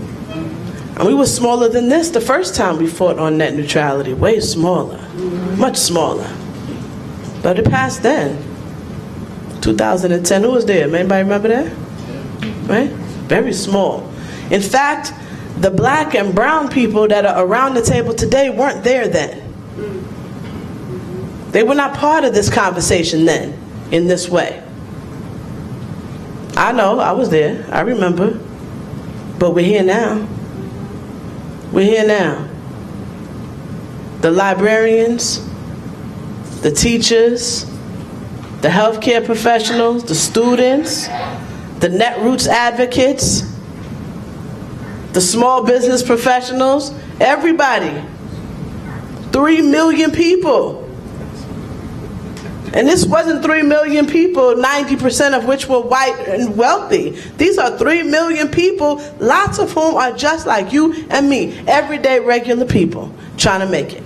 And we were smaller than this the first time we fought on net neutrality, way smaller, much smaller. But it passed then. 2010, who was there? Anybody remember that? Right? Very small. In fact, the black and brown people that are around the table today weren't there then. They were not part of this conversation then, in this way. I know, I was there, I remember. But we're here now. We're here now. The librarians, the teachers, the healthcare professionals, the students, the Netroots advocates, the small business professionals, everybody. 3 million people. And this wasn't 3 million people, 90% of which were white and wealthy. These are 3 million people, lots of whom are just like you and me, everyday regular people trying to make it.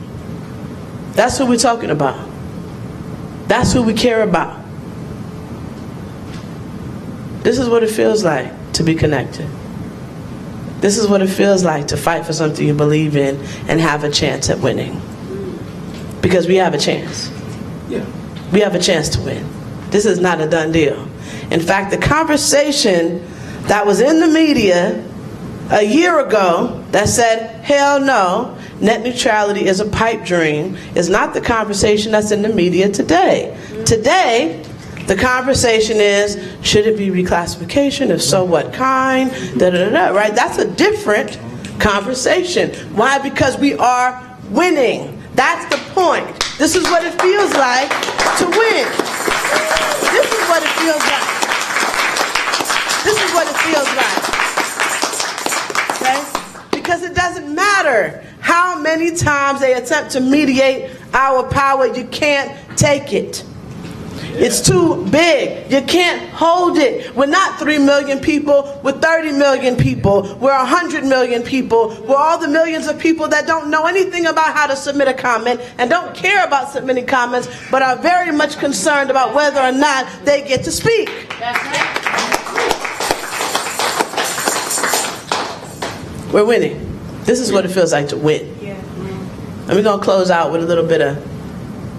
That's who we're talking about. That's who we care about. This is what it feels like to be connected. This is what it feels like to fight for something you believe in and have a chance at winning. Because we have a chance. Yeah. We have a chance to win. This is not a done deal. In fact, the conversation that was in the media a year ago that said, hell no, net neutrality is a pipe dream, is not the conversation that's in the media today. Today, the conversation is, should it be reclassification? If so, what kind? Right? That's a different conversation. Why? Because we are winning. That's the point. This is what it feels like to win. This is what it feels like. This is what it feels like. Okay? Because it doesn't matter how many times they attempt to mediate our power, you can't take it. It's too big. You can't hold it. We're not 3 million people. We're 30 million people. We're 100 million people. We're all the millions of people that don't know anything about how to submit a comment and don't care about submitting comments, but are very much concerned about whether or not they get to speak. That's right. We're winning. This is what it feels like to win. And we're going to close out with a little bit of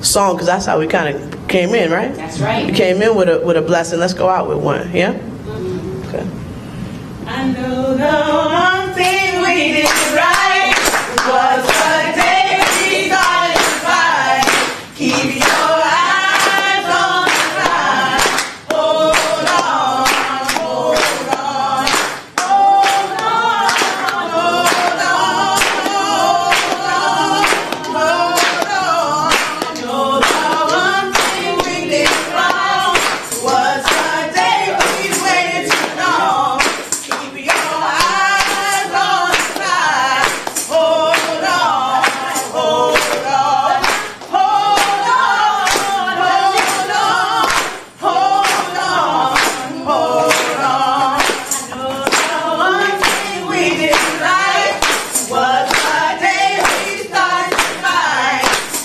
song, because that's how we kind of came in, right? That's right. You came in with a blessing. Let's go out with one, yeah? Okay. I know the one thing we did right was the day we started to fight. Keep your eyes on the prize. Hold on, hold on, hold on, hold on, hold on. I know the one thing we did wrong was the day we waited too long. Keep your eyes on the prize. Hold on, hold on, hold on, hold on, hold on, hold on. I know the one thing we did right was the day we started to fight.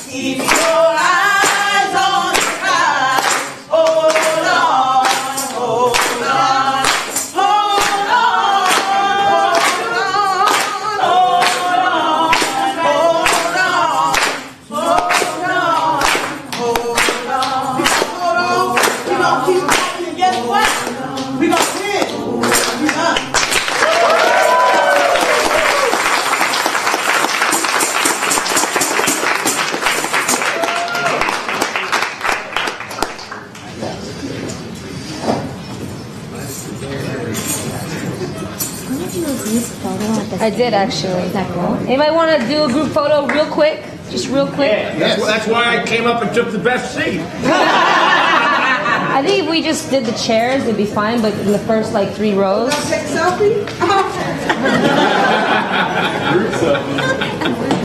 Keep your eyes on the prize. Hold on, hold on, hold on, we gonna keep fighting, and guess what? We gonna win. I did actually. Anybody want to do a group photo real quick? Just real quick? That's why I came up and took the best seat. I think if we just did the chairs, it'd be fine, but in the first like 3 rows. Take a selfie?